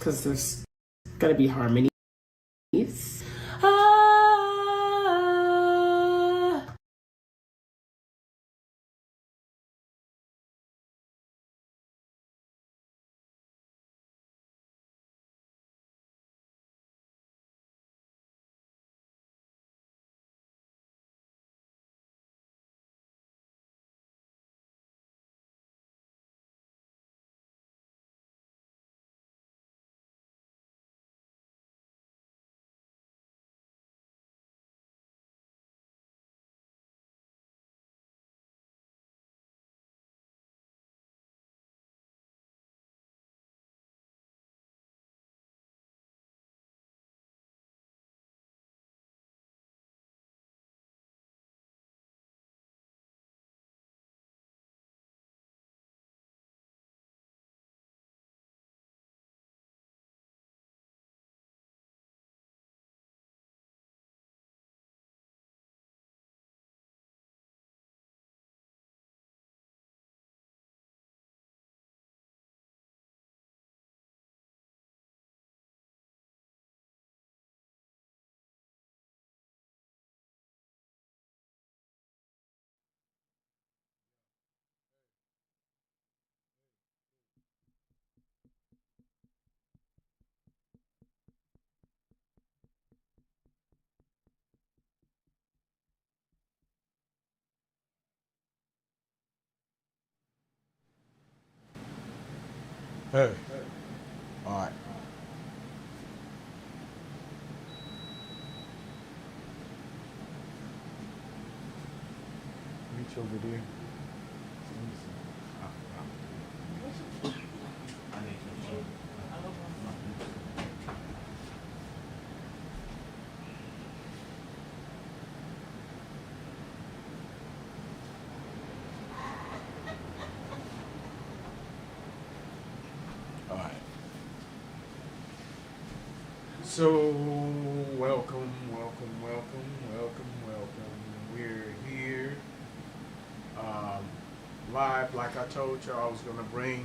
because there's gonna be harmonies. Ah. Hey, all right. Reach over there. All right. So, welcome, welcome, welcome, welcome, welcome. We're here um, live. Like I told you, I was going to bring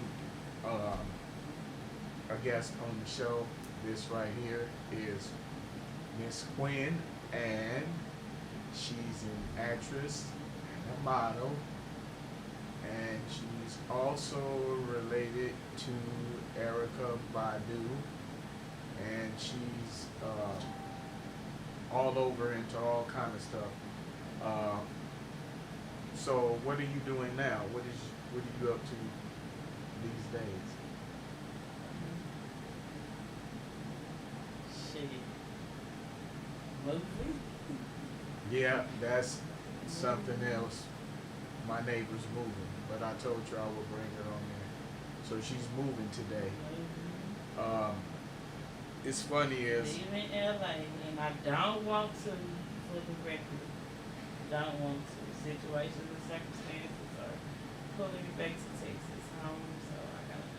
um, a guest on the show. This right here is Miss Quinn, and she's an actress and a model, and she's also related to Erica Badu, and she's all over into all kind of stuff. Uh, so, what are you doing now? What are you up to these days? Shit. Movie? Yeah, that's something else. My neighbor's moving, but I told you I would bring her on there. So she's moving today. Um, it's funny as Live in LA, and I don't want to, for the record, don't want to. Situations and circumstances are pulling me back to Texas home, so I gotta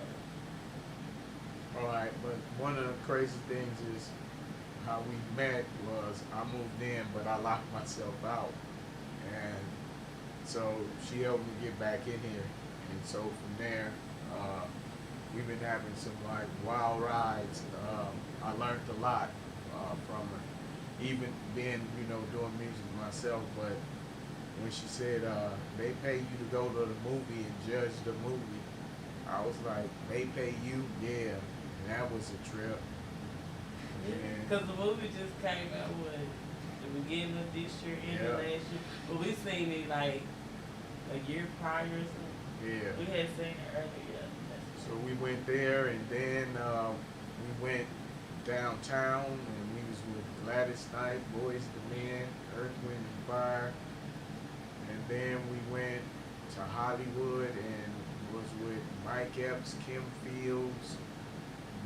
go. all right, but one of the crazy things is how we met was I moved in, but I locked myself out, and so she helped me get back in here, and so from there, uh, we've been having some like wild rides. I learned a lot from her, even being doing music myself. But when she said they pay you to go to the movie and judge the movie, I was like, they pay you, yeah, and that was a trip. And Because the movie just came out with the beginning of this year, end of yeah, last year, but we seen it like a year prior or something. yeah. We had seen it earlier. So we went there, and then we went downtown, and we was with Gladys Knight, Boys the Men, Earth, Wind and Fire, and then we went to Hollywood and was with Mike Epps, Kim Fields,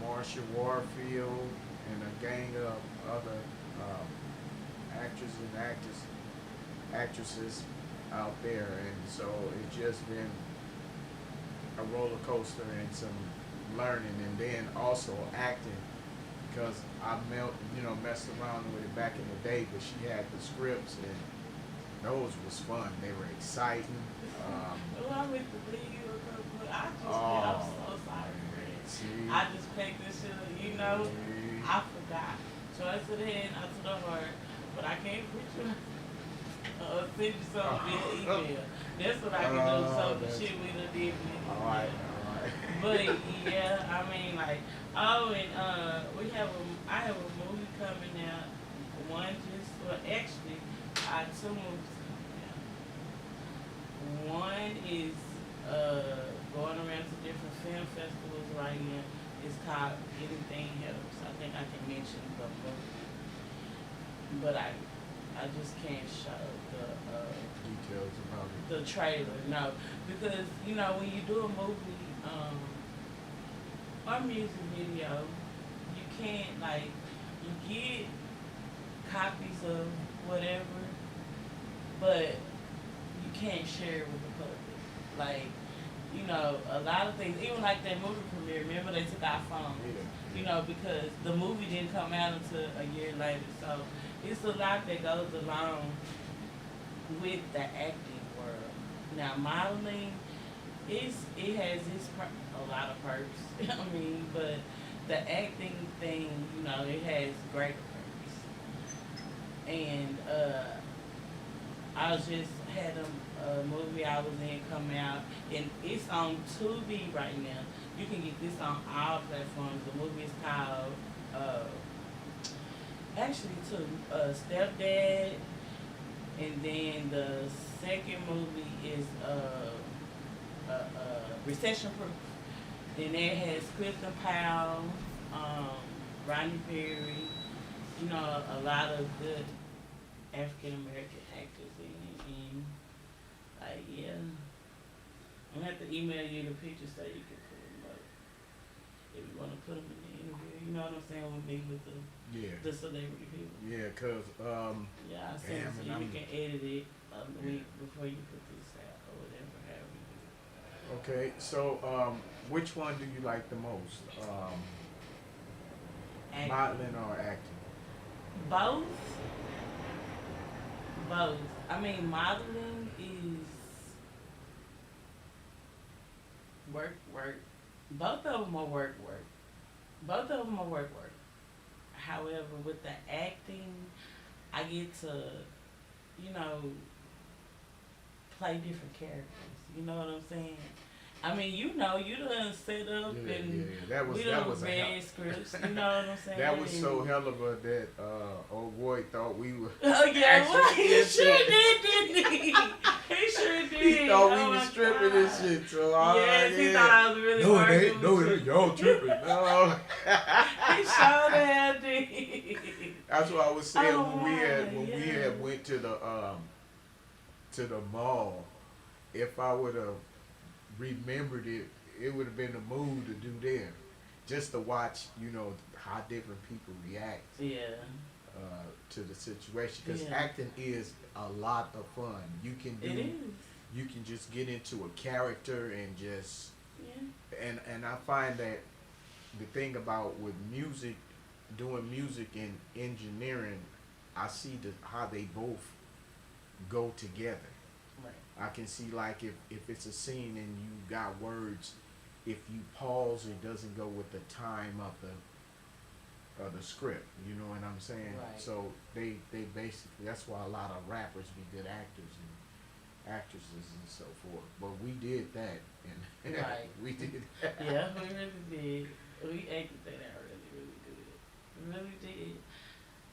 Marsha Warfield, and a gang of other actors and actresses out there, and so it's just been a roller coaster and some learning, and then also acting because messed around with it back in the day, but she had the scripts and those was fun. They were exciting. Oh, I meant to leave you a couple. I just, Oh, I'm so sorry, man. see, I just picked this shit up. You know, I forgot. So I to the head, not to the heart, but I can't put you send you something via email. That's what I can do. So the That's shit we done did, all yeah. right, all right. But yeah, I mean like, oh, and I have a movie coming out. One just, well, actually, two movies coming out. One is going around to different film festivals right now. It's called Anything Helps. I think I can mention the movie, but I just can't show Details about it. the trailer. No, because you know when you do a movie or music video, you can't like you get copies of whatever, but you can't share it with the public. Like, you know, a lot of things, even like that movie premiere, remember they took our phones, Yeah. you know, because the movie didn't come out until a year later. So it's a lot that goes along with the acting world. Now, modeling, it has a lot of perks, I mean, but the acting thing, you know, it has greater perks. And I was just had a movie I was in come out, and it's on Tubi right now. You can get this on all platforms. The movie is called, actually two, Stepdad, and then the second movie is Recession Proof. Then it has Kristen Powell, um, Rodney Perry, you know, a lot of good African American actors in it. And like, yeah, I'm gonna have to email you the pictures so you can put them up if you want to put them in the interview. You know what I'm saying with me with Yeah. the celebrity people. Yeah, cause Yeah, I'll send it so you can edit it a week before you put this out or whatever. However you do it. okay, so which one do you like the most? Acting. Modeling or acting? Both. Both. I mean, modeling is work. Both of them are work. Both of them are work. However, with the acting, I get to, you know, play different characters. You know what I'm saying? I mean, you know, you done set up and That was we that done was a hell, read scripts. You know what I'm saying? that was so hell of a that old boy thought we were. Oh yeah, actually well, he into sure it. did, didn't he? He sure did. He thought Oh we my was stripping God. and shit. So all Yes, he yeah. thought I was really No, it arguing ain't. No, with it you. ain't. Y'all tripping. No. He sure the hell did. That's what I was saying Oh, when we my, yeah. went to the mall. If I would have remembered it, it would have been the mood to do there, just to watch, you know, how different people react Yeah. to the situation. Because Yeah. acting is a lot of fun. You can It is. you can just get into a character and just Yeah. and I find that the thing about with music, doing music and engineering, I see how they both go together. Right. I can see like if it's a scene and you got words, if you pause, it doesn't go with the time of the script. You know what I'm saying? Right. So they basically, that's why a lot of rappers be good actors and actresses and so forth. But we did that, and Right. we did that. Yeah, we really did. We acted that out really good. We really did.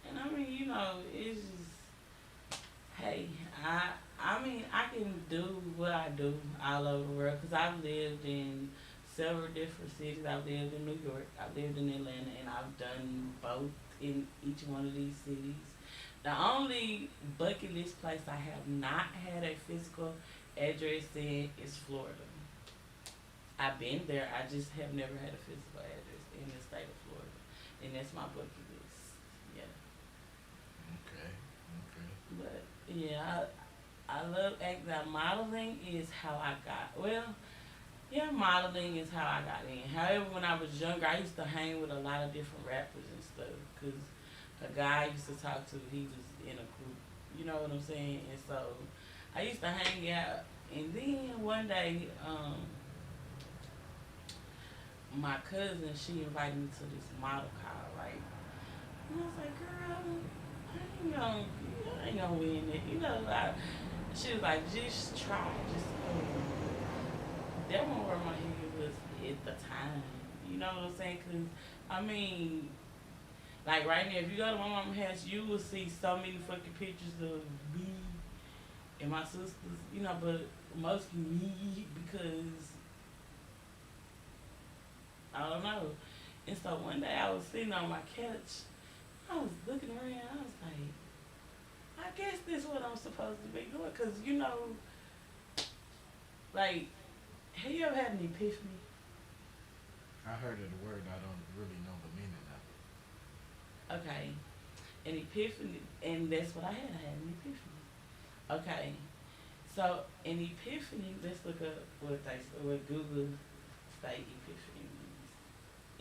And I mean, you know, it's just, hey, I mean, I can do what I do all over the world because I've lived in several different cities. I've lived in New York, I've lived in Atlanta, and I've done both in each one of these cities. The only bucket list place I have not had a physical address in is Florida. I've been there, I just have never had a physical address in the state of Florida. And that's my bucket list. Yeah. Okay. But yeah, I love acting. Modeling is how I got. Well, yeah, modeling is how I got in. However, when I was younger, I used to hang with a lot of different rappers and stuff. Cause a guy I used to talk to, he was in a group. You know what I'm saying? And so I used to hang out. And then one day, my cousin, she invited me to this model call, right? And I was like, girl, I ain't gonna, I ain't gonna win it. She was like, just try, just that one where my head was at the time. You know what I'm saying? Cause I mean, like right now, if you go to my mom's house, you will see so many fucking pictures of me and my sisters. But mostly me because I don't know. And so one day I was sitting on my couch, I was looking around, I was like, I guess this is what I'm supposed to be doing. Cause like, have you ever had an epiphany? I heard of the word. I don't really know the meaning of Okay, an epiphany, and that's what I had. I had an epiphany. Okay, so an epiphany. Let's look up what Google say epiphany means,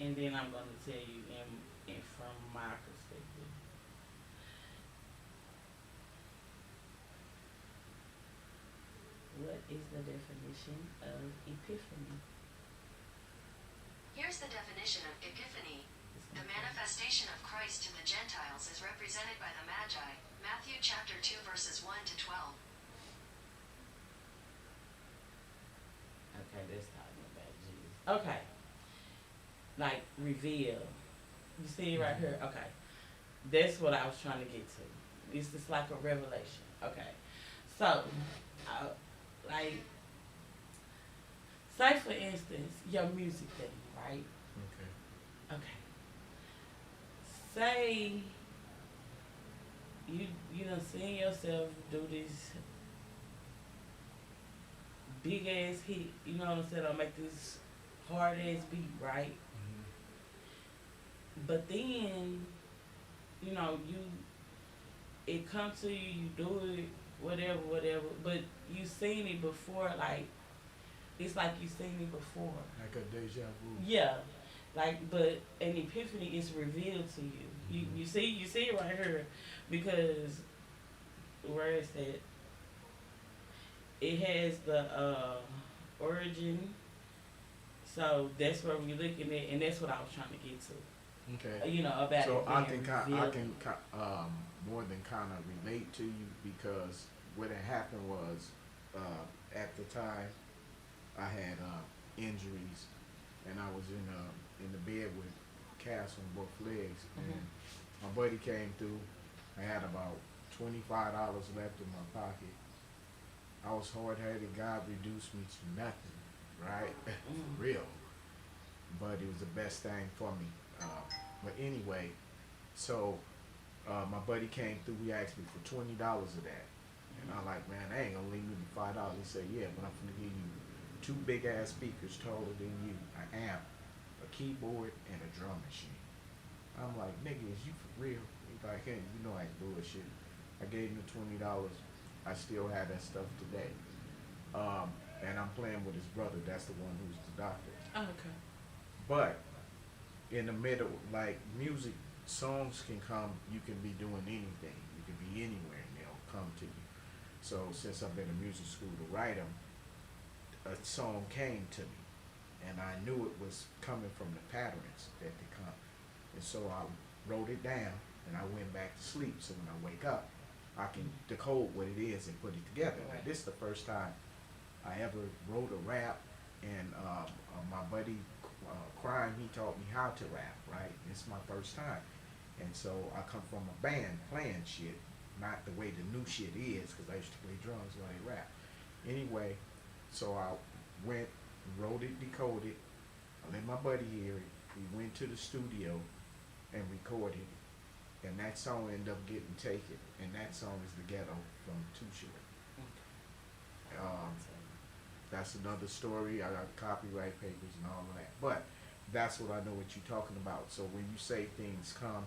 and then I'm going to tell you in from my perspective. What is the definition of epiphany? Here's the definition of epiphany. The manifestation of Christ to the Gentiles is represented by the Magi, Matthew chapter 2 verses 1 to 12. Okay, that's talking about Jesus. Okay, like reveal. You see it right here? Okay. That's what I was trying to get to. It's just like a revelation. Okay. So, like, say for instance, your music thing, right? it. Okay. Okay. Say you done seen yourself do this big ass hit, you know what I'm saying, or make this hard ass beat, right? But then, you it comes to you, you do it, whatever, but you seen it before, like it's like you seen it before. Like a deja vu. Yeah. Like but an epiphany is revealed to you. You see it right here because where is that? It has the origin. So that's where we're looking at, and that's what I was trying to get to. Okay. About So it I being can revealed. more than kind of relate to you because what had happened was at the time I had injuries and I was in the bed with casts on both legs and my buddy came through. I had about $25 left in my pocket. I was hard headed. God reduced me to nothing, right? For real. But it was the best thing for me. But anyway, so my buddy came through. He asked me for $20 of that, and I'm like, man, I ain't gonna leave me with $5. He said, yeah, but I'm gonna give you two big ass speakers taller than you, an amp, a keyboard, and a drum machine. I'm like, nigga, is you for real? He's like, hey, I ain't bullshit. I gave him the $20. I still have that stuff today. And I'm playing with his brother. That's the one who's the doctor. Oh, okay. But in the middle, like music, songs can come. You can be doing anything. You can be anywhere, and they'll come to you. So since I've been in music school to write them, a song came to me, and I knew it was coming from the patterns that they come. And so I wrote it down, and I went back to sleep. So when I wake up, I can decode what it is and put it together. Right. This is the first time I ever wrote a rap, and my buddy Crime, he taught me how to rap, right? It's my first time. And so I come from a band playing shit, not the way the new shit is, because I used to play drums while I rap. Anyway, so I went, wrote it, decoded, I let my buddy hear it, we went to the studio and recorded it, and that song ended up getting taken, and that song is The Ghetto from Too Short. That's another story. I got copyright papers and all of that. But that's what I know what you're talking about. So when you say things come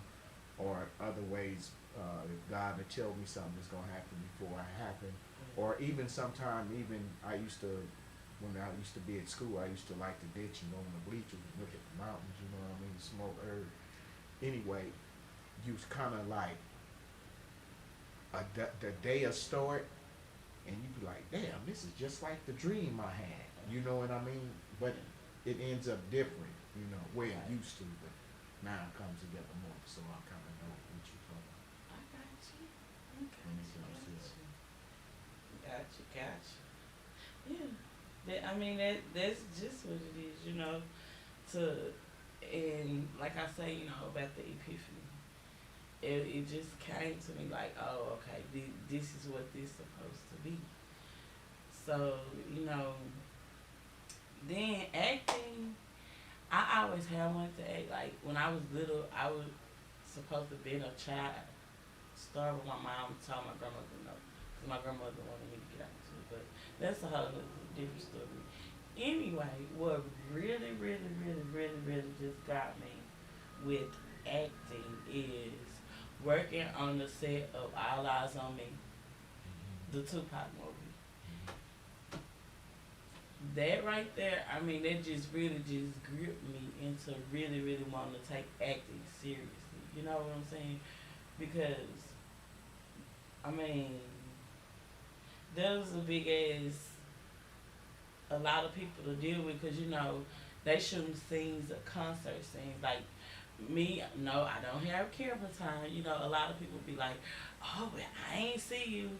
or other ways, if God will tell me something is going to happen before it happen, or even sometime, when I used to be at school, I used to like to ditch and go in the bleachers and look at the mountains, you know what I mean, smoke herb. Anyway, you was kind of like, the day of start, and you be like, damn, this is just like the dream I had. You know what I mean? But it ends up different. You know, where it Right. used to, but now it comes together more. So I kind of know what you're talking about I got you. I got when it you. comes to Got that. you. Got you. Got you. Yeah. That, I mean, that's just what it is, you know. To and like I say, you know, about the epiphany. It just came to me like, oh, okay, this is what this supposed to be. So, you know, then acting, I always had wanted to act. Like when I was little, I was supposed to be a child star, but my mom told my grandmother no, because my grandmother wanted me to get out into it. But that's a whole other different story. Anyway, what really, really, really, really, really just got me with acting is working on the set of All Eyes on Me, the Tupac movie. That right there, I mean, that just really just gripped me into really, really wanting to take acting seriously. You know what I'm saying? Because, I mean, there was a big ass, a lot of people to deal with because, you know, they shooting scenes of concert scenes. Like, me, no, I don't have camera time. You know, a lot of people be like, oh, but I ain't see you.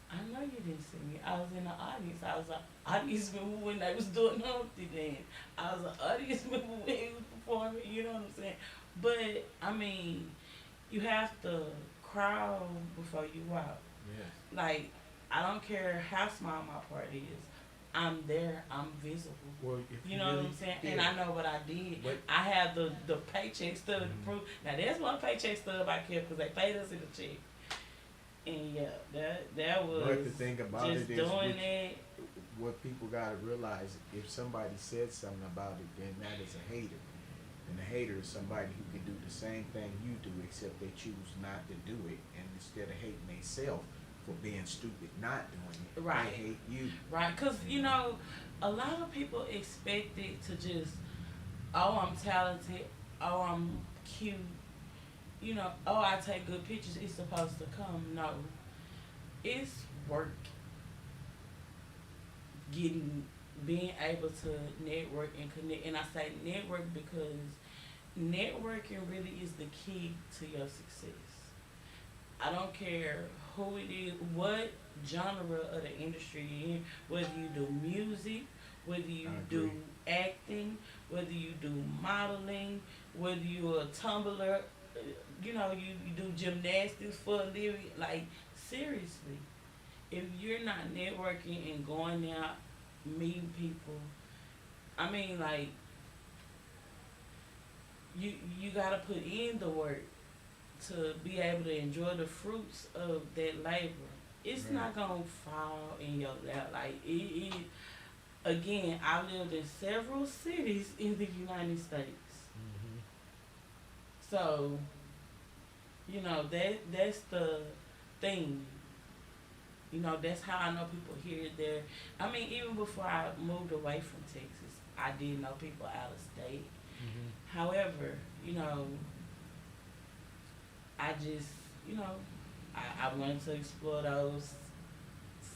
I know you didn't see me. I was in the audience. I was an audience member when they was doing Humpty Dance. I was an audience member when he was performing. You know what I'm saying? But I mean, you have to crawl before you walk. Yes. Like I don't care how small my part is. I'm there. I'm visible. Well, if You you know what really, I'm saying? yeah, And I know what I did. but I have the paycheck stub to Mhm. prove. Now there's one paycheck stub I kept because they paid us in the check. And yeah, that but was the thing about just it is, doing which, that. what people gotta realize, if somebody said something about it, then that is a hater. And a hater is somebody who can do the same thing you do, except they choose not to do it, and instead of hating themselves for being stupid not doing it, Right. they hate you. Right, because You you know. know, a lot of people expect it to just, oh, I'm talented, oh, I'm cute, you know, oh, I take good pictures. It's supposed to come. No, it's work. Getting, being able to network and connect, and I say network because networking really is the key to your success. I don't care who it is, what genre of the industry you're in, whether you do music, whether you I do agree. acting, whether you do modeling, whether you're a tumbler, you know, you do gymnastics for a living. Like, seriously, if you're not networking and going out, meeting people, I mean, like, you gotta put in the work to be able to enjoy the fruits of that labor. It's Right. not gonna fall in your lap. Like it again, I lived in several cities in the United States. Hmm. So, you know, that's the thing. You know, that's how I know people here, there. I mean, even before I moved away from Texas, I did know people out of state. Hmm. However, you know, I just, you know, I wanted to explore those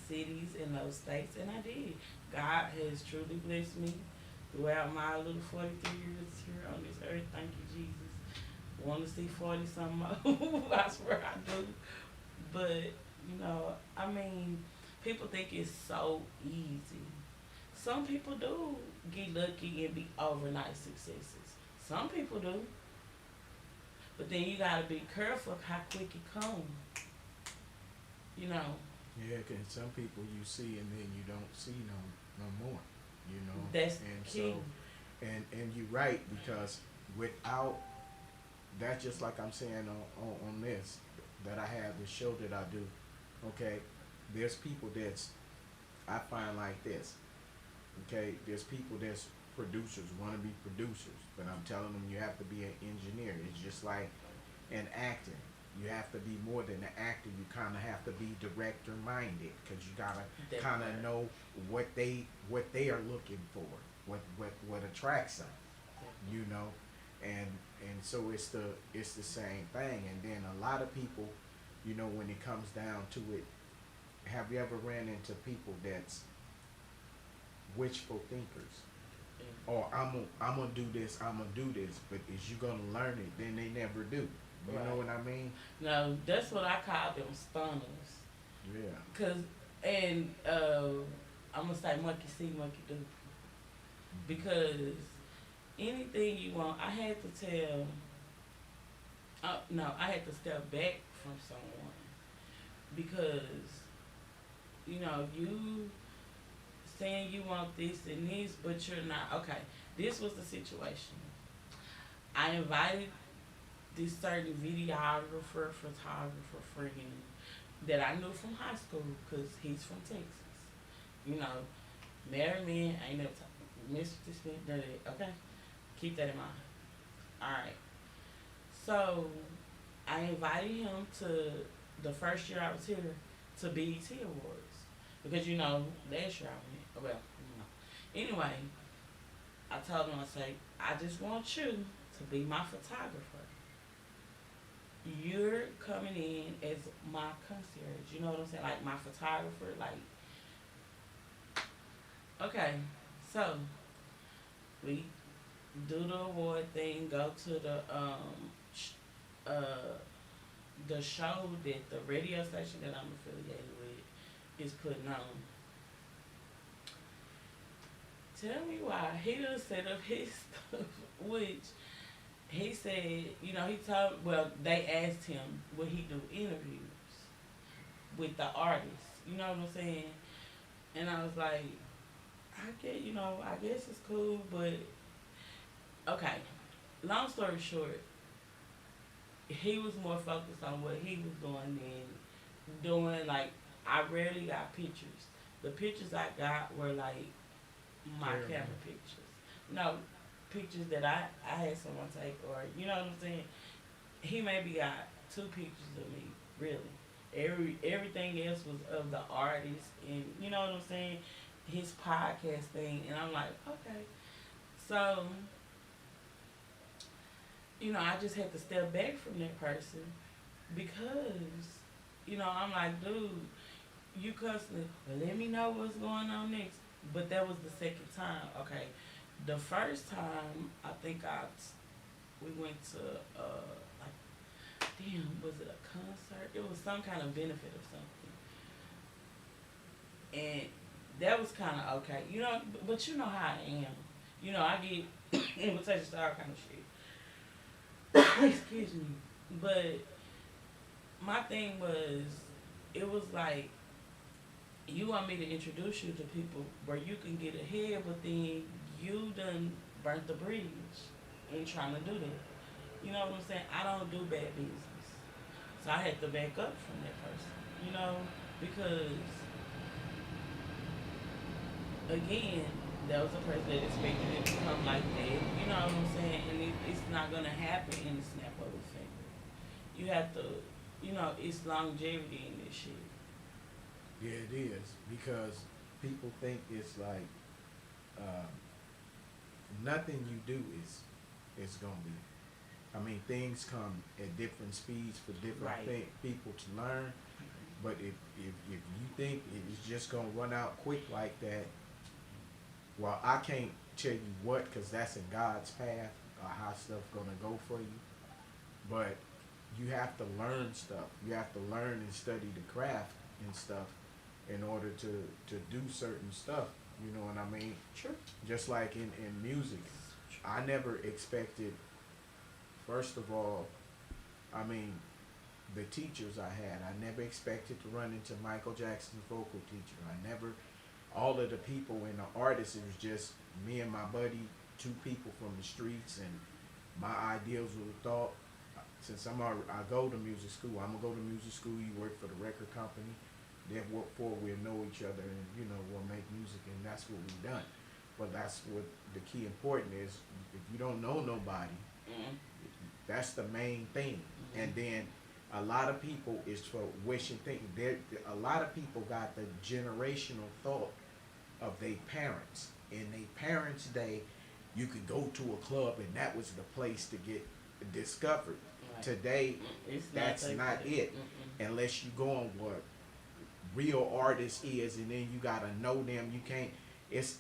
cities in those states, and I did. God has truly blessed me throughout my little 43 years here on this earth. Thank you, Jesus. Want to see 40 some more. I swear I do. But, you know, I mean, people think it's so easy. Some people do get lucky and be overnight successes. Some people do. But then you gotta be careful of how quick it comes. You know, Yeah, 'cause some people you see and then you don't see no more. You know, that's and key. so and you're right, because without that, just like I'm saying on this, that I have the show that I do. Okay, there's people that's, I find like this. Okay, there's people that's producers, want to be producers, but I'm telling them you have to be an engineer. It's just like in acting. You have to be more than an actor. You kind of have to be director minded, because you gotta That kind of part. know what they are looking for, what attracts them, That you know, and so it's the same thing. And then a lot of people, you know, when it comes down to it, have you ever ran into people that's wishful thinkers? or I'm gonna do this, I'm gonna do this, but is you gonna learn it? Then they never do. You know Right. what I mean? No, that's what I call them stunners. Yeah. Cause and I'm gonna say monkey see, monkey do. Because anything you want, I had to tell. No, I had to step back from someone because you saying you want this and this, but you're not. Okay, this was the situation. I invited this certain videographer, photographer friend that I knew from high school because he's from Texas. You know, married man, ain't never Mr. Smith, none of that. Okay, keep that in mind. All right. So I invited him to the first year I was here to BET Awards because last year I went. Anyway, I told him, I say, I just want you to be my photographer. You're coming in as my concierge. You know what I'm saying? Like my photographer. Like, okay, so we do the award thing. Go to uh the show that the radio station that I'm affiliated with is putting on. Tell me why he done set up his stuff, which he said, he told, well, they asked him would he do interviews with the artists, you know what I'm saying? And I was like, I guess it's cool, but okay. Long story short, he was more focused on what he was doing than doing, like, I rarely got pictures. The pictures I got were like my Terrible. camera pictures. No, pictures that I had someone take, or you know what I'm saying. He maybe got two pictures of me, really. Everything else was of the artist, and you know what I'm saying. His podcast thing, and I'm like, okay. So, I just had to step back from that person because, I'm like, dude, you constantly, well, let me know what's going on next. But that was the second time. Okay, the first time I think we went to like, damn, was it a concert? It was some kind of benefit or something, and that was kind of okay. But you know how I am. I get invitations to all kind of shit. Excuse me, but my thing was, it was like, you want me to introduce you to people where you can get ahead, but then you done burnt the bridge in trying to do that. You know what I'm saying? I don't do bad business. So I had to back up from that person, because, again, that was a person that expected it to come like that. You know what I'm saying? And it's not going to happen in the snap of a finger. You have to, it's longevity in this shit. Yeah, it is, because people think it's like nothing you do is gonna be. I mean, things come at different speeds for different Right. people to learn. But if you think it's just gonna run out quick like that, well, I can't tell you what, because that's in God's path or how stuff gonna go for you. But you have to learn stuff. You have to learn and study the craft and stuff in order to do certain stuff. You know what I mean? Sure. Just like in music. I never expected, first of all, I mean, the teachers I had, I never expected to run into Michael Jackson's vocal teacher. I never, all of the people and the artists, it was just me and my buddy, two people from the streets, and my ideals were thought, since I go to music school, I'm gonna go to music school, you work for the record company, therefore we'll know each other and, we'll make music, and that's what we've done. But that's what the key important is. If you don't know nobody, Mm-hmm. that's the main thing. And then a lot of people is for wishing thinking. A lot of people got the generational thought of their parents. In their parents' day, you could go to a club and that was the place to get discovered. Right. Today, that's not it. Unless you go on what real artist is, and then you gotta know them. You can't. It's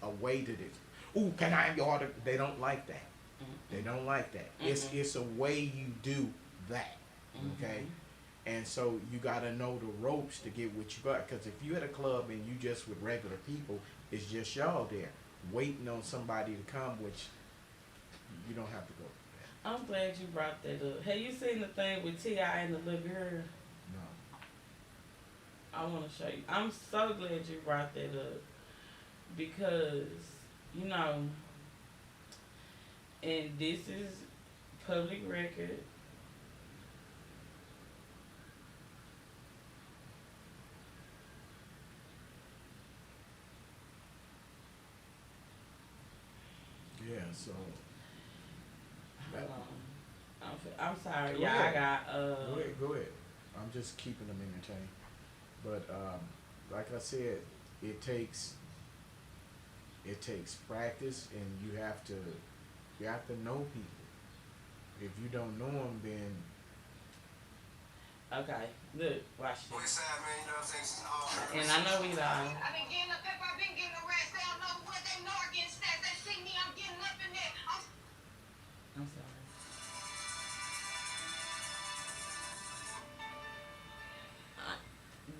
a way to this. Ooh, can I have your autograph? They don't like that. Mm-mm. They don't like that. Mm-mm. It's a way you do that. Okay. Mhm. And so you gotta know the ropes to get what you got. Because if you at a club and you just with regular people, it's just y'all there waiting on somebody to come, which you don't have to go. I'm glad you brought that up. Have you seen the thing with T.I. and the little girl? No. I want to show you. I'm so glad you brought that up because, you know, and this is public record. Yeah. So Hold that, on. I'm sorry, Go y'all. ahead. I got go ahead. Go ahead. I'm just keeping them entertained. But like I said, it takes practice, and you have to know people. If you don't know them, then Okay, look, watch Boy, this. sad, man. You know what I'm saying? She's all And I know we all. I've been getting the pepper, I've been getting the rest. They don't know what they know are getting stats. They see me, I'm getting up in there. I'm sorry.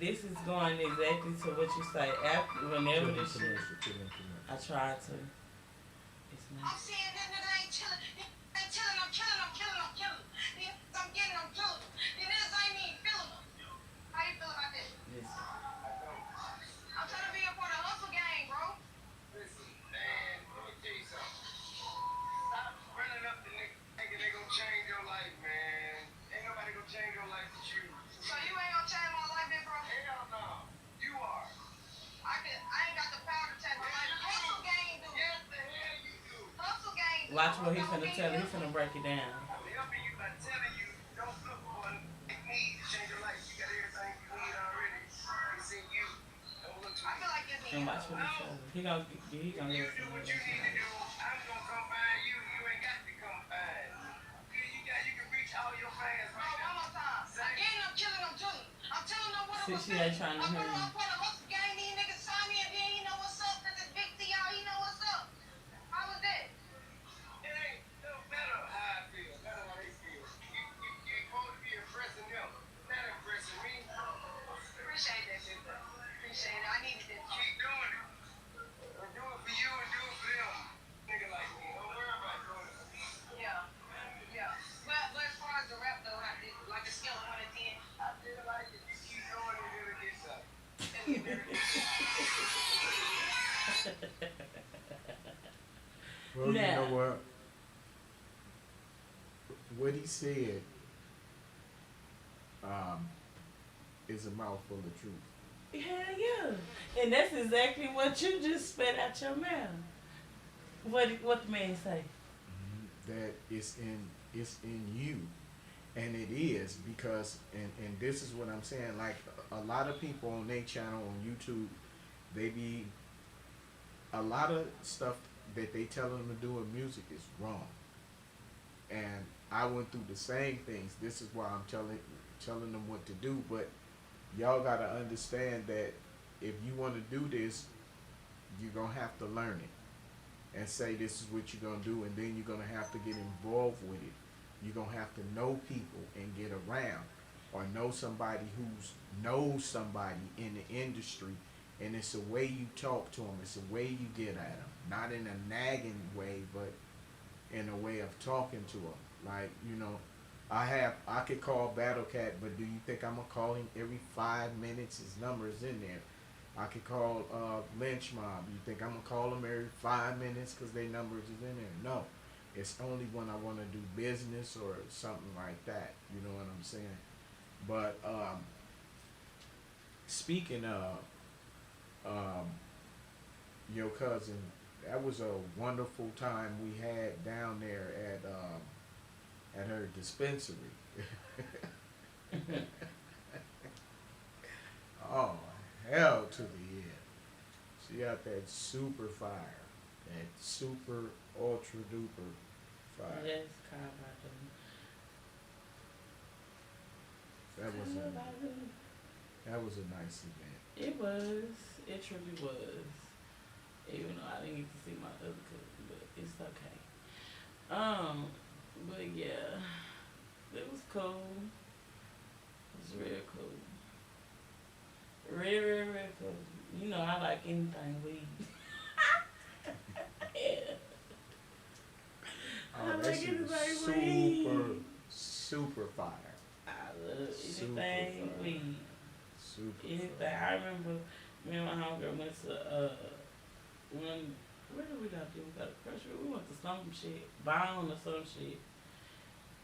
This is going exactly to what you say. After whenever killing this shit, commercial. I tried to. It's I'm not. seeing them that ain't chilling. They ain't chilling, I'm killing, I'm killing, I'm killing. Then I'm getting, I'm killing. Then this ain't even feeling them. How you feel about this? Listen. I'm trying to be a part of the hustle game, bro. Listen, man, let me tell you something. Stop running up the nigga thinking they gonna change your life, man. Ain't nobody gonna change your life but you. So you ain't gonna change my life, then, bro? Hell no. You are. I ain't got the power to change my life. Hustle game, do. Yes, the hell you do. Hustle game. Watch what he's finna tell you. He's finna break it down. I'm helping you by telling you, don't look for a need to change your life. You got everything you need already. It's in you. Don't look to me. I feel like it's in And you. watch what he tell you. He gonna You listen do to what this. you need to do. I'm gonna come find you. You ain't got to come find. You can reach all your fans right now. One more time. Again, I'm killing them too. I'm telling them what See, I'm she ain't trying to hear you. I'm for the hustle gang. These niggas sign me and then he know what's up. Cause it's big T.I. He know what's up. How was that? It ain't no matter how I feel. Matter how they feel. You supposed to be impressing them. Not impressing me. Appreciate that shit, bro. Appreciate it. I needed this. Keep doing it. Do it for you and do it for them. Nigga like me. Don't worry about doing it. Yeah. Yeah. But as far as the rap though, I did like a scale of 1 to 10. I feel like if you keep going, it'll get better. It'll get better. well, you Now. know what? What he said is a mouthful of truth. Hell yeah. And that's exactly what you just spat out your mouth. What the man say? That it's in you, and it is because and this is what I'm saying. Like a lot of people on their channel on YouTube, they be a lot of stuff that they tell them to do in music is wrong. And I went through the same things. This is why I'm telling them what to do. But y'all gotta understand that if you want to do this, you're gonna have to learn it and say this is what you're gonna do, and then you're gonna have to get involved with it. You're gonna have to know people and get around, or know somebody who's knows somebody in the industry, and it's a way you talk to them. It's a way you get at them, not in a nagging way, but in a way of talking to them. Like, you know, I could call Battle Cat, but do you think I'm gonna call him every 5 minutes? His number is in there. I could call Lynch Mob. You think I'm gonna call them every 5 minutes because their numbers is in there? No, it's only when I want to do business or something like that. You know what I'm saying? But speaking of your cousin, that was a wonderful time we had down there at her dispensary. Oh, hell to the end. She got that super fire, that super ultra duper fire. Yes, Carl. That was a nice event. It was. It truly was. Even though I didn't get to see my other cousin, but it's okay. But yeah, it was cool. It was real cool. Real, real, real cool. You know, I like anything weed. Yeah. Oh, I that like shit was anything super, weed. super fire. I love Super anything fire. weed. Super Anything. fire. I remember me and my homegirl went to when where did we go to? We got a crush. We went to some shit, Bound or some shit.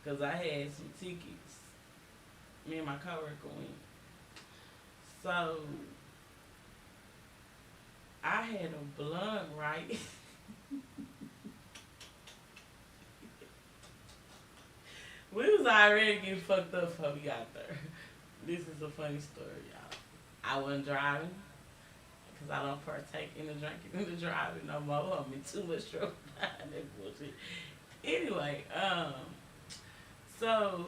Cause I had some tickets. Me and my coworker went. So I had a blunt, right? We was already getting fucked up before we got there. This is a funny story, y'all. I wasn't driving because I don't partake in the drinking and the driving no more. I'm in too much trouble behind that bullshit. Anyway, so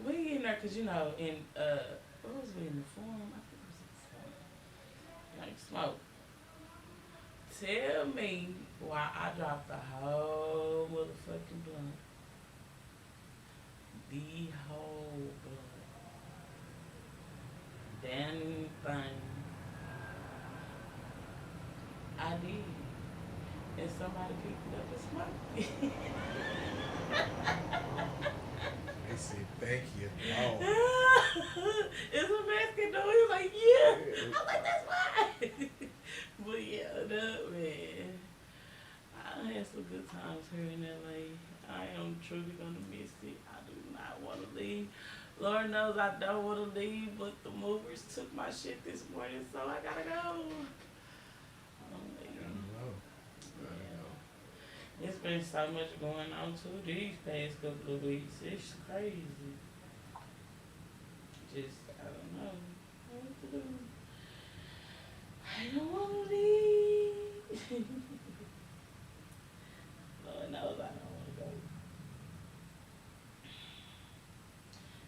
we in there because you know in what was we in the forum? I think it was in the forum. Like smoke. Tell me why I dropped the whole motherfucking blunt. The whole blunt. Damn thing. I did. And somebody picked it up and smoked it. They said thank you. No. It's a Mexican dude. He was like, yeah. I was like, that's fine. But yeah, that man. I had some good times here in LA. I am truly gonna miss it. I do not want to leave. Lord knows I don't want to leave, but the movers took my shit this morning, so I gotta go. Yeah. It's been so much going on too these past couple of weeks. It's crazy. Just I don't know what to do. I don't want to leave. Lord knows I don't want to go.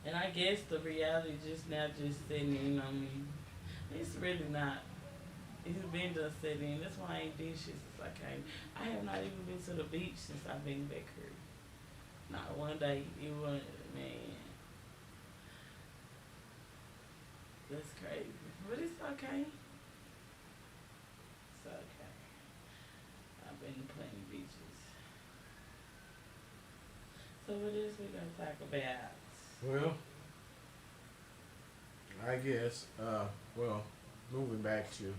And I guess the reality just now just setting in on me. It's really not. It's been just setting in. That's why I ain't did shit since I came. I have not even been to the beach since I've been back here. Not one day. It was, man. That's crazy. But it's okay. It's okay. I've been to plenty of beaches. So what is we gonna talk about? Well, I guess, well, moving back to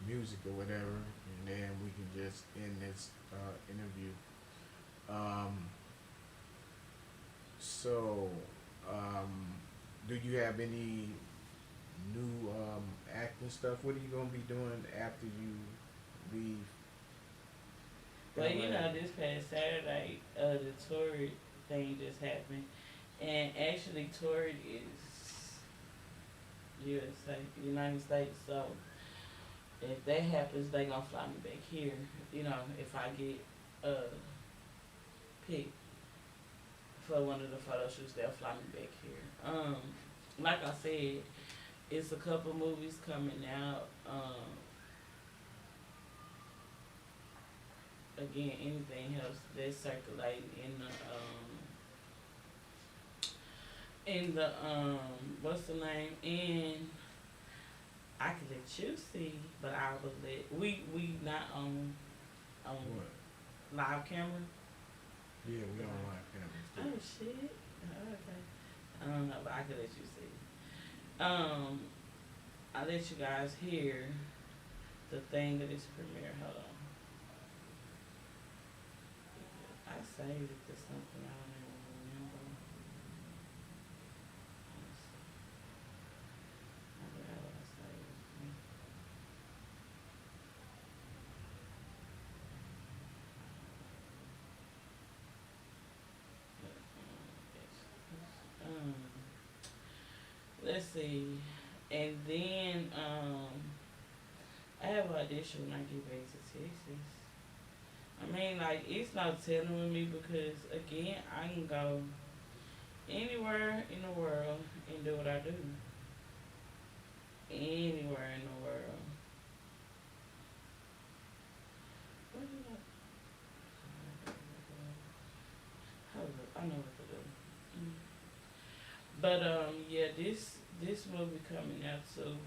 music or whatever, and then we can just end this interview. Um, so, do you have any new acting stuff? What are you gonna be doing after you leave? Well, you LA? know, this past Saturday, the Torrid thing just happened. And actually, Torrid is USA, United States. So if that happens, they gonna fly me back here. You know, if I get picked for one of the photo shoots, they'll fly me back here. Like I said, it's a couple movies coming out. Again, anything helps. They're circulating in the what's the name? And I can let you see, but I will let we not on What? live camera. Yeah, we on live camera. Oh shit. Oh, okay. I don't know, but I can let you see. I'll let you guys hear the thing that is premiere. Hold on. I saved it to something I don't even remember. Let's see. I forgot what I saved. Um, let's see. And then I have an audition when I get back to Texas. I mean, like, it's not telling with me because, again, I can go anywhere in the world and do what I do. Anywhere in the world. But yeah, this movie coming out soon,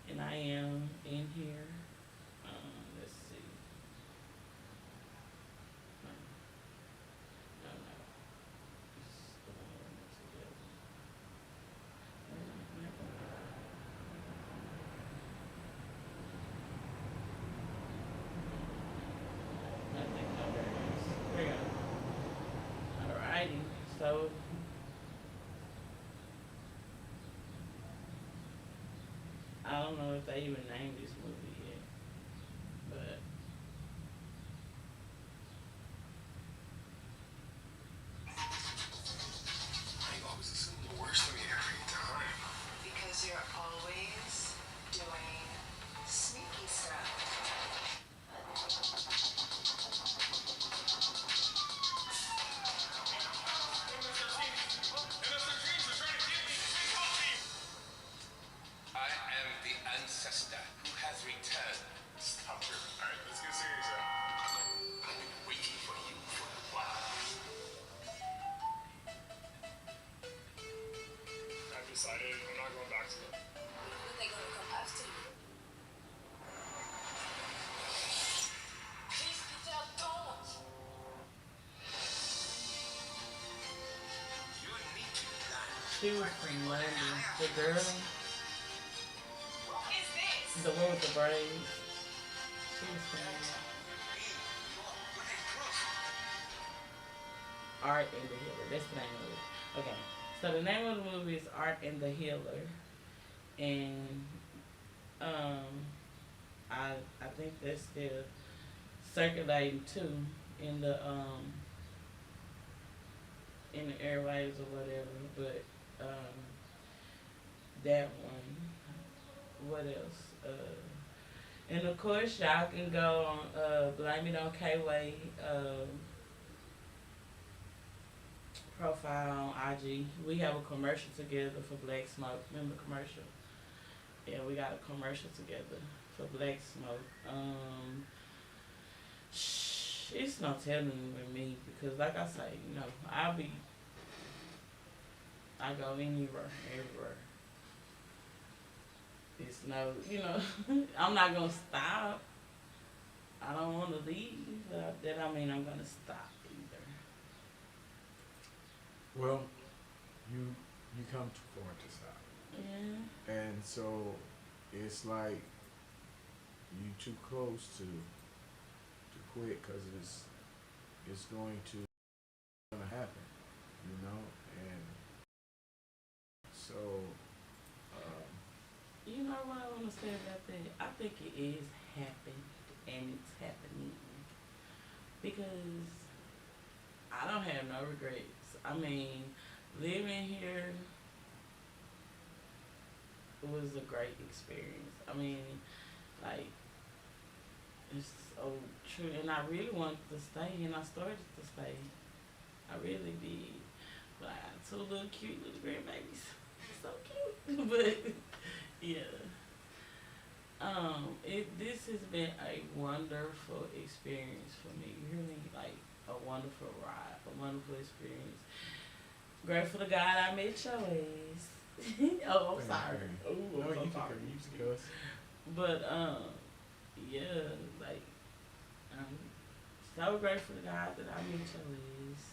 and I am in here. Let's see. No, no, no. It's the one we're not together. Nothing. No, there it is. There you go. Alrighty. So I don't know if they even named this movie yet, but I always assume the worst of me every time. Because you're always doing sneaky stuff. I am the ancestor who has returned. Stop it. Alright, let's get serious now. I've been waiting for you for a while. I've decided I'm not going back to them. When they gonna come after you? Please, Peter, don't! You need to plan. she was from London. The girl, What is this? the one with the braids. She was from Art and the Healer. That's the name of it. Okay. So the name of the movie is Art and the Healer, and I think that's still circulating too in the airwaves or whatever. But that one. What else? And of course, y'all can go on Blame It on K-Way profile on IG. We have a commercial together for Black Smoke. Remember the commercial? Yeah, we got a commercial together for Black Smoke. It's no telling with me because, like I say, you know, I go anywhere, everywhere. It's no, you know, I'm not gonna stop. I don't want to leave, but that don't mean I'm gonna stop either. Well, you come too far to stop, Yeah. and so it's like you too close to quit because it's going to gonna happen, you know, and so You know what I want to say about that? I think it is happened and it's happening because I don't have no regrets. I mean, living here was a great experience. I mean, like, it's so true. And I really wanted to stay and I started to stay. I really did. But I got two little cute little grandbabies. So cute. But yeah. This has been a wonderful experience for me. Really, like a wonderful ride, a wonderful experience. Grateful to God I met your ass. Oh, I'm sorry. Oh, no, I'm so you sorry. can cuss. But yeah, like I'm so grateful to God that I met your ass.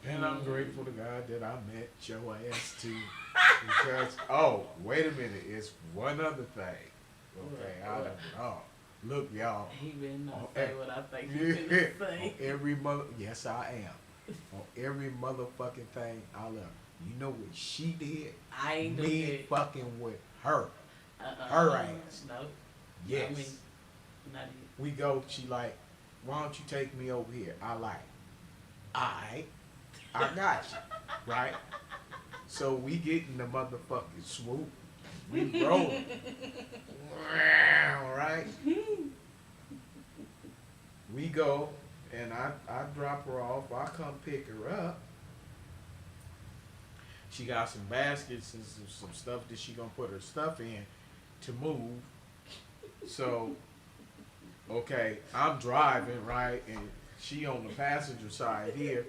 And I'm grateful to God that I met your ass too. Because, oh, wait a minute, it's one other thing. Okay, I don't know. Look, y'all. He been On not say ev- what I think he finna say. On every yes, I am. On every motherfucking thing I love. You know what she did? I ain't do Me that. fucking with her. Uh-uh. Her ass. No. Yes. I mean, not even. We go, she like, why don't you take me over here? I like, I got you. Right? So we get in the motherfucking swoop. We rolling. Right? We go, and I drop her off. I come pick her up. She got some baskets and some stuff that she gonna put her stuff in to move. So, okay, I'm driving, right, and she on the passenger side here.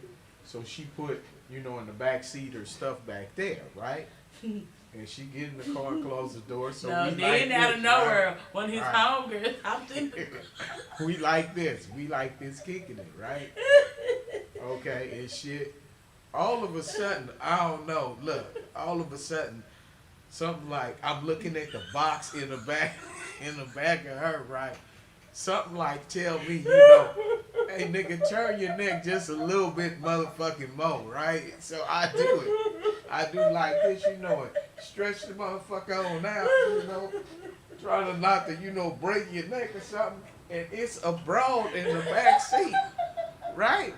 So she put, in the back seat her stuff back there, right? And she get in the car, close the door. So no, we then like out this, of nowhere, right? when his Right. homegirl hopped in. We like this. We like this kicking it, right? Okay, and shit. All of a sudden, I don't know. Look, all of a sudden, something like I'm looking at the box in the back, in the back of her, right? Something like tell me, hey nigga, turn your neck just a little bit, motherfucking more, right? So I do it. I do like this, it. Stretch the motherfucker on out, trying to not to, break your neck or something. And it's a broad in the back seat, right?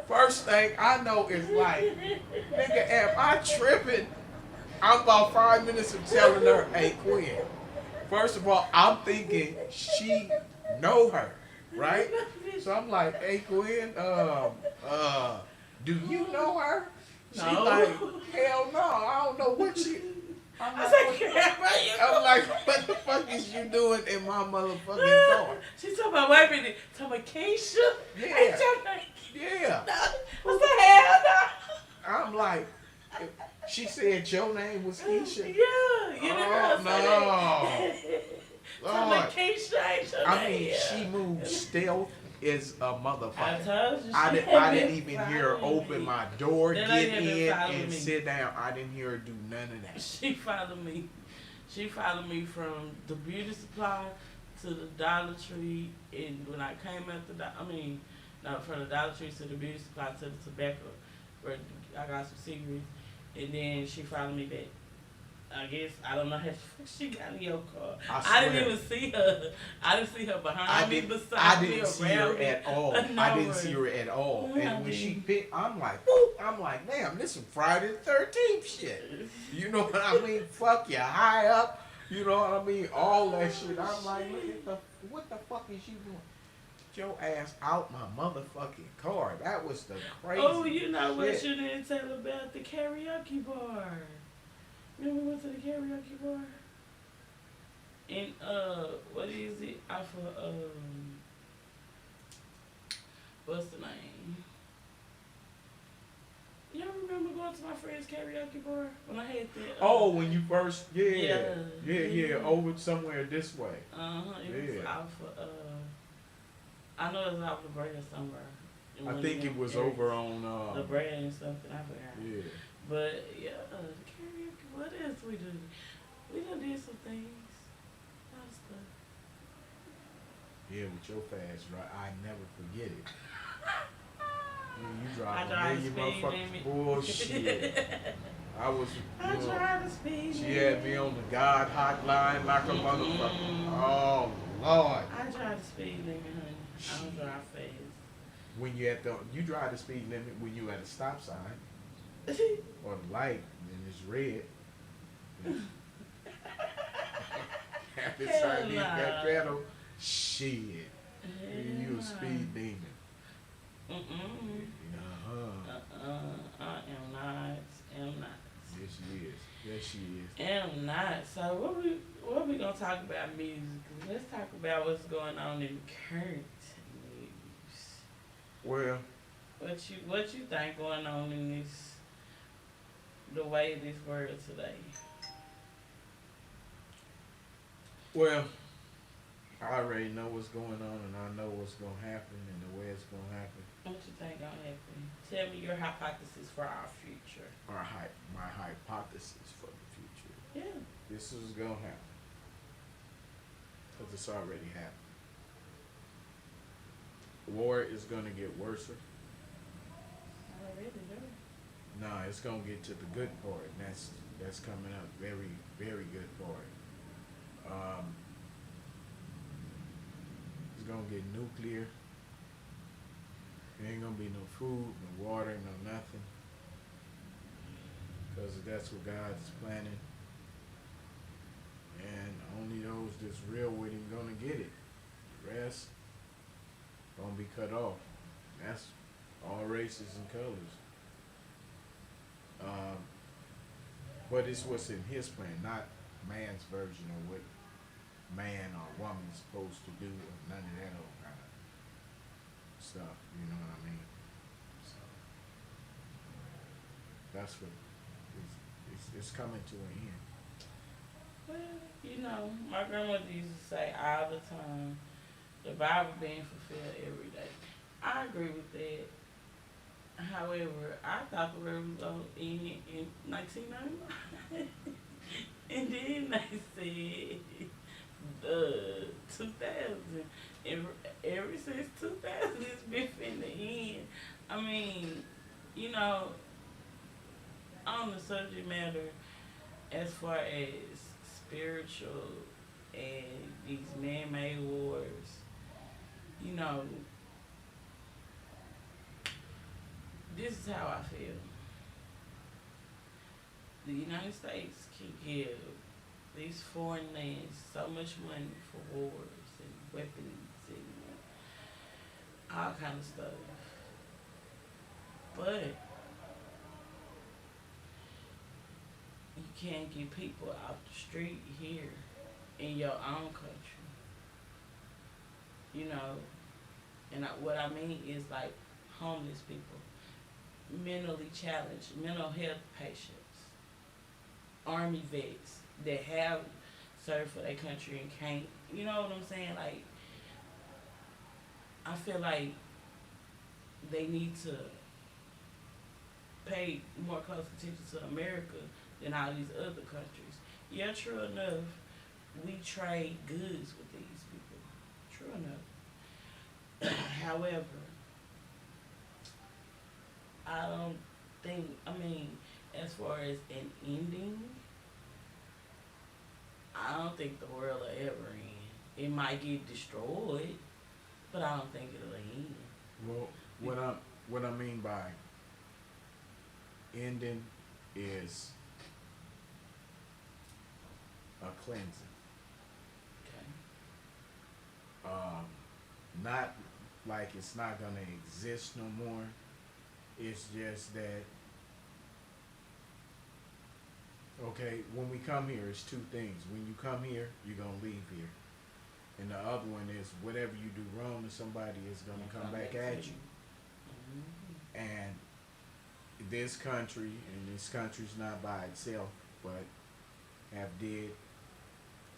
First thing I know is like, nigga, am I tripping? I'm about 5 minutes of telling her, hey Quinn. First of all, I'm thinking she know her, right? So I'm like, hey Quinn, do you know her? She No. like, hell no, I don't know what she. I'm I like, said, "Grandma, you I'm like, what the fuck is you doing in my motherfucking car? She's talking about, wait a minute, talking about Keisha? Yeah. Like, Yeah. no. What the hell? No. I'm like, she said your name was Keisha. Yeah, you know Oh, no. Talking Lord. about Keisha ain't your I name. mean, she moved stealth as a I motherfucker. told you. I didn't even hear her open my door, That get ain't even in, following and me. sit down. I didn't hear her do none of that. She followed me. She followed me from the beauty supply to the Dollar Tree, and when I came out from the Dollar Tree to the beauty supply to the tobacco, where I got some cigarettes, and then she followed me back. I guess I don't know how she got in your car. I didn't swear. even see her. I didn't see her behind me, beside I me, didn't see around her me. at all. I didn't see her at all. I And when she didn't. picked, I'm like, whoop. I'm like, damn, this is Friday the 13th shit. You know what I mean? Fuck you, high up. You know what I mean? All that shit. I'm like, look at what the fuck is you doing? Get your ass out my motherfucking car. That was the crazy Oh, you know what shit. you didn't tell about the karaoke bar. Remember we went to the karaoke bar? And what is it? Off of what's the name? Y'all remember going to my friend's karaoke bar when I had that? Oh, when you first, yeah, Yeah. over somewhere this way. It was off of I know it was off the bread somewhere. I think it was over on the bread and something. I forgot. yeah. But yeah, karaoke. What else we do? We done did some things. A lot of stuff. Yeah, with your fast right, I never forget it. You I drive drive a million speed motherfuckers limit. bullshit. I was, I try to speed. she had me on the God hotline like a motherfucker. Oh Lord. I drive the speed limit, honey. I don't drive fast. When you drive the speed limit when you at a stop sign or the light and it's red. Every time you hit that pedal, shit. You a speed demon. I am not. Yes, she is. Yes, she is. Am not. So what we gonna talk about music? Let's talk about what's going on in current news. Well, What you think going on in the way of this world today? well, I already know what's going on, and I know what's gonna happen, and the way it's gonna happen. What you think gonna happen? Tell me your hypothesis for our future. My hypothesis for the future. Yeah. This is gonna happen. Cause it's already happened. War is gonna get worse. Already, yeah. Nah, it's gonna get to the good part, and that's coming up very, very good part. It's gonna get nuclear. There ain't gonna be no food, no water, no nothing. Cause that's what God's planning. And only those that's real with him gonna get it. The rest gonna be cut off. That's all races and colors. But it's what's in his plan, not man's version of what man or woman's supposed to do, or none of that old kind of stuff. You know what I mean? So That's what it's coming to an end. Well, you know, my grandmother used to say all the time, the Bible being fulfilled every day. I agree with that. However, I thought the world was going to end in 1999. And then they said, 2000. And ever since 2000, it's been finna end. I mean, you know, on the subject matter, as far as spiritual and these man-made wars, you know, this is how I feel. The United States can give these foreign lands so much money for wars and weapons and all kind of stuff. But you can't get people off the street here in your own country. You know, and what I mean is like homeless people, mentally challenged, mental health patients, army vets that have served for their country and can't, you know what I'm saying? Like, I feel like they need to pay more close attention to America than all these other countries. Yeah, true enough, we trade goods with these people. True enough. However, I don't think, I mean, as far as an ending, I don't think the world will ever end. It might get destroyed, but I don't think it'll end. Well, what I mean by ending is a cleansing. Okay. Not like it's not gonna exist no more. It's just that, okay, when we come here, it's two things. When you come here, you're gonna leave here. And the other one is whatever you do wrong to somebody is gonna come back at you. Mm-hmm. And this country, and this country's not by itself, but have did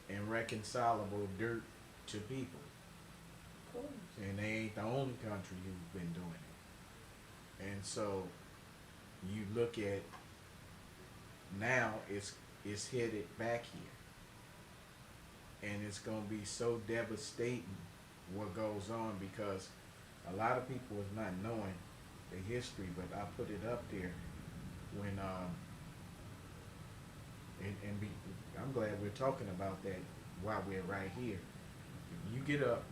irreconcilable dirt to people. Of course. And they ain't the only country who's been doing it. And so you look at now it's headed back here. And it's gonna be so devastating what goes on because a lot of people is not knowing the history, but I put it up there when I'm glad we're talking about that while we're right here. You get up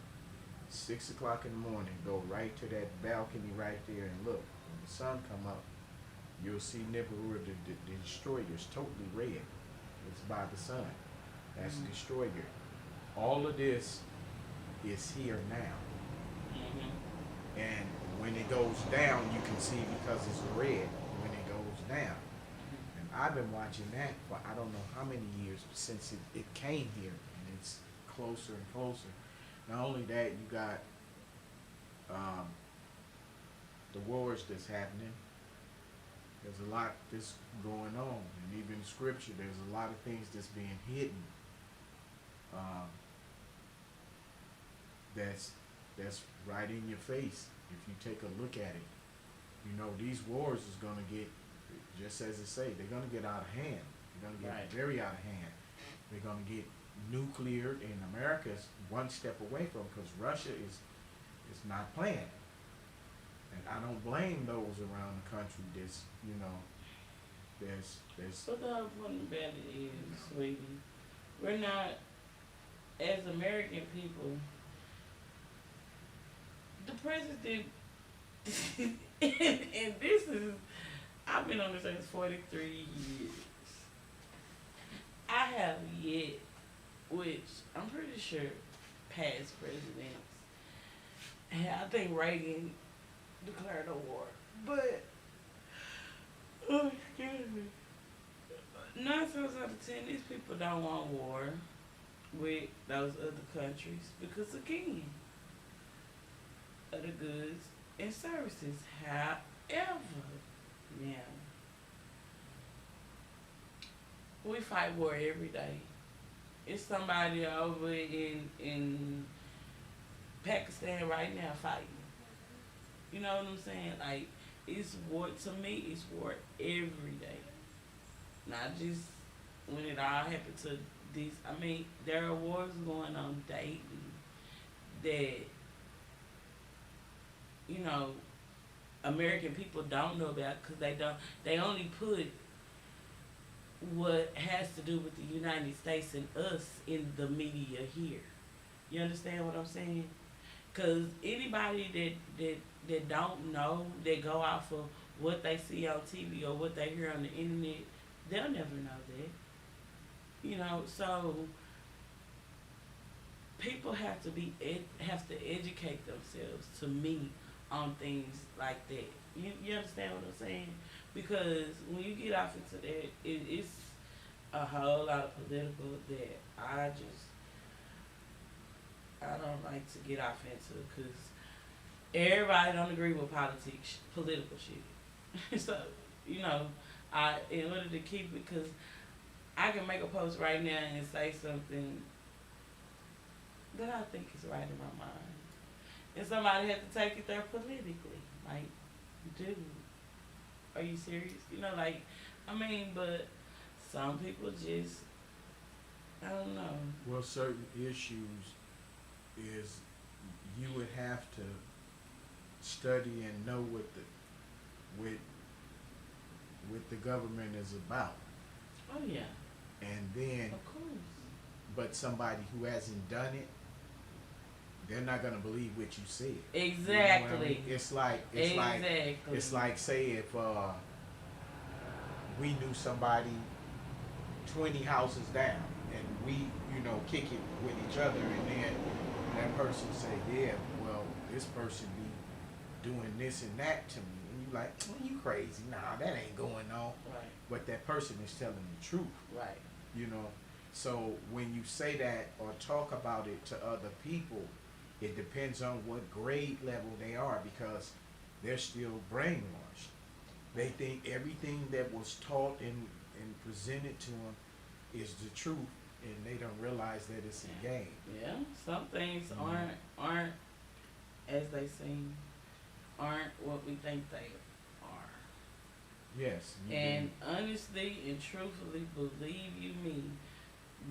6 o'clock in the morning, go right to that balcony right there and look. When the sun come up, you'll see Nibiru, the destroyer is totally red. It's by the sun. That's the destroyer. All of this is here now. Mm-hmm. And when it goes down, you can see because it's red when it goes down. And I've been watching that for I don't know how many years since it came here, and it's closer and closer. Not only that, you got the wars that's happening. There's a lot that's going on, and even in scripture, there's a lot of things that's being hidden. That's right in your face if you take a look at it. You know, these wars is gonna get, just as it say, they're gonna get out of hand. They're gonna get Right. very out of hand. They're gonna get nuclear, and America's one step away from, because Russia is not playing. And I don't blame those around the country that's, you know, there's But the whole point about it is, sweetie, we're not, as American people, the president, and this is, I've been on this earth 43 years. I have yet, which I'm pretty sure past presidents, and I think Reagan declared a war, but, oh, excuse me. 9 times out of 10, these people don't want war with those other countries because, again, of the goods and services. However, now, We fight war every day. It's somebody over in Pakistan right now fighting. You know what I'm saying? Like it's war to me. It's war every day, not just when it all happened to these. I mean, there are wars going on daily that you know American people don't know about because they don't. They only put what has to do with the United States and us in the media here. You understand what I'm saying? Cause anybody that don't know, that go off of what they see on TV or what they hear on the internet, they'll never know that. You know, so people have to have to educate themselves to me on things like that. You understand what I'm saying? Because when you get off into that, it's a whole lot of political that I don't like to get off into because everybody don't agree with politics, political shit. So you know, in order to keep it, because I can make a post right now and say something that I think is right in my mind, and somebody had to take it there politically. Like, dude, are you serious? You know, like, I mean, but some people just, I don't know. Well, certain issues is you would have to study and know what the government is about, Oh yeah, and then of course. but somebody who hasn't done it, they're not gonna believe what you said. Exactly. You know what I mean? It's like Exactly. say if we knew somebody 20 houses down and we kick it with each other, and then that person say, yeah, well, this person be doing this and that to me, and you like, well, you crazy? Nah, that ain't going on. Right. But that person is telling the truth. Right. So when you say that or talk about it to other people, it depends on what grade level they are, because they're still brainwashed. They think everything that was taught and presented to them is the truth, and they don't realize that it's a game. Yeah. Some things aren't as they seem, aren't what we think they are. Yes. And honestly and truthfully, believe you me,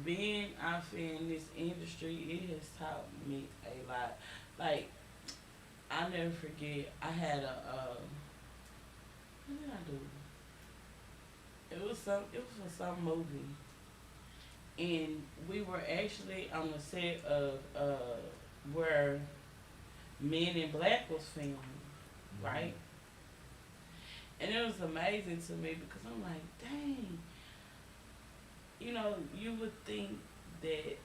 being out here in this industry, it has taught me a lot. Like, I'll never forget, I had what did I do? It was for some movie. And we were actually on the set of where Men in Black was filmed, right? And it was amazing to me because I'm like, dang, you would think that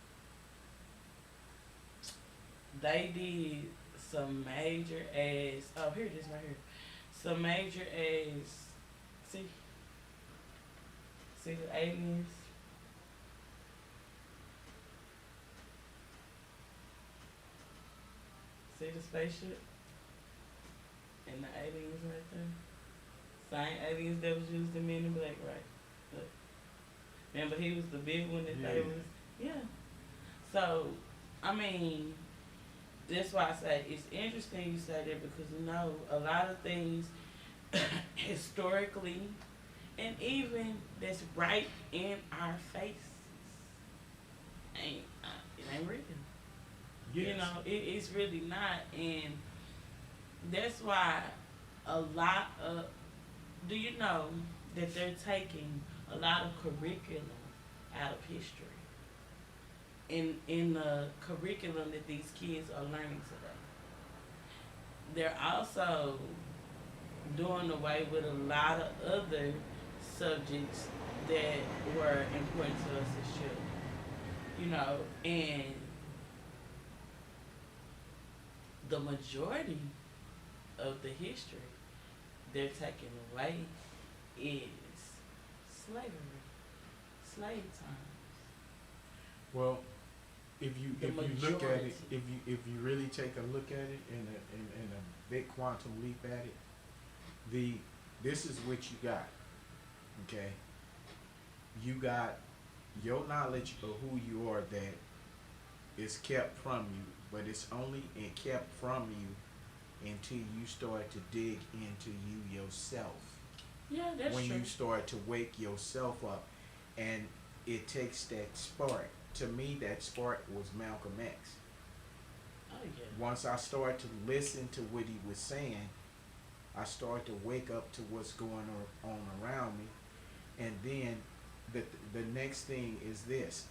they did some major ass, oh, here it is right here. Some major ass, see the aliens? See the spaceship? And the aliens right there? Same aliens that was used in Men in Black, right? Look. Remember, he was the big one that they was, yeah. So, I mean, that's why I say it's interesting you say that, because a lot of things historically, and even that's right in our faces, it ain't real. Yes. It's really not, and that's why a lot of. Do you know that they're taking a lot of curriculum out of history in the curriculum that these kids are learning today? They're also doing away with a lot of other subjects that were important to us as children. And the majority of the history they're taking away is slavery, slave times. Well, if you look at it, majority. if you really take a look at it in a big quantum leap at it, this is what you got. Okay. you got your knowledge of who you are that is kept from you, but it's only kept from you until you start to dig into you yourself. Yeah, that's When true. you start to wake yourself up, and it takes that spark. To me, that spark was Malcolm X. Oh yeah. Once I started to listen to what he was saying, I started to wake up to what's going on around me, and then the next thing is this.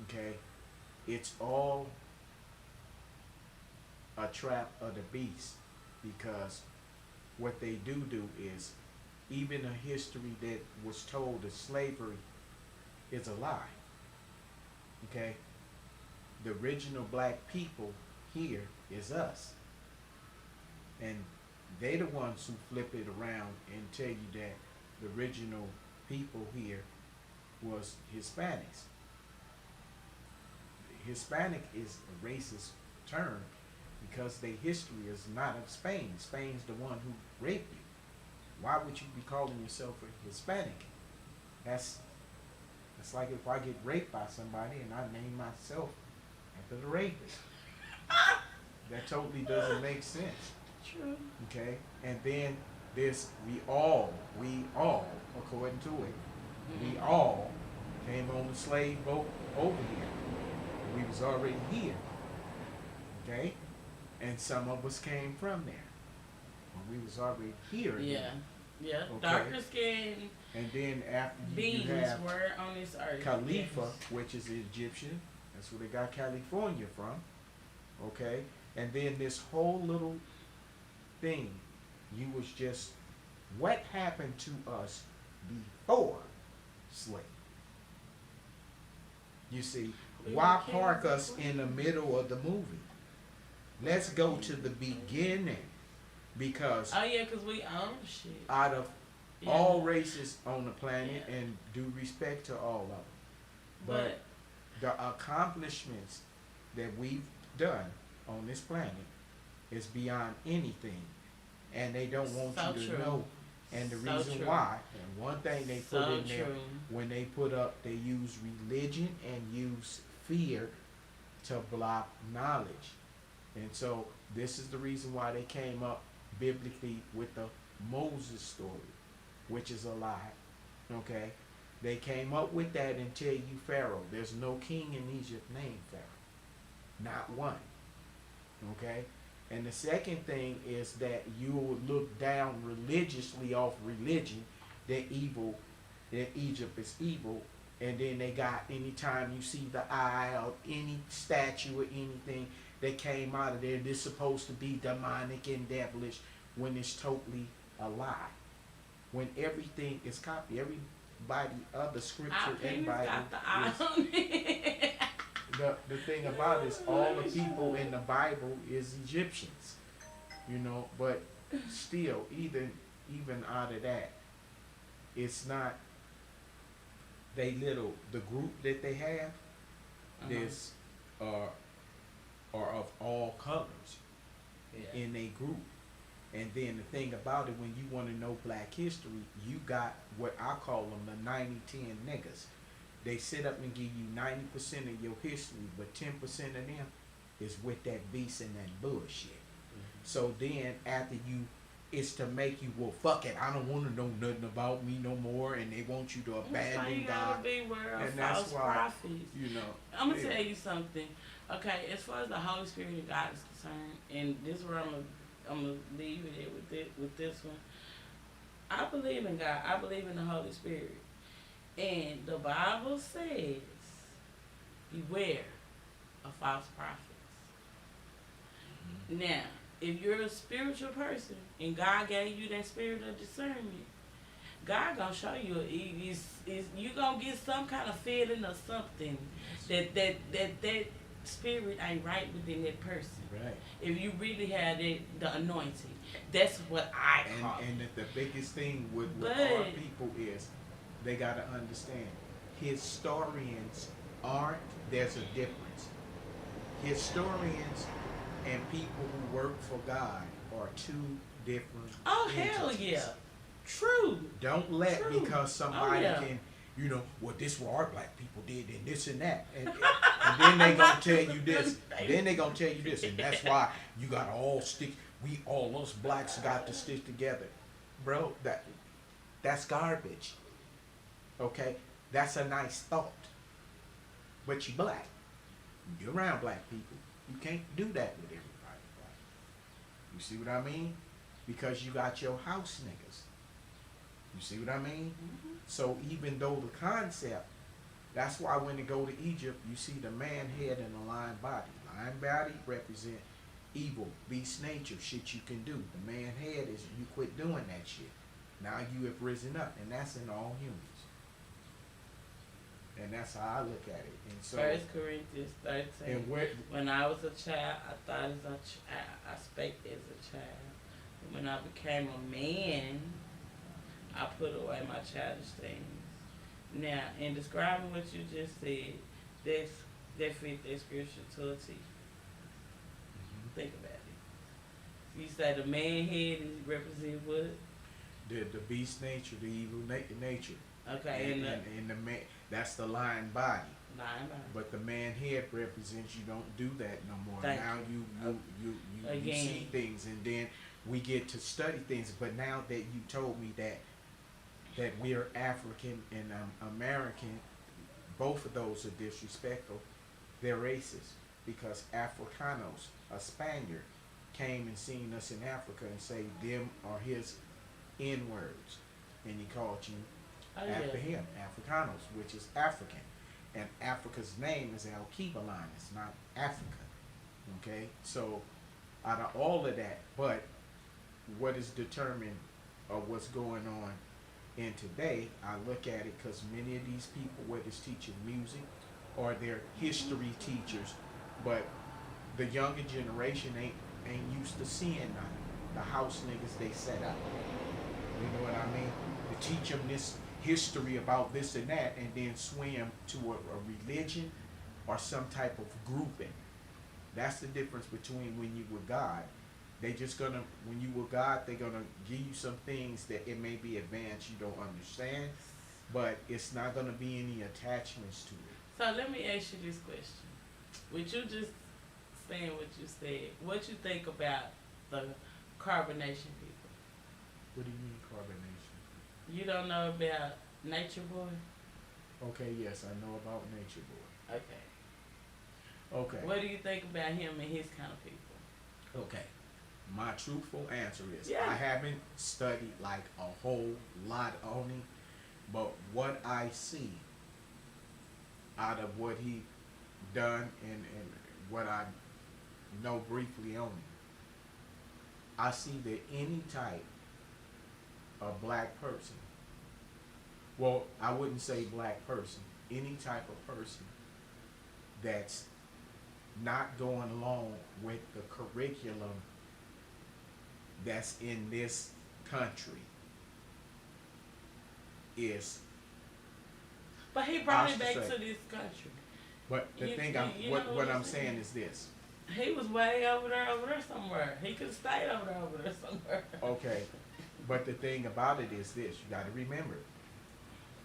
Okay, it's all a trap of the beast, because what they do is, even a history that was told of slavery is a lie. Okay, the original black people here is us, and they the ones who flip it around and tell you that the original people here was Hispanics. Hispanic is a racist term because their history is not of Spain. Spain's the one who raped you. Why would you be calling yourself a Hispanic? That's like if I get raped by somebody and I name myself after the rapist. That totally doesn't make sense. True. Okay? And then this, we all, according to it, we all came on the slave boat over here. We was already here. Okay? And some of us came from there. When we was already here. Yeah. Yeah. Okay. Darker skin And then after you beings have were on this earth. Khalifa, Yes. which is Egyptian. That's where they got California from. Okay? And then this whole little thing, you was just, what happened to us before slavery? You see, why park us in the middle of the movie? Let's go to the beginning, because Oh yeah, cause we own shit. out of Yeah. all races on the planet, Yeah. and due respect to all of them, But the accomplishments that we've done on this planet is beyond anything, and they don't want So you to true. know. And the So reason true. why, and one thing they put so in there, true. when they put up, they use religion and use fear to block knowledge. And so this is the reason why they came up biblically with the Moses story, which is a lie. Okay? They came up with that and tell you Pharaoh. There's no king in Egypt named Pharaoh. Not one. Okay? And the second thing is that you will look down religiously off religion, that Egypt is evil, and then they got, anytime you see the eye of any statue or anything that came out of there, this supposed to be demonic and devilish, when it's totally a lie. When everything is copied, everybody other scripture Our and parents Bible got the eye is, on it. the thing about it is all the people in the Bible is Egyptians, you know, but still, even out of that, it's not, the group that they have, this are of all colors Yeah. in a group. And then the thing about it, when you want to know black history, you got what I call them the 90-10 niggas. They sit up and give you 90% of your history, but 10% of them is with that beast and that bullshit. So then after you, it's to make you, well, fuck it, I don't want to know nothing about me no more, and they want you to That's why abandon you gotta God. beware of And that's false why, prophets. you know. I'm gonna yeah. tell you something. Okay, as far as the Holy Spirit of God is concerned, and this is where I'm gonna leave it with this one. I believe in God. I believe in the Holy Spirit, and the Bible says, "Beware of false prophets." Now, if you're a spiritual person and God gave you that spirit of discernment, God gonna show you you gonna get some kind of feeling or something that spirit ain't right within that person. Right. If you really have the anointing, that's what I call it. And the biggest thing with But- our people is they got to understand, historians aren't, there's a difference. Historians and people who work for God are two different Oh hell entities. yeah, true. Don't let, True. because somebody Oh, yeah. you know, well, this what our black people did and this and that. And then they gonna tell you this. Then they gonna tell you this. And that's why you gotta all stick, we all us blacks got to stick together. Bro, that's garbage. Okay? That's a nice thought. But you black. You're around black people. You can't do that with everybody black. You see what I mean? Because you got your house niggas. You see what I mean? Mm-hmm. So even though the concept, that's why when they go to Egypt, you see the man head and the lion body. Lion body represent evil, beast nature, shit you can do. The man head is you quit doing that shit. Now you have risen up, and that's in all humans. And that's how I look at it. And so, 1 Corinthians 13. and where, When I was a child, I thought as a I spake as a child. And when I became a man, I put away my childish things. Now, in describing what you just said, that fit that scripture to a T. Think about it. You say the man head is represent what? the beast nature, the evil nature. Okay, And the man, that's the lion body. lion body. But the man head represents you don't do that no more. Thank Now you Again. see things, and then we get to study things. But now that you told me that we're African and American, both of those are disrespectful. They're racist because Africanos, a Spaniard, came and seen us in Africa and say them are his N-words, and he called you after him, Africanos, which is African. And Africa's name is Al-Kibalan, it's not Africa. Okay? So, out of all of that, but what is determined of what's going on in today, I look at it because many of these people, whether it's teaching music or they're history teachers, but the younger generation ain't used to seeing nothing. The house niggas they set up. You know what I mean? To teach them this history about this and that, and then swim to a religion or some type of grouping. That's the difference between when you with God. They just gonna, when you with God, they're gonna give you some things that it may be advanced you don't understand, but it's not gonna be any attachments to it. So let me ask you this question. With you just saying what you said, what you think about the carbonation people? What do you mean carbonation? You don't know about Nature Boy? Okay, yes, I know about Nature Boy. Okay. Okay. What do you think about him and his kind of people? Okay. My truthful answer is Yeah. I haven't studied like a whole lot on him, but what I see out of what he done and what I know briefly on him, I see that any type of black person, well, I wouldn't say black person, any type of person that's not going along with the curriculum that's in this country is. But he brought it back Ostracized. to this country. But the You- thing you- I'm, you what know what what I'm I'm saying saying? is this. He was way over there somewhere. He could have stayed over there somewhere. Okay, but the thing about it is this. You got to remember,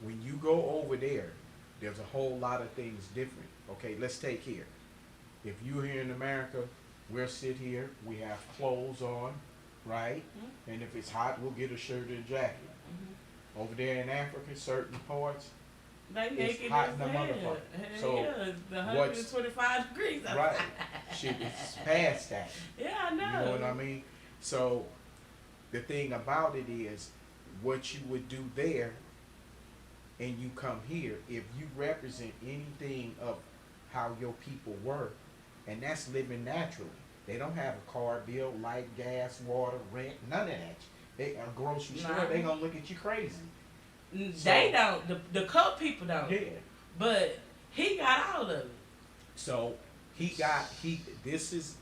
when you go over there, there's a whole lot of things different. Okay, let's take here. If you're here in America, we'll sit here. We have clothes on, right? Mhm. And if it's hot, we'll get a shirt and a jacket. Mhm. Over there in Africa, certain parts, They It's naked hot as in the hell. motherfucker. Hell So, yeah, it's the what's- 125 degrees outside. right? Shit, it's past that. Yeah, I know. You know what I mean? So the thing about it is what you would do there and you come here, if you represent anything of how your people were, and that's living naturally. They don't have a car bill, light, gas, water, rent, none of that. They a grocery store, Nah. they gonna look at you crazy. They don't. The cult people don't. Yeah. But he got all of it. So this is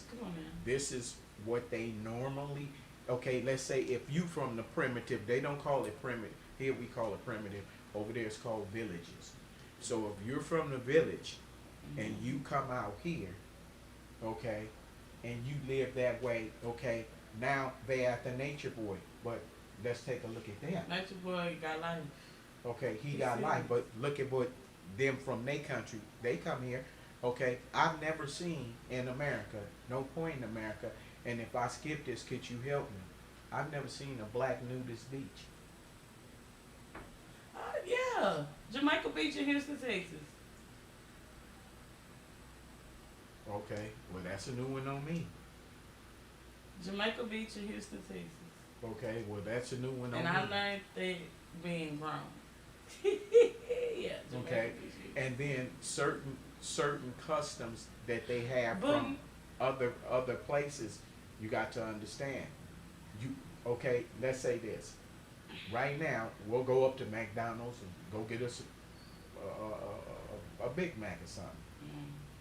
Come on, man. this is what they normally, okay, let's say if you from the primitive, they don't call it primitive, here we call it primitive, over there it's called villages. So if you're from the village and you come out here, okay, and you live that way, okay, now they at the Nature Boy, but let's take a look at them. Nature Boy got life. Okay, he He's got serious. life, but look at what them from their country, they come here. Okay, I've never seen in America, no point in America, and if I skip this, could you help me? I've never seen a black nudist beach. Yeah, Jamaica Beach in Houston, Texas. Okay, well that's a new one on me. Jamaica Beach in Houston, Texas. Okay, well that's a new one on And me. I learned that being grown. Yeah, Jamaica Okay, Beach. and then certain customs that they have But from other places, you got to understand. You okay? Let's say this. Right now, we'll go up to McDonald's and go get us a Big Mac or something.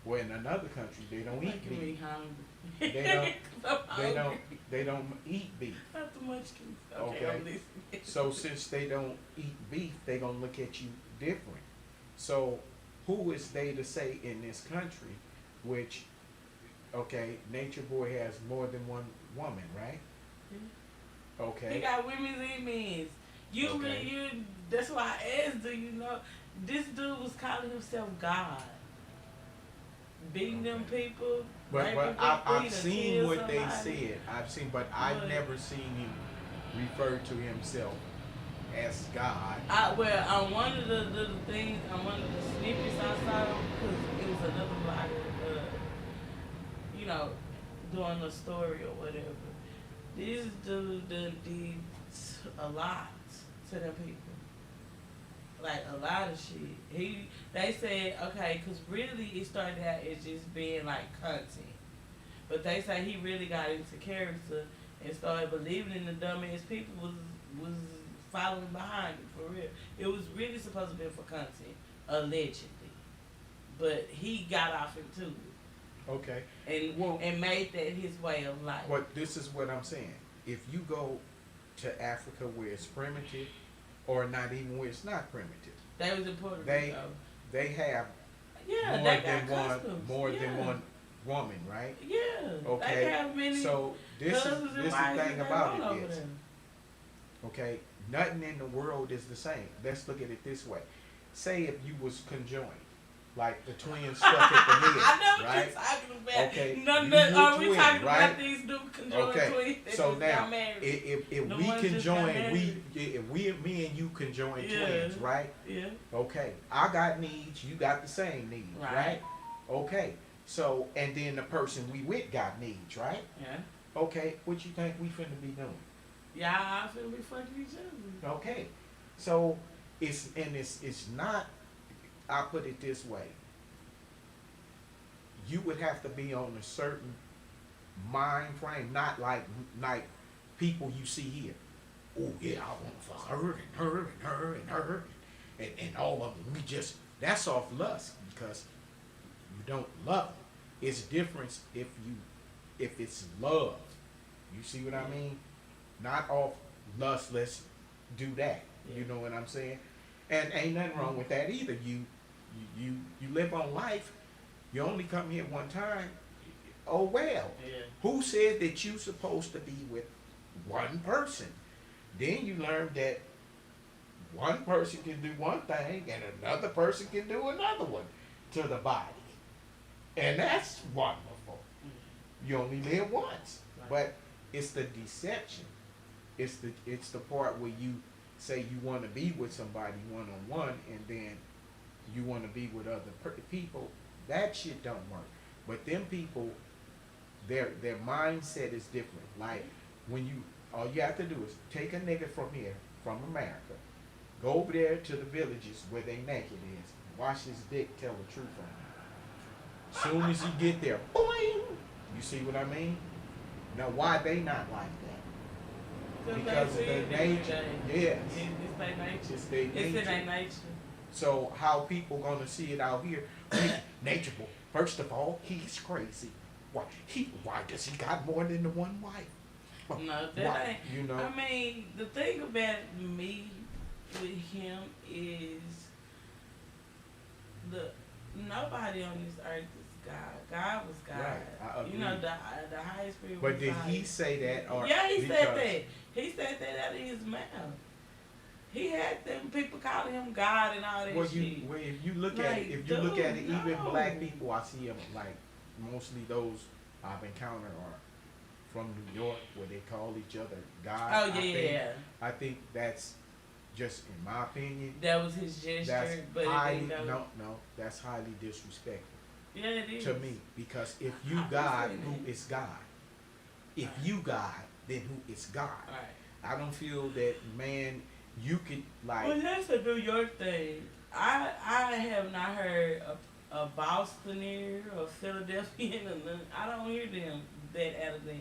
Well, in another country, they don't eat making me beef. hungry. They don't. 'Cause I'm They hungry. don't eat beef. Not too much. Okay, Okay. I'm listening. So since they don't eat beef, they gonna look at you different. So who is they to say in this country, which, okay, Nature Boy has more than one woman, right? He Okay. got women's and men's. Okay. That's why I asked, do you know? This dude was calling himself God. Beating them Okay. people. But raping people, I've he done seen killed what they somebody. said. I've seen, but I've But- never seen him refer to himself as God. Well, on one of the little things, on one of the snippets I saw, because it was another blogger, doing a story or whatever. This dude done did a lot to them people. Like a lot of shit. They said, okay, because really it started out as just being like content. But they say he really got into character and started believing in the dumbass people was following behind it for real. It was really supposed to be for content, allegedly. But he got off into it Okay. and and made that his way of life. But this is what I'm saying. If you go to Africa where it's primitive, or not even where it's not primitive, They was in Puerto they Rico. they have Yeah, more they than got one customs. more Yeah. than one woman, right? Yeah. Okay. They have many So this is husbands and the wives thing that about run it over is, there. okay, nothing in the world is the same. Let's look at it this way. Say if you was conjoined, like the twins stuck at the head, I know what right? you're talking about. Okay, No, you are we twin, talking right? about these new conjoined Okay, twins that so just now got married? if The we ones just got conjoin, married. me and you conjoin Yeah. twins, right? Yeah. Okay, I got needs, you got the same needs, Right. right? Okay, so and then the person we with got needs, right? Yeah. Okay, what you think we finna be doing? Y'all finna be fucking each other. Okay, so it's not. I put it this way. You would have to be on a certain mind frame, not like people you see here. Oh yeah, I want to fuck her and her and her and her and all of them. That's off lust because you don't love them. It's different if it's love. You see what I mean? Not off lust. Let's do that. You know what I'm saying? And ain't nothing wrong with that either. You live on life. You only come here one time. Oh well. Yeah. Who said that you supposed to be with one person? Then you learn that one person can do one thing and another person can do another one to the body. And that's wonderful. You only live once. But it's the deception. It's the part where you say you want to be with somebody one-on-one and then you want to be with other people. That shit don't work. But them people, their mindset is different. Like when all you have to do is take a nigga from here, from America, go over there to the villages where they naked is, watch his dick tell the truth on him. Soon as you get there, boing! You see what I mean? Now why they not like that? Because of their nature. Yes. It's their nature. It's their It's in nature. their nature. So how people gonna see it out here? Nature boy. First of all, he's crazy. Why does he got more than the one wife? No, that Why? ain't. You know. I mean, the thing about me with him is nobody on this earth is God. God was God. Right, I agree. You know, the highest spirit But was did God. he say that or Yeah, he said because- that. He said that out of his mouth. He had them people calling him God and all that Well, shit. if you look at Like, it, if you look at it, dude, even no. black people, I see them like mostly those I've encountered are from New York, where they call each other God. Oh yeah, I think that's just in my opinion. that was his That's gesture, but highly it didn't go. no, that's highly disrespectful Yeah, it is. to me, because if you I God, understand who that. is God? If you God, then who is God? Right. I don't feel that, man. You could like. Well, that's a New York thing. I have not heard a Bostonian or Philadelphian or none. I don't hear them that out of them.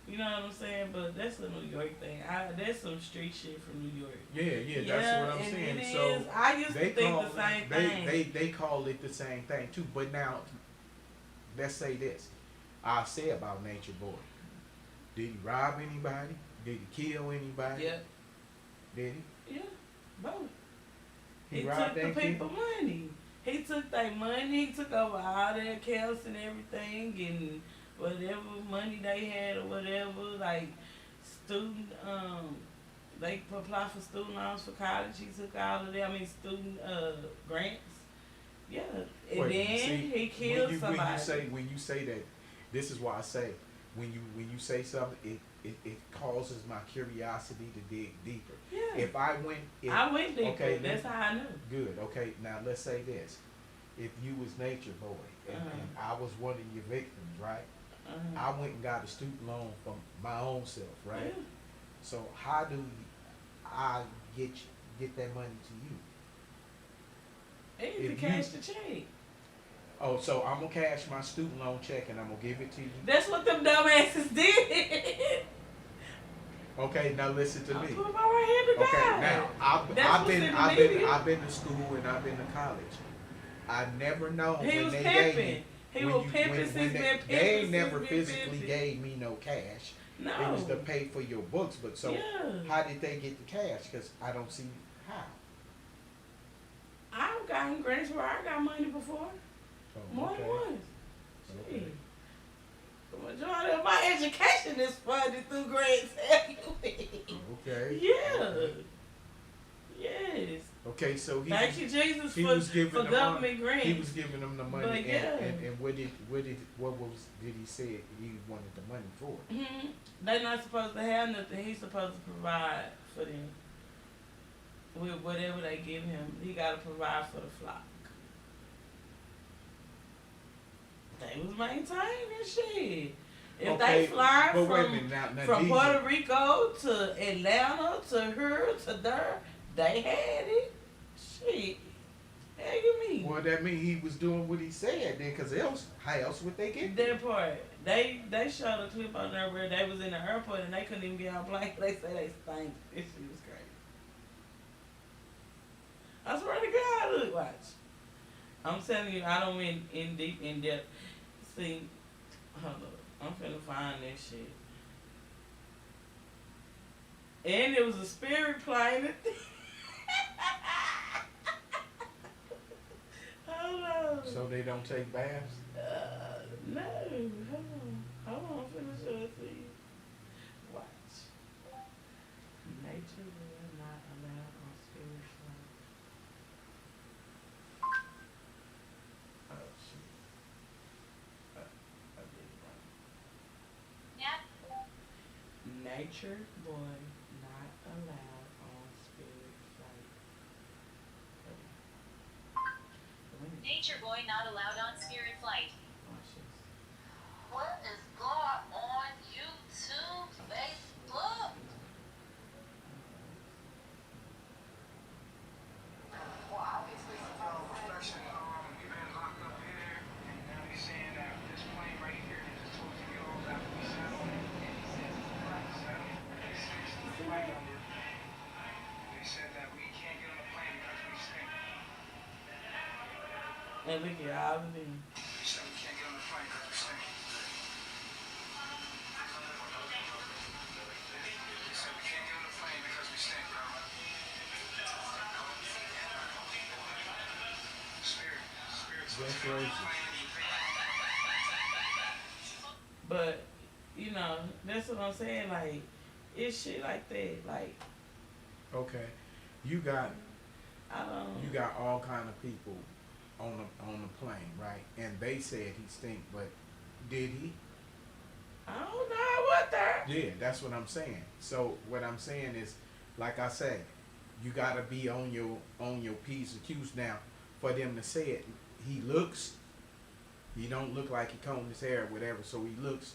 You know what I'm saying? But that's a New York thing. That's some street shit from New York. Yeah, that's what I'm and saying. it So is. I used to they think call the same they, thing. they call it the same thing too. But now, let's say this. I say about Nature Boy. Did he rob anybody? Did he kill anybody? Yeah, Did he? yeah, both. He He robbed took the that kid? people money. He took their money. He took over all their accounts and everything, and whatever money they had or whatever, like student, they apply for student loans for college. He took all of them. I mean, student grants. Yeah, and Wait, then see, he killed somebody. When you say that, this is why I say when you say something, it causes my curiosity to dig deeper. Yeah, If I went, I went deeper. okay, That's how I knew. good. Okay, now let's say this: if you was Nature Boy and I was one of your victims, right? I went and got a student loan from my own self, right? Yeah. So how do I get that money to you? And you If can cash you- the check. Oh, so I'm gonna cash my student loan check and I'm gonna give it to you. That's what them dumbasses did. Okay, now listen to I me. put my right hand to Okay, God. now That's I've what's been in the I've been media. I've been to school and I've been to college. I never know He when was they pimping. gave me. He when was you- pimping when since they, been they pimping ain't since never been physically pimping. gave me no cash. No. It was to pay for your books, but so Yeah. how did they get the cash? Because I don't see how. I've gotten grants where I got money before. Oh, More okay. than once. Okay. Shit. The majority of my education is funded through grants anyway. Okay. Yeah. Yes. Okay, so Thank you, Jesus, he for, was giving for them government grants. He was giving them the money, But yeah. and what did he say he wanted the money for? They're not supposed to have nothing. He's supposed to provide for them with whatever they give him. He got to provide for the flock. They was maintaining shit. If Okay, they fly but wait a from minute, now from these Puerto Rico to Atlanta to here to there, they had it. Shit. Hell you mean? Well, that mean he was doing what he said then, because else, how else would they get there? That part. They showed a clip on there where they was in the airport and they couldn't even get on plane. They say they stank. This shit was crazy. I swear to God, look, watch. I'm telling you, I don't went in depth. See, hold up. I'm finna find that shit. And it was a spirit playing it. Hold on. So they don't take baths? No, hold on, I'm finna show it to you. Watch. Nature will not allow on spirit flight. Oh shit. I did it wrong. Nature boy not allowed on spirit flight. Nature Boy not allowed on Spirit Flight. Watch this. What is going on YouTube, Facebook? Well, obviously, Professor, you've been locked up here, and now they're saying that this plane right here is supposed to go after we settle. They said that we can't get on the plane because we stink. And look at all of them. They said we can't get on the plane because we stink. They said we can't get on the plane because we stink, bro. Spirit's That's on the racist. plane. But, you know, that's what I'm saying. Like, it's shit like that. Like, Okay. you got I don't. you got all kind of people on the plane, right? And they said he stink, but did he? I don't know what that. Yeah, that's what I'm saying. So what I'm saying is, like I said, you gotta be on your P's and Q's now for them to say it. He looks, he don't look like he combed his hair or whatever, so he looks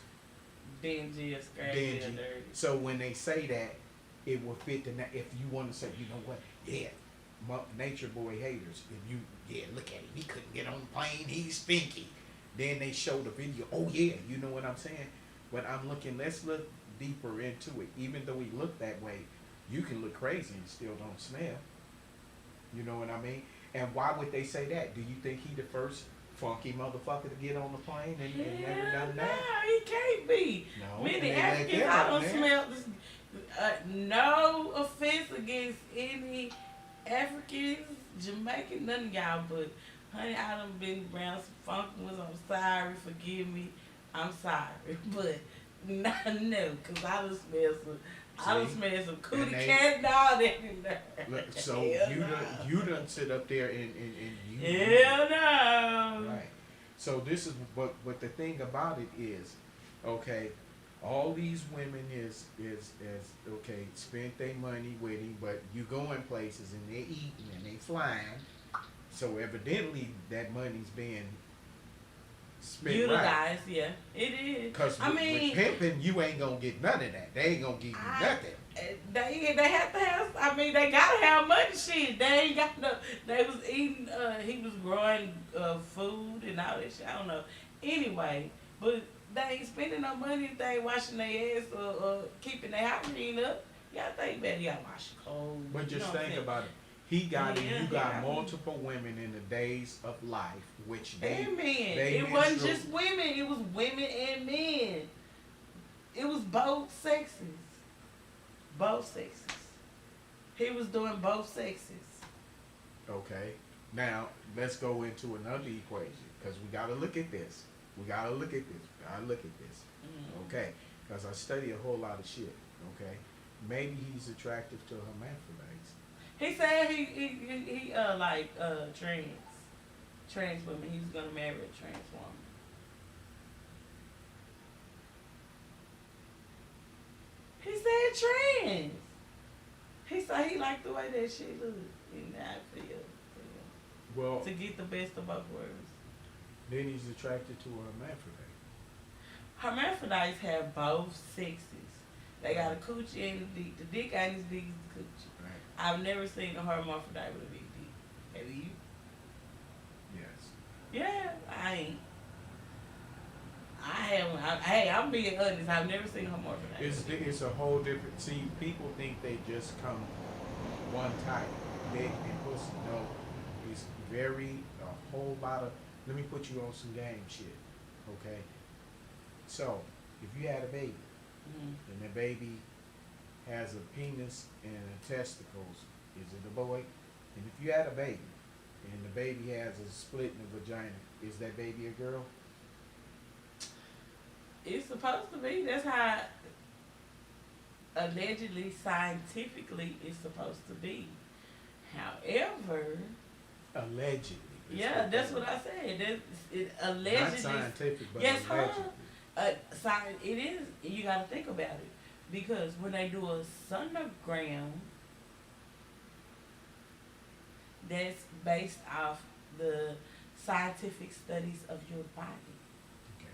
Dingy or scratchy or dingy. dirty. So when they say that, it will fit the. If you want to say, you know what, yeah, nature boy haters. If you, yeah, look at him, he couldn't get on the plane, he's stinky. Then they show the video. Oh yeah, you know what I'm saying. But I'm looking. Let's look deeper into it. Even though he looked that way, you can look crazy and still don't smell. You know what I mean? And why would they say that? Do you think he the first funky motherfucker to get on the plane and never done No, that? he can't be. No. Many They let Africans, them I up, don't man. smell this. No offense against any Africans, Jamaican, none of y'all, but honey, I done been around some funky ones. I'm sorry, forgive me. I'm sorry, but no, cause I done smell some. I done See? smell some And cootie they- cat and all that in there. Look, so Hell you no. done sit up there and you Hell no. right. So this is but the thing about it is, okay, all these women is okay, spent their money with him, but you going places and they eating and they flying. So evidently that money's being spent right. Utilized, yeah, it is. Cause I mean, with pimping, you ain't gonna get none of that. They ain't gonna give you nothing. They have to have. I mean, they gotta have money. Shit, they ain't got no. They was eating. He was growing food and all that shit. I don't know. Anyway, but they ain't spending no money. They ain't washing their ass or keeping their hygiene up. Y'all think better. Y'all wash your clothes. But you just know what I'm think saying? about it. He got it. Yeah, You got yeah. multiple women in the days of life, which they And men. they It wasn't menstrual- just women. It was women and men. It was both sexes. Both sexes. He was doing both sexes. Okay. Now let's go into another equation because we got to look at this. We got to look at this. We got to look at this. Mhm. Okay. Because I study a whole lot of shit. Okay. Maybe he's attractive to hermaphrodites. He said he like trans women. He was gonna marry a trans woman. He said trans. He said he liked the way that shit looked, and I feel Well, to get the best of both worlds. then he's attracted to a hermaphrodite. Hermaphrodites have both sexes. They got a coochie and a dick. The dick ain't as big as the coochie. Right. I've never seen a hermaphrodite with a big dick. Have you? Yes. Yeah, I ain't. I haven't. Hey, I'm being honest. I've never seen a hermaphrodite. It's a whole different. See, people think they just come one type, dick and pussy. No, it's a whole lot of. Let me put you on some game shit, okay? So, if you had a baby Mhm. and the baby has a penis and a testicles, is it a boy? And if you had a baby and the baby has a split in the vagina, is that baby a girl? It's supposed to be. That's how allegedly, scientifically, it's supposed to be. However, Allegedly. is yeah, that's they- what I said. That's it. Not Allegedly, scientific, but yes, allegedly. science. It is. You got to think about it because when they do a sonogram, that's based off the scientific studies of your body. Okay.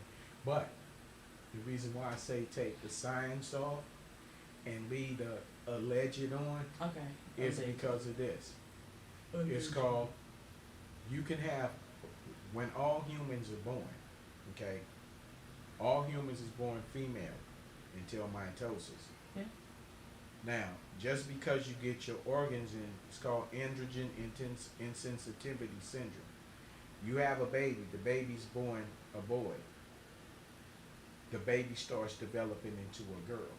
But the reason why I say take the science off and leave the alleged on Okay. is Okay. because of this. It's Okay. called, you can have, when all humans are born, okay, all humans is born female until mitosis. Yeah. Now, just because you get your organs in, it's called androgen insensitivity syndrome. You have a baby, the baby's born a boy. The baby starts developing into a girl.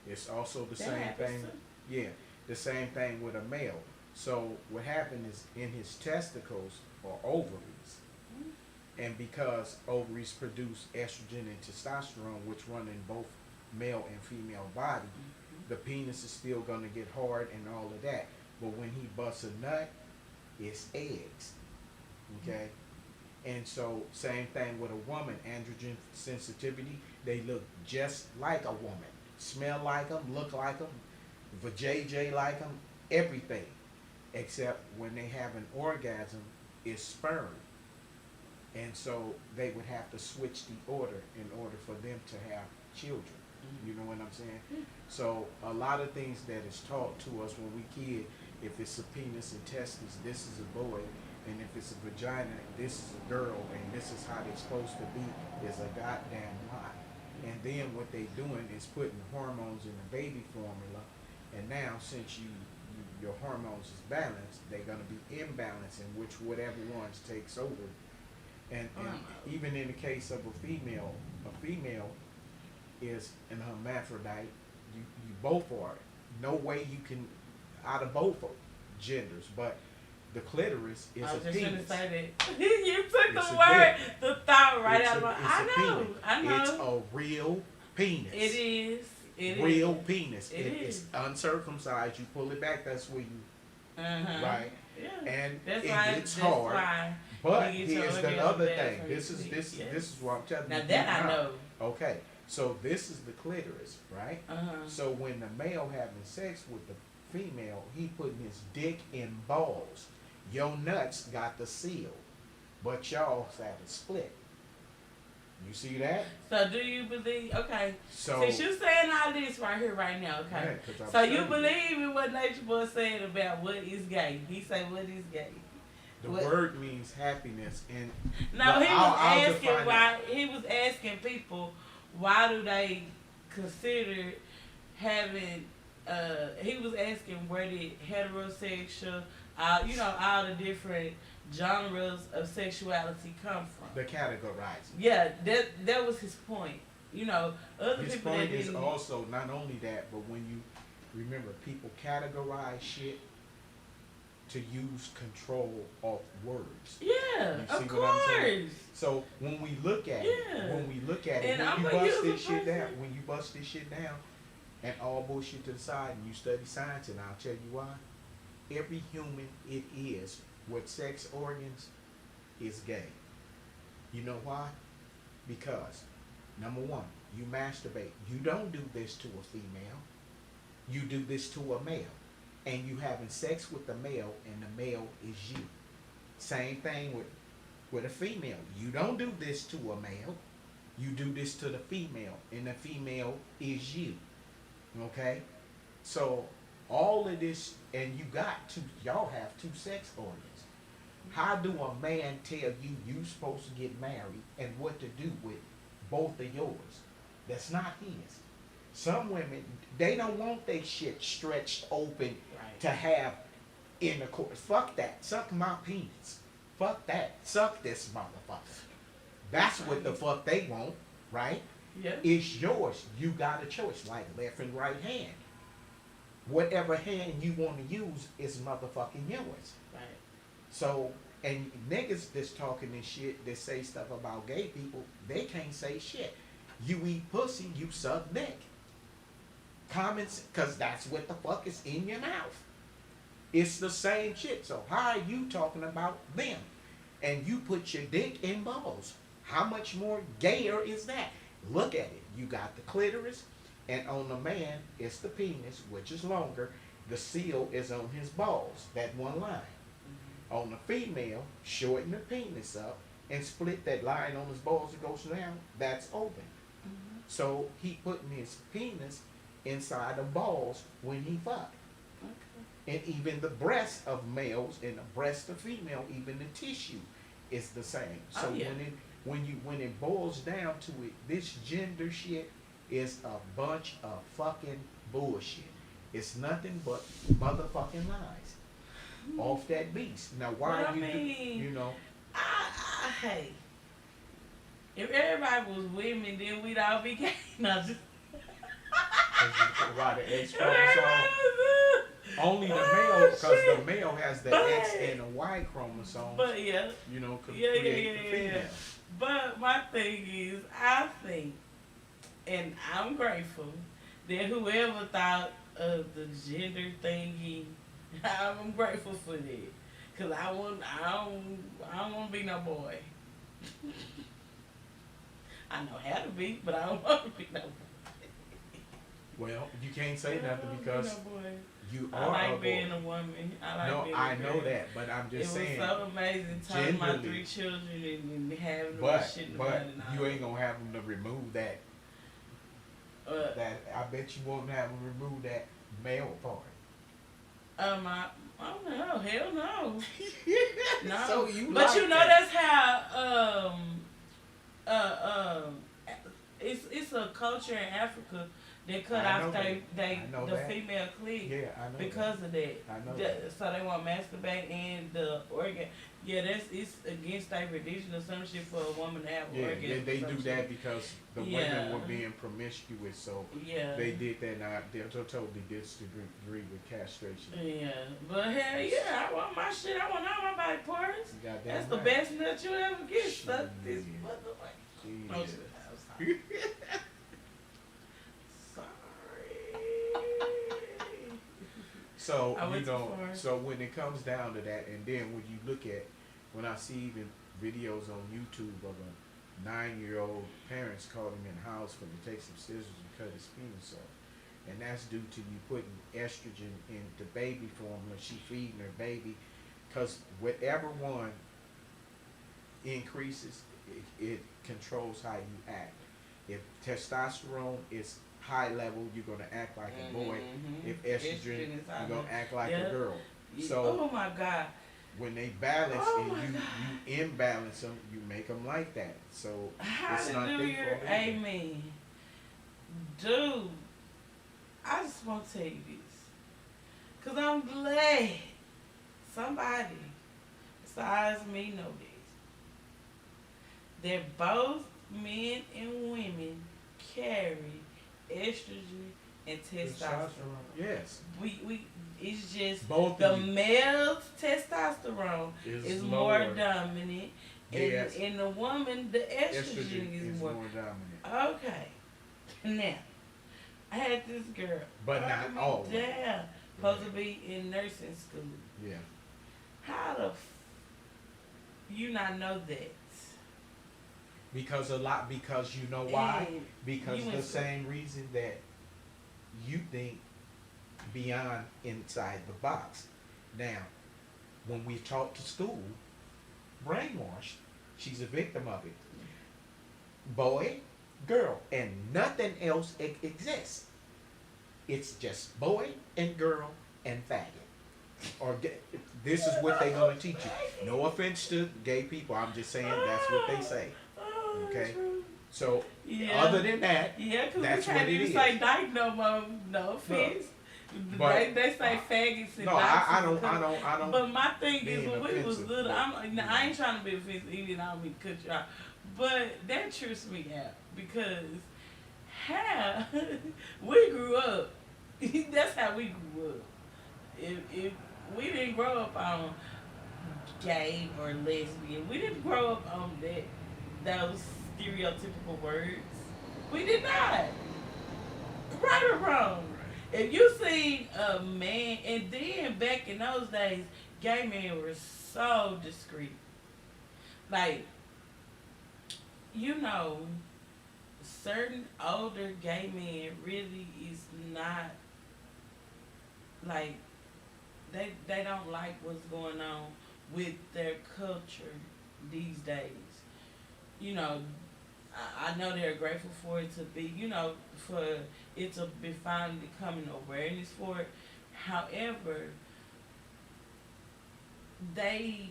It's also the That same happens thing. too. Yeah, the same thing with a male. So what happened is in his testicles are ovaries. And because ovaries produce estrogen and testosterone, which run in both male and female body, the penis is still going to get hard and all of that. but when he busts a nut, it's eggs. Okay? And so, same thing with a woman, androgen sensitivity, they look just like a woman, smell like them, look like them, vajayjay like them, everything, except when they have an orgasm, it's sperm. And so they would have to switch the order in order for them to have children. You know what I'm saying? So a lot of things that is taught to us when we kid, if it's a penis and testes, this is a boy, and if it's a vagina, this is a girl, and this is how they're supposed to be, is a goddamn lie. And then what they doing is putting hormones in the baby formula, and now since your hormones is balanced, they're gonna be imbalanced in which whatever ones takes over. And even in the case of a female is an hermaphrodite. You both are. No way you can out of both genders, but the clitoris is I was a just penis. gonna say that. You took It's the a word, dick. the thought right It's out of a- my. it's a I know. penis. I know. It's a real penis. It is. It is. Real penis. It It's is. uncircumcised. You pull it back. That's where you right. Yeah. And That's it why. gets That's hard. why. But you get your here's the orgasm other back thing. from This your is dick. this Yes. this is what I'm telling Now you. that I now. know. Okay, so this is the clitoris, right? Uh-huh. So when the male having sex with the female, he putting his dick in balls. Your nuts got the seal, but y'all have it split. You see that? So do you believe? Okay. So Since you saying all this right here, right now, okay. Yeah, 'cause I'm So you telling you. believe in what Nature Boy said about what is gay? He said what is gay. the what- word means happiness, and No, Well, he was I'll asking define why. He was asking people why do they consider having. He was asking where did heterosexual, all the different genres of sexuality come from. the categorizing. Yeah, that was his point. Other His people point that is didn't. also not only that, but when you remember, people categorize shit to use control of words. Yeah, You of see what I'm saying? course. So when we look at Yeah. it, And I'm when you gonna bust use this a shit person. down, when you bust this shit down, and all bullshit to the side, and you study science, and I'll tell you why. Every human it is with sex organs is gay. You know why? Because number one, you masturbate. You don't do this to a female. You do this to a male. And you having sex with the male, and the male is you. Same thing with a female. You don't do this to a male. You do this to the female, and the female is you. Okay? So all of this, and y'all have two sex organs. How do a man tell you supposed to get married and what to do with both of yours? That's not his. Some women, they don't want their shit stretched open Right. to have intercourse. Fuck that. Suck my penis. Fuck that. Suck this motherfucker. That's what the fuck they want, right? Yeah. It's yours. You got a choice, like left and right hand. Whatever hand you want to use is motherfucking yours. Right. So, and niggas that's talking this shit, that say stuff about gay people, they can't say shit. You eat pussy, you suck dick. Comments, cause that's what the fuck is in your mouth. It's the same shit. So how are you talking about them? And you put your dick in balls. How much more gayer is that? Look at it. You got the clitoris, and on the man, it's the penis, which is longer. The seal is on his balls, that one line. On the female, shorten the penis up and split that line on his balls that goes down, that's open. So he putting his penis inside the balls when he fuck. Okay. And even the breast of males and the breast of female, even the tissue is the same. So Oh, yeah. when it boils down to it, this gender shit is a bunch of fucking bullshit. It's nothing but motherfucking lies off that beast. Now why Well, I you mean, do, you know? Hey, if everybody was women, then we'd all be gay. No, just Why the X if everybody chromosome? was, Only the Oh, male, because the shit. male has the But- X and the Y chromosome. But yeah, You know, could yeah, create the female. yeah. But my thing is, I think, and I'm grateful that whoever thought of the gender thingy I'm grateful for that. Cause I don't want to be no boy. I know how to be, but I don't want to be no boy. Well, you can't say I don't nothing wanna be because no boy. you I are like a boy. being a woman. I like No, being a I girl. know that, but I'm just saying. It was so amazing telling my generally- 3 children and having them But shit about it. And you all ain't gonna have them to remove that. That I bet you won't have them remove that male part. I don't know. Hell no. No. So you but like you know that. that's how uh it's a culture in Africa that cut I know off that. they I know the that. female cleat Yeah, I know because that. of that. I know that. So they want masturbate and the organ. Yeah, it's against their religion or some shit for a woman to have an Yeah, orgasm. they or some do shit. that because the Yeah. women were being promiscuous, so Yeah. they did that. Now they totally disagree with castration. Yeah, but hell yeah, I want my shit. I want all my body parts. Goddamn That's the right. best nut you ever get. Suck this Shit. motherfucker. Jeez. Oh, shit. I'm sorry. Sorry. So I you went too know, far. so when it comes down to that, and then when you look at, when I see even videos on YouTube of a 9-year-old parents called him in the house for to take some scissors and cut his penis off, and that's due to you putting estrogen in the baby formula. She feeding her baby, because whatever one increases, it controls how you act. If testosterone is high level, you're gonna act like a boy. If estrogen, is high you're gonna level. act like Yeah. a girl. Yeah. So Oh my God. when they balance Oh and my God. you imbalance them, you make them like that. So it's not Hallelujah. thankful. Amen. Dude, I just want to tell you this. Because I'm glad somebody besides me know this. That both men and women carry estrogen and testosterone. Yes. We it's just Both the of you. male's testosterone Is is lower. more dominant, Yes. and in the woman the estrogen, Estrogen is is more. more dominant. Okay, now I had this girl, But not always. Yeah, supposed to be in nursing school. Yeah. How the you not know that? Because you know why? And Because you the went- same reason that you think beyond inside the box. Now, when we talk to school, brainwashed, she's a victim of it. Boy, girl, and nothing else exists. It's just boy and girl and faggot. Or this is what they're gonna teach you. No offense to gay people, I'm just saying that's what they say. Oh, Okay. true. So Yeah. other than that, Yeah, because we that's can't what it even is. say dyke no more. No offense. But- they say faggots and no, dykes I and don't. But my thing is, being when we was offensive, little, but, I'm like, now, you I know. ain't trying to be offensive, even I don't mean to cut you out. But that trips me out because how we grew up, that's how we grew up. If we didn't grow up on gay or lesbian, we didn't grow up on those stereotypical words. We did not. Right or wrong. If you seen a man, and then back in those days, gay men were so discreet. Like, you know, certain older gay men really is not, like, they don't like what's going on with their culture these days. You know, I know they're grateful for it to be, you know, for it to be finally becoming awareness for it. However, they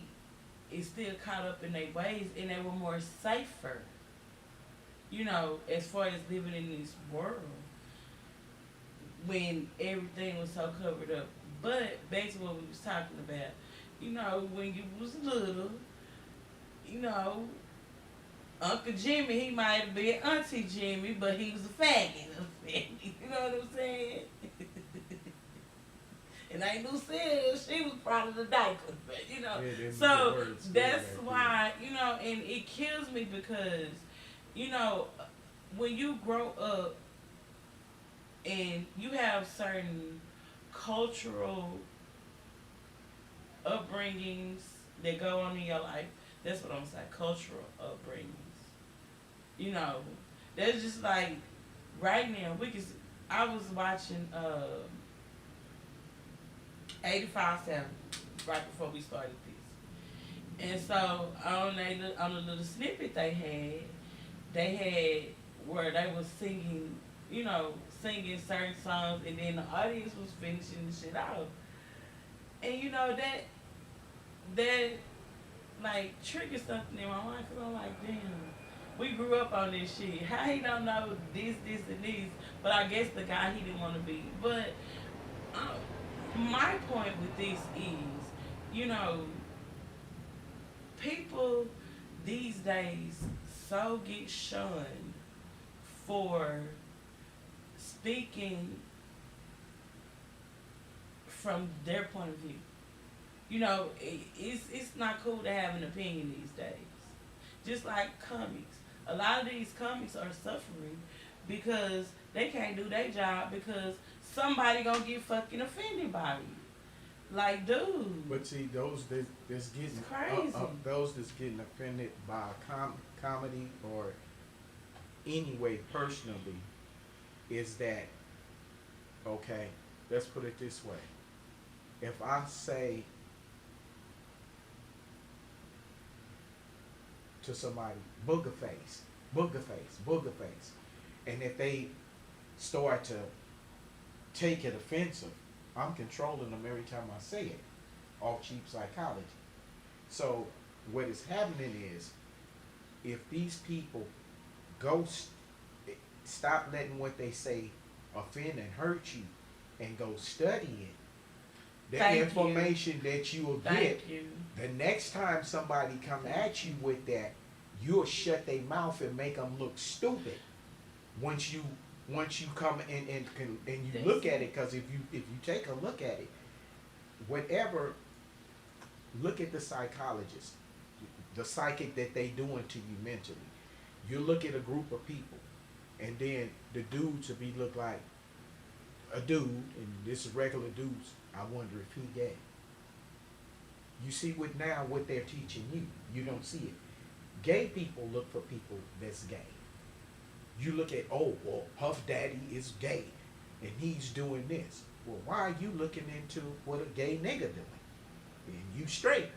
is still caught up in their ways, and they were more safer, you know, as far as living in this world when everything was so covered up. But back to what we was talking about, you know, when you was little, you know, Uncle Jimmy, he might have been Auntie Jimmy, but he was a faggot of the family. You know what I'm saying? And ain't no saying she was probably the diaper, but you know. Yeah, them So words go that's back why, you know, and it kills me because, you know, when you grow up and you have certain cultural upbringings that go on in your life. That's what I'm saying. Cultural upbringings. You know, that's just like right now. We can. I was watching 85 right before we started this, and so on the little snippet they had where they was singing, you know, singing certain songs, and then the audience was finishing the shit out, and you know that like triggered something in my mind because I'm like, damn, we grew up on this shit. How he don't know this, and this? But I guess the guy he didn't want to be. But my point with this is, you know, people these days so get shunned for speaking from their point of view. You know, it's not cool to have an opinion these days. Just like comics, a lot of these comics are suffering because they can't do their job because somebody gonna get fucking offended by you. Like, dude, But see, that's getting it's crazy. those that's getting offended by comedy or anyway personally, is that okay? Let's put it this way: if I say to somebody, booger face, booger face, booger face, and if they start to take it offensive, I'm controlling them every time I say it, off cheap psychology. So what is happening is, if these people go stop letting what they say offend and hurt you, and go study it, the Thank you. information that you will get, Thank you. the next time somebody come at you with that, you'll shut their mouth and make them look stupid. Once you come and you look at it, because if you take a look at it, whatever, look at the psychologist, the psychic that they doing to you mentally. You look at a group of people, and then the dudes will be look like a dude, and this is regular dudes. I wonder if he gay. You see what they're teaching you. You don't see it. Gay people look for people that's gay. You look at, oh, well, Puff Daddy is gay, and he's doing this. Well, why are you looking into what a gay nigga doing? And you straight.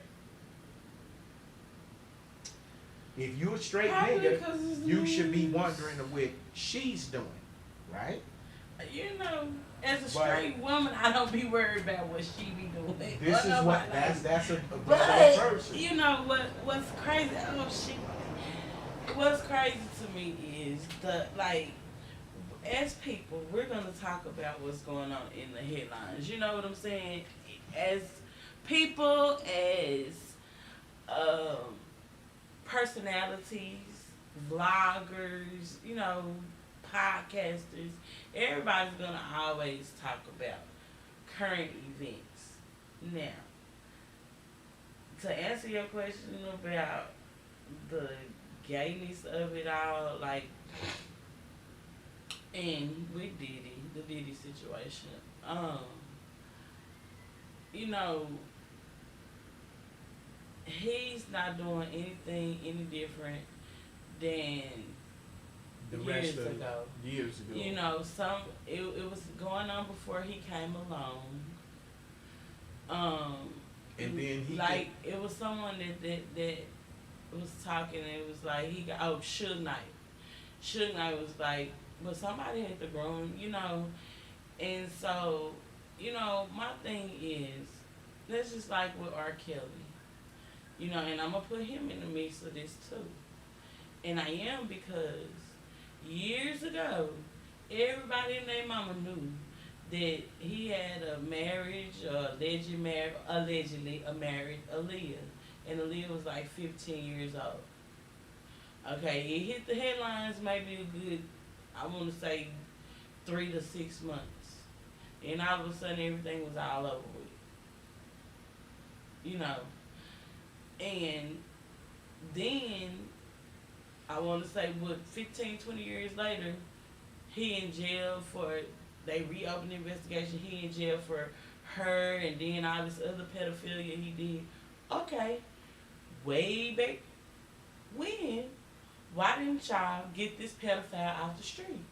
If you a straight Probably nigga, 'cause it's you should be news. wondering what she's doing, right? You know, as a But- straight woman, I don't be worried about what she be doing. This Or is nobody what else. that's a But person. you know what's crazy? Oh shit! What's crazy to me is as people, we're gonna talk about what's going on in the headlines. You know what I'm saying? As people, as personalities, vloggers, you know, podcasters, everybody's gonna always talk about current events. Now, to answer your question about the gayness of it all, like, and with Diddy, the Diddy situation, you know, he's not doing anything any different than The years rest of ago. years ago. You know, it was going on before he came along. And then he like it was someone that was talking. And it was like he got Suge Knight. Suge Knight was like, but somebody had to grow him, you know. And so, you know, my thing is, that's just like with R. Kelly, you know. And I'm gonna put him in the mix of this too. And I am because years ago, everybody and their mama knew that he had a marriage, allegedly a married Aaliyah. And Aaliyah was like 15 years old. Okay, it hit the headlines maybe a good, I want to say, 3 to 6 months. And all of a sudden everything was all over with. You know. And then, I want to say, 15, 20 years later, he in jail for, they reopened the investigation, he in jail for her and then all this other pedophilia he did. Okay, way back when, why didn't y'all get this pedophile off the street?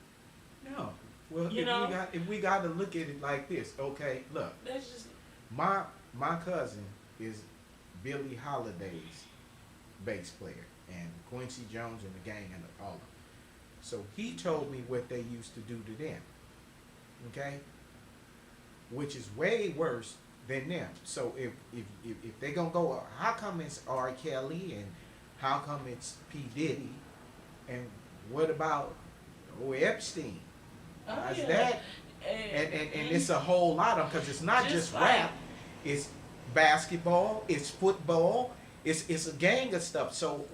No. Well, You know? if we got to look at it like this, okay, look, That's just my cousin is Billie Holiday's bass player and Quincy Jones and the gang in Apollo. So he told me what they used to do to them, okay, which is way worse than them. So if they gonna go, how come it's R. Kelly and how come it's P. Diddy, and what about Epstein? How's that? And it's a whole lot of, because it's not just like, rap, it's basketball, it's football, it's a gang of stuff. So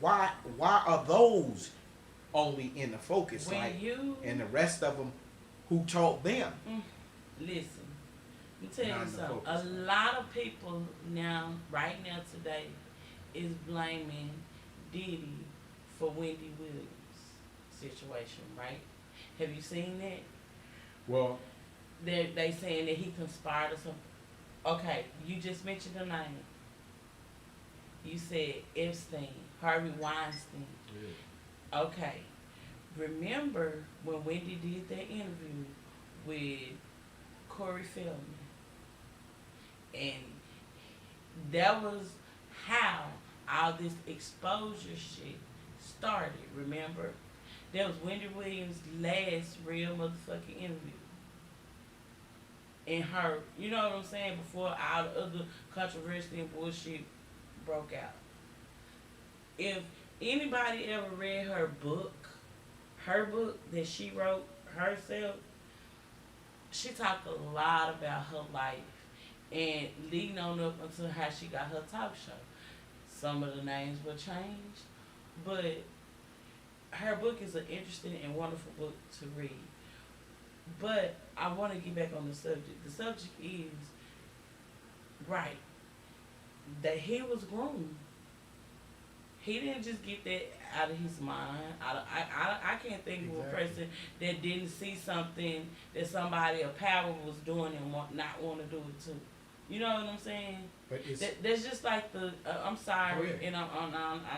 why are those only in the focus, when like, and the you rest of them, who taught them? listen, let me tell Not you in the something. focus. A lot of people now, right now today, is blaming Diddy for Wendy Williams' situation, right? Have you seen that? Well, They saying that he conspired or something. Okay, you just mentioned the name. You said Epstein, Harvey Weinstein. Okay, remember when Wendy did that interview with Corey Feldman, and that was how all this exposure shit started. Remember, that was Wendy Williams' last real motherfucking interview. And her, you know what I'm saying, before all the other controversy and bullshit broke out. If anybody ever read her book that she wrote herself, she talked a lot about her life and leading on up until how she got her talk show. Some of the names were changed, but her book is an interesting and wonderful book to read. But I want to get back on the subject. The subject is, right, that he was groomed. He didn't just get that out of his mind. I can't think of a person that didn't see something that somebody of power was doing and not want to do it too. You know what I'm saying? but it's That's just like the. I'm sorry, Go ahead. and I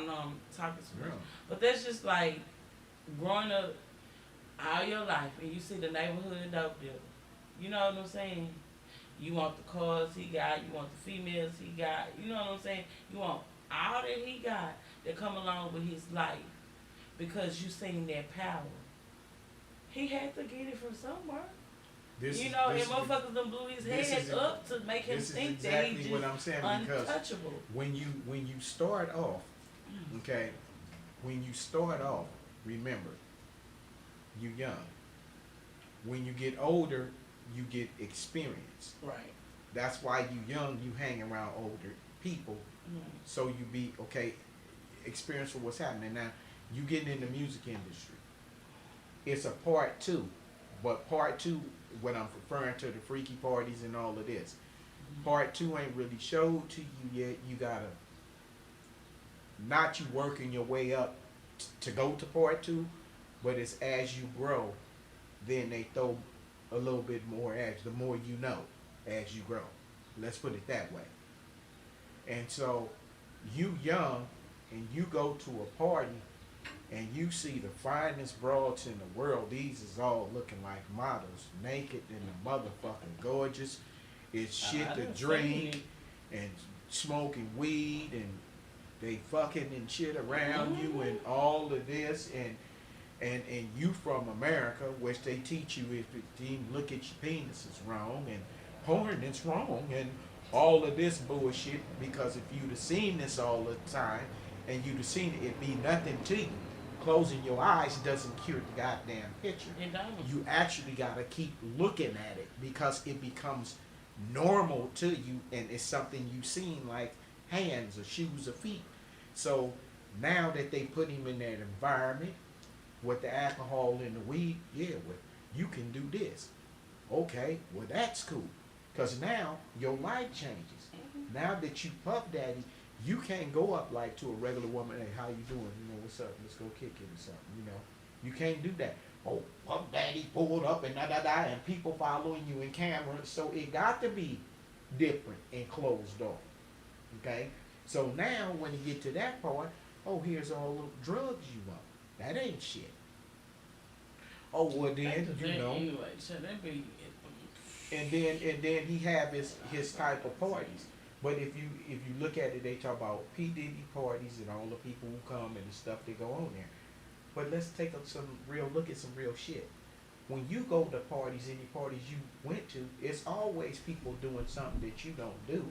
know I'm talking too much, Yeah. but that's just like growing up all your life and you see the neighborhood dope dealer. You know what I'm saying? You want the cars he got, you want the females he got, you know what I'm saying? You want all that he got that come along with his life because you seen that power. He had to get it from somewhere. this You know, and is, motherfuckers done blew his this head is- up to make him this is think that exactly he's what just I'm saying, because untouchable. when you start off, okay, when you start off, remember, you young. When you get older, you get experience. Right. That's why you young, you hang around older people, so you be, okay, experience for what's happening. Now, you getting in the music industry. It's a part two, but part two, when I'm referring to the freaky parties and all of this, part two ain't really showed to you yet. You gotta, not you working your way up to go to part two, but it's as you grow, then they throw a little bit more at you, the more you know as you grow. Let's put it that way. And so you young and you go to a party and you see the finest broads in the world. These is all looking like models, naked and the motherfucking gorgeous. It's shit I to done drink seen and smoking weed, and they fucking and shit around you and all of this, and you from America, which they teach you if you even look at your penis is wrong and porn is wrong and all of this bullshit, because if you'd have seen this all the time and you'd have seen it, it'd be nothing to you. Closing your eyes doesn't cure the goddamn picture. It don't. You actually gotta keep looking at it because it becomes normal to you, and it's something you've seen, like hands or shoes or feet. So now that they put him in that environment with the alcohol and the weed, yeah, well, you can do this. Okay, well that's cool. Because now your life changes. Now that you Puff Daddy, you can't go up like to a regular woman, hey, how you doing? You know, what's up? Let's go kick it or something, you know. You can't do that. oh, well, daddy pulled up and da da da, and people following you in cameras. So it got to be different and closed door. Okay? So now when you get to that part, oh, here's all the drugs you want. That ain't shit. Oh, well then, you know, Anyway, so that be. and then he have his type of parties. But if you look at it, they talk about P Diddy parties and all the people who come and the stuff that go on there. But let's take some real look at some real shit. When you go to parties, any parties you went to, it's always people doing something that you don't do,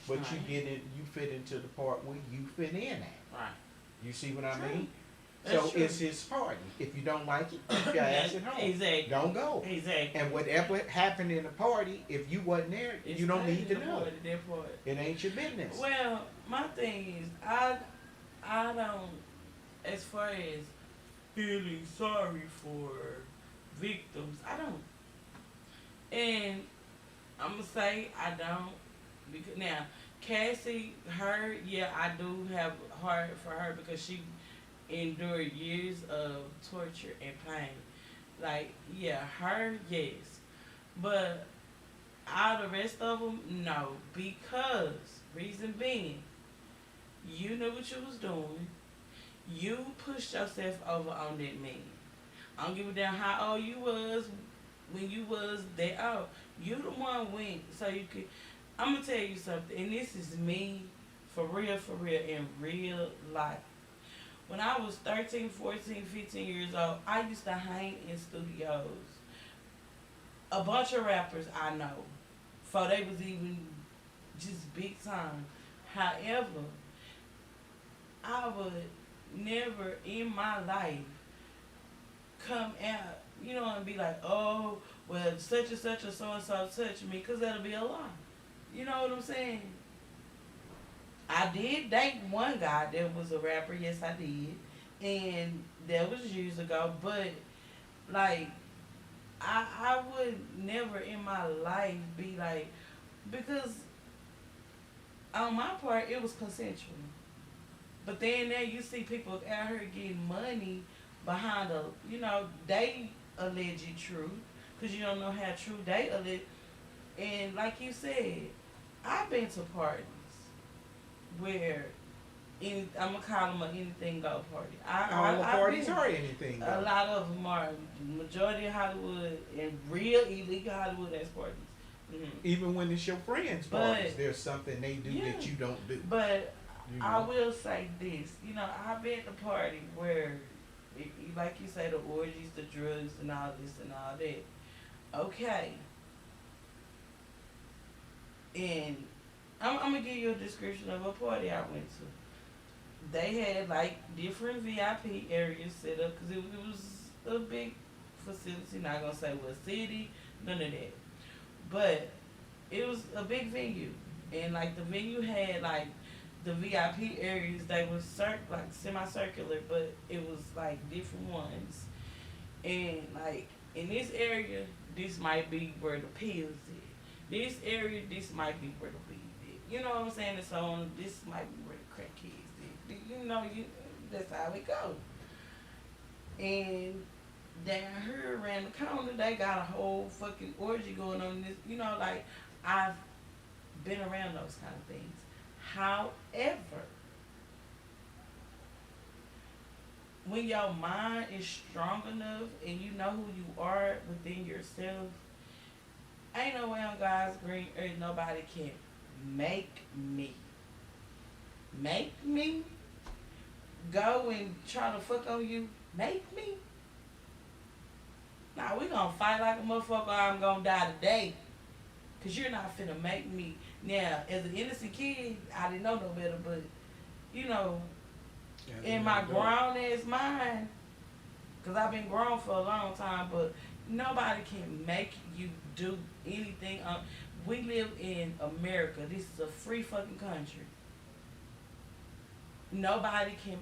but Right. you fit into the part where you fit in at. Right. You see what I True. mean? That's So true. it's his party. If you don't like it, keep your ass at home. Exactly. Don't go. Exactly. And whatever happened in the party, if you wasn't there, It's you don't not need to the know. part, that part. It ain't your business. Well, my thing is, I don't, as far as feeling sorry for victims, I don't. And I'm gonna say I don't, because now Cassie, her, yeah, I do have heart for her because she endured years of torture and pain. Like, yeah, her, yes, but all the rest of them, no, because reason being, you knew what you was doing. You pushed yourself over on that man. I don't give a damn how old you was when you was that old. You the one went so you could. I'm gonna tell you something, and this is me, for real, in real life. When I was 13, 14, 15 years old, I used to hang in studios. A bunch of rappers I know, before they was even just big time. However, I would never in my life come out, and be like, oh, well, such and such or so and so touched me, because that'll be a lie. You know what I'm saying? I did date one guy that was a rapper, yes I did, and that was years ago, but, like, I would never in my life be like, because on my part, it was consensual. But then there you see people out here getting money behind they alleged truth, because you don't know how true they allege. And like you said, I've been to parties where I'm gonna call them an anything go party. All the parties been. are anything. A Though. lot of them are majority of Hollywood and real illegal Hollywood ass parties. Mm-hmm. Even when it's your friends' But- parties, there's something they do Yeah. that you don't do. But You I know? will say this, I've been to party where, like you say, the orgies, the drugs, and all this and all that. Okay. And I'm gonna give you a description of a party I went to. They had like different VIP areas set up because it was a big facility. Not gonna say what city, none of that. But it was a big venue, and like the venue had like the VIP areas. They was like semicircular, but it was like different ones. And like in this area, this might be where the pills is. This area, this might be where the weed is. You know what I'm saying? And so on, this might be where the crack kids is. That's how it goes. And down here around the corner, they got a whole fucking orgy going on. Like I've been around those kind of things. However, when your mind is strong enough and you know who you are within yourself, ain't no way on God's green earth nobody can make me go and try to fuck on you. Make me? Nah, we gonna fight like a motherfucker or I'm gonna die today. Cause you're not finna make me. Now, as an innocent kid, I didn't know no better, but, in my grown ass mind, cause I've been grown for a long time, but nobody can make you do anything. We live in America. This is a free fucking country. Nobody can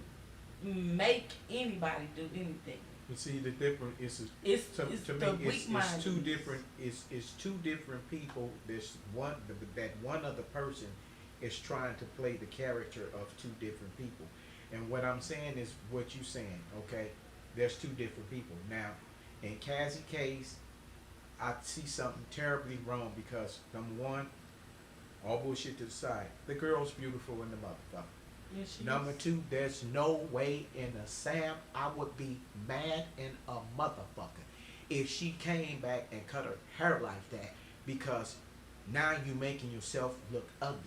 make anybody do anything. You see the difference is It's to the me weak it's two minded. different it's two different people. There's that one other person is trying to play the character of two different people. And what I'm saying is what you saying, okay? There's two different people. Now, In Cassie's case, I see something terribly wrong because number one, all bullshit to the side, the girl's beautiful in the motherfucker. Yes, she Number is. two, there's no way in a Sam I would be mad in a motherfucker if she came back and cut her hair like that because now you making yourself look ugly.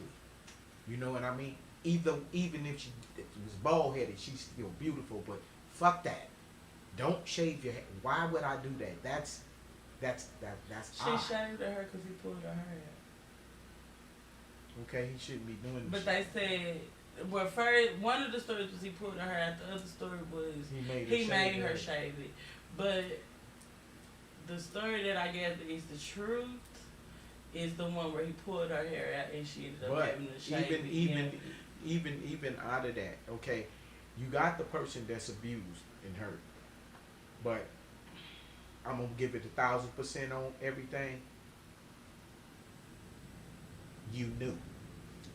You know what I mean? Even if she was bald headed, she's still beautiful. But fuck that. Don't shave your head. Why would I do that? That's She odd. shaved her because he pulled her hair out. Okay, he shouldn't be doing But this. they said, well, first, one of the stories was he pulled her hair out. The other story was he made her shave it. But the story that I gather is the truth is the one where he pulled her hair out and she ended up But having to shave it. even out of that, okay, you got the person that's abused and hurt, but I'm gonna give it 1,000% on everything. You knew.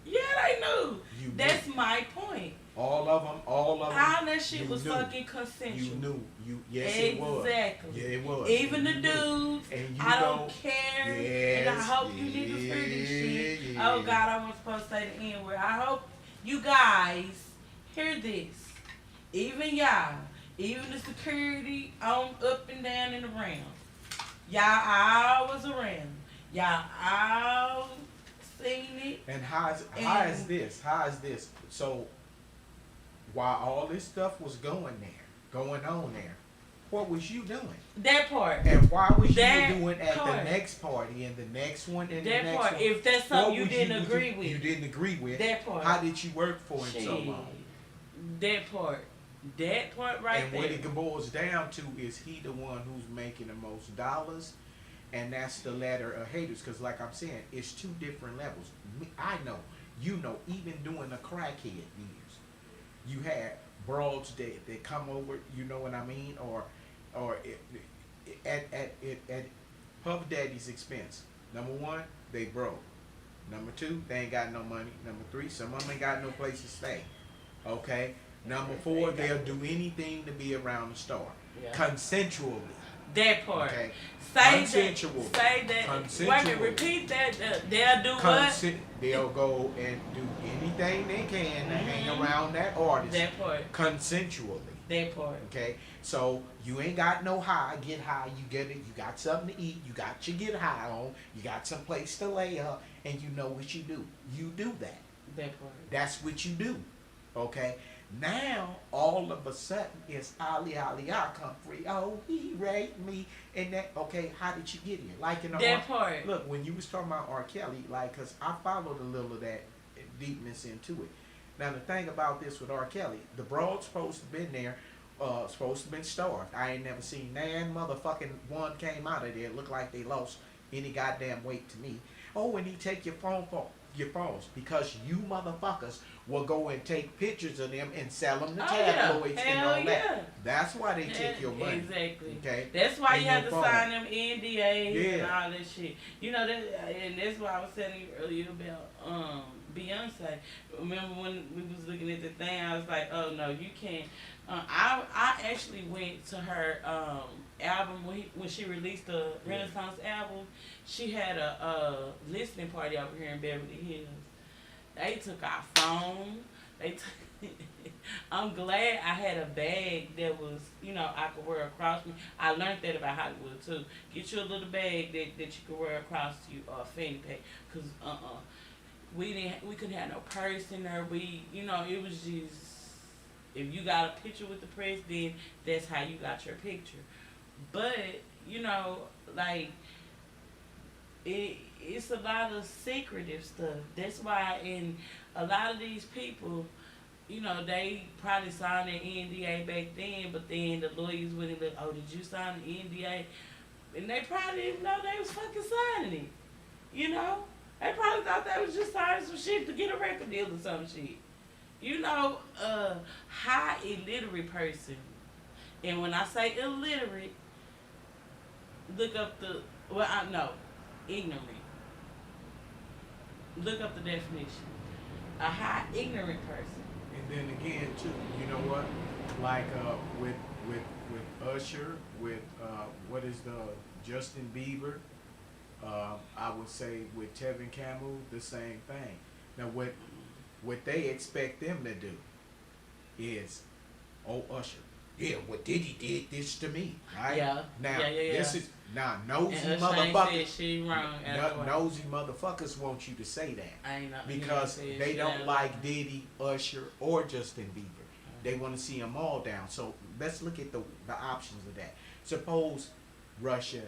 Yeah, they knew. You That's knew. my point. All of them. All that shit you was knew. fucking consensual. You knew. Yes, it was. Exactly. Yeah, it was. Even And the you knew. dudes, And you I don't know- care. And I Yes, hope you niggas hear this shit. yeah. Oh God, I wasn't supposed to say the N word. I hope you guys hear this. Even y'all, even the security on up and down and around. Y'all always around. Y'all all seen it. And how is this? How is this? So while all this stuff was going on there, what was you doing? That part. And why was That you doing at part. the next party and the next one and the That next part. one? If that's What something you was didn't agree with. You didn't agree with. That part. How did you work for him so Shit. long? That part. That part right And there. what it boils down to is he the one who's making the most dollars, and that's the ladder of haters. Because like I'm saying, it's two different levels. I know, you know, even during the crackhead years, you had broads that come over, you know what I mean, or at Puff Daddy's expense. Number one, they broke. Number two, they ain't got no money. Number three, some of them ain't got no place to stay. Okay. Number four, they'll do anything to be around the store. Yeah. Consensually. That part. Okay. Say Consensual. that. Say that. Consensual. Wait a minute. Repeat that. They'll do what? They'll go and do anything they can to hang around that artist. That part. Consensually. That part. Okay. So you ain't got no high. Get high. You get it. You got something to eat. You got your get high on. You got some place to lay up, and you know what you do. You do that. That part. That's what you do. Okay. Now, all of a sudden, it's Ali I come free. Oh, he raped me. And that, okay, how did you get here? Like, in That part. Look, when you was talking about R. Kelly, like, because I followed a little of that deepness into it. Now, the thing about this with R. Kelly, the broad's supposed to been there, supposed to been starved. I ain't never seen nan motherfucking one came out of there. It looked like they lost any goddamn weight to me. Oh, and he take your phones because you motherfuckers will go and take pictures of them and sell them to tabloids and all Hell that. yeah. That's why they take your money. Exactly. Okay. That's why And you have your to phone. sign them NDAs and Yeah. all that shit. You know that, and that's why I was telling you earlier about Beyonce. Remember when we was looking at the thing? I was like, oh no, you can't. I actually went to her album when she released the Renaissance album. She had a listening party over here in Beverly Hills. They took our phone. I'm glad I had a bag that was, you know, I could wear across me. I learned that about Hollywood too. Get you a little bag that you could wear across you or fanny pack. Cause we couldn't have no purse in there. You know, it was just, if you got a picture with the press, then that's how you got your picture. But you know, like it's a lot of secretive stuff. That's why in a lot of these people, you know, they probably signed an NDA back then, but then the lawyers wouldn't look, oh, did you sign the NDA? And they probably didn't know they was fucking signing it. You know? They probably thought they was just signing some shit to get a record deal or some shit. You know, high illiterate person. And when I say illiterate, look up ignorant. Look up the definition. A high ignorant person. And then again, too, you know what? Like with with Usher, with what is the Justin Bieber. I would say with Tevin Campbell, the same thing. Now, what they expect them to do is, oh Usher, yeah, what Diddy did this to me, right? Yeah. Now Yeah. this is now nosy And Usher ain't motherfuckers. said she wrong. Nosy motherfuckers want you to say that I ain't know, because he ain't said they she don't ain't like wrong. Diddy, Usher, or Justin Bieber. They want to see them all down. So let's look at the options of that. Suppose Usher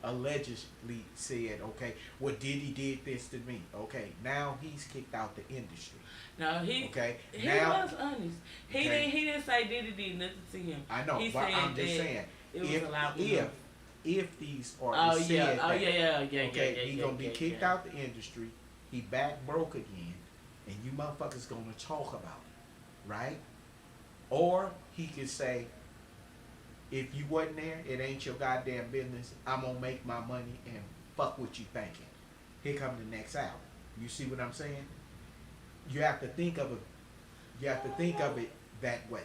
allegedly said, okay, well Diddy did this to me. Okay, now he's kicked out the industry. No, he now was honest. He okay, didn't say Diddy did nothing to him. I know, He but said I'm just that saying, it was allowed if these Oh artists yeah, said that, okay, he gonna be kicked out the industry, he back broke again, and you motherfuckers gonna talk about it, right? Or he could say, if you wasn't there, it ain't your goddamn business. I'm gonna make my money and fuck what you thinking. Here come the next album. You see what I'm saying? You have to think of it. You have to think of it that way.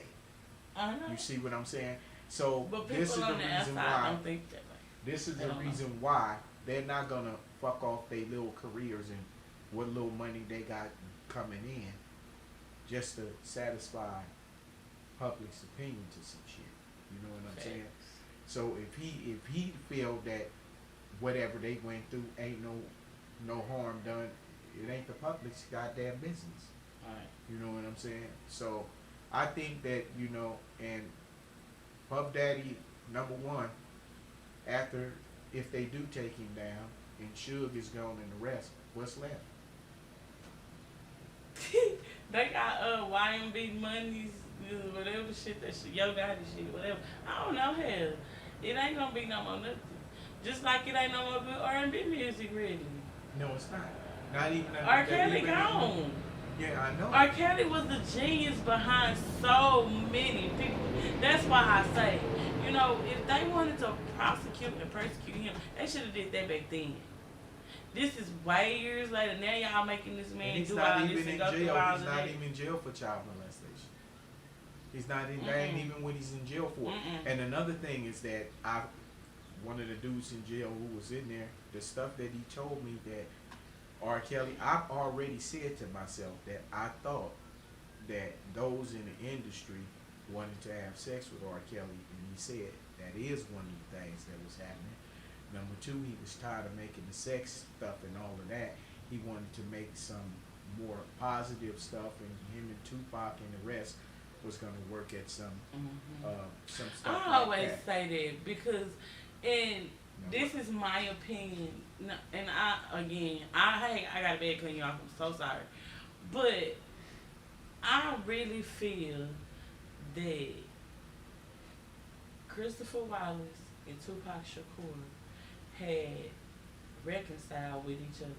I know. You see what I'm saying? So But this is people the on the reason outside why. don't think that way. This is They the don't know. reason why they're not gonna fuck off their little careers and what little money they got coming in, just to satisfy public's opinion to some shit. You know what I'm saying? So if he feel that whatever they went through ain't no harm done, it ain't the public's goddamn business. Alright. You know what I'm saying? So I think that, and Puff Daddy, number one, after if they do take him down and Suge is gone and the rest, what's left? They got YMB monies, whatever shit that shit, Yo Gotti shit, whatever. I don't know, hell. It ain't gonna be no more nothing. Just like it ain't no more good R&B music really. No, it's not. Not even that. R. Kelly gone. Yeah, I know. R. Kelly was the genius behind so many people. That's why I say, if they wanted to prosecute and persecute him, they should have did that back then. This is way years later. Now y'all making this And man he's do not all even this in and go through jail. all He's of not that. even in jail for child molestation. He's not in. That ain't even what he's in jail for. And another thing is that one of the dudes in jail who was in there, the stuff that he told me that R. Kelly, I've already said to myself that I thought that those in the industry wanted to have sex with R. Kelly, and he said that is one of the things that was happening. Number two, he was tired of making the sex stuff and all of that. He wanted to make some more positive stuff, and him and Tupac and the rest was going to work at some stuff. I always say that because, and this is my opinion, and I got a bad clean you off. I'm so sorry, but I really feel that Christopher Wallace and Tupac Shakur had reconciled with each other,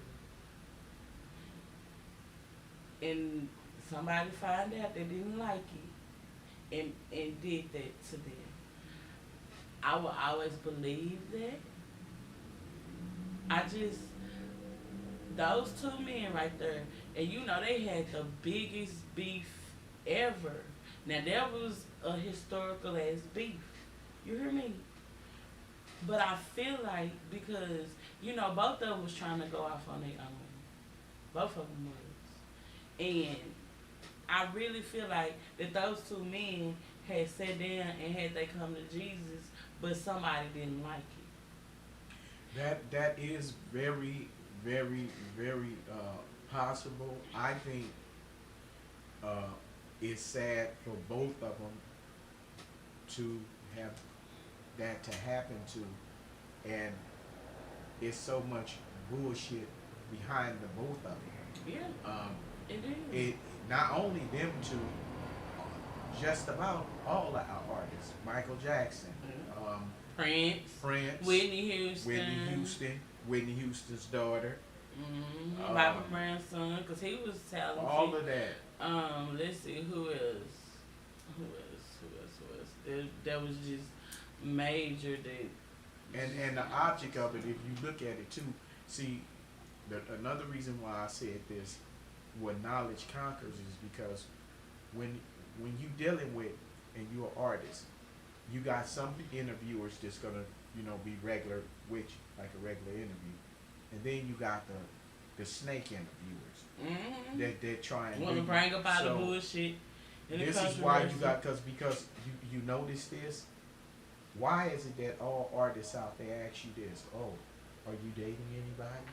and somebody found out they didn't like it and did that to them. I will always believe that. Those two men right there, and they had the biggest beef ever. Now that was a historical ass beef. You hear me? But I feel like because, both of them was trying to go off on their own. Both of them was. And I really feel like that those two men had sat down and had they come to Jesus, but somebody didn't like it. That is very, very, very possible. I think it's sad for both of them to have that to happen to, and it's so much bullshit behind the both of them. Yeah, it is. It not only them two, just about all of our artists. Michael Jackson, Prince, Whitney Houston, Whitney Houston's daughter, Bobby Brown's son, because he was talented. all of that. Let's see who else. That was just major. And the object of it, if you look at it too, see, another reason why I said this, what knowledge conquers, is because when you dealing with and you're an artist, you got some interviewers that's gonna, be regular with you, like a regular interview, and then you got the snake interviewers Mm-hmm. that try and Want to bring up all the bullshit. This is why you got because you notice this. Why is it that all artists out there ask you this? Oh, are you dating anybody?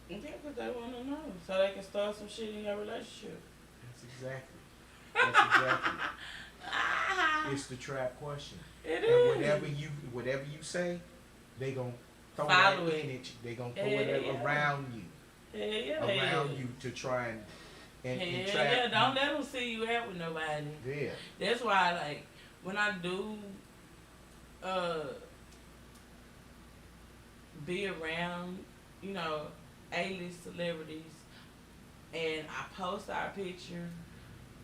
Yeah, because they want to know, so they can start some shit in your relationship. That's exactly. It's the trap question. It And is. whatever you say, they gonna throw Follow that it. in it. They gonna throw it around you, around you to try and trap. Yeah, don't let them see you out with nobody. Yeah. That's why, like, when I do be around, A-list celebrities, and I post our picture,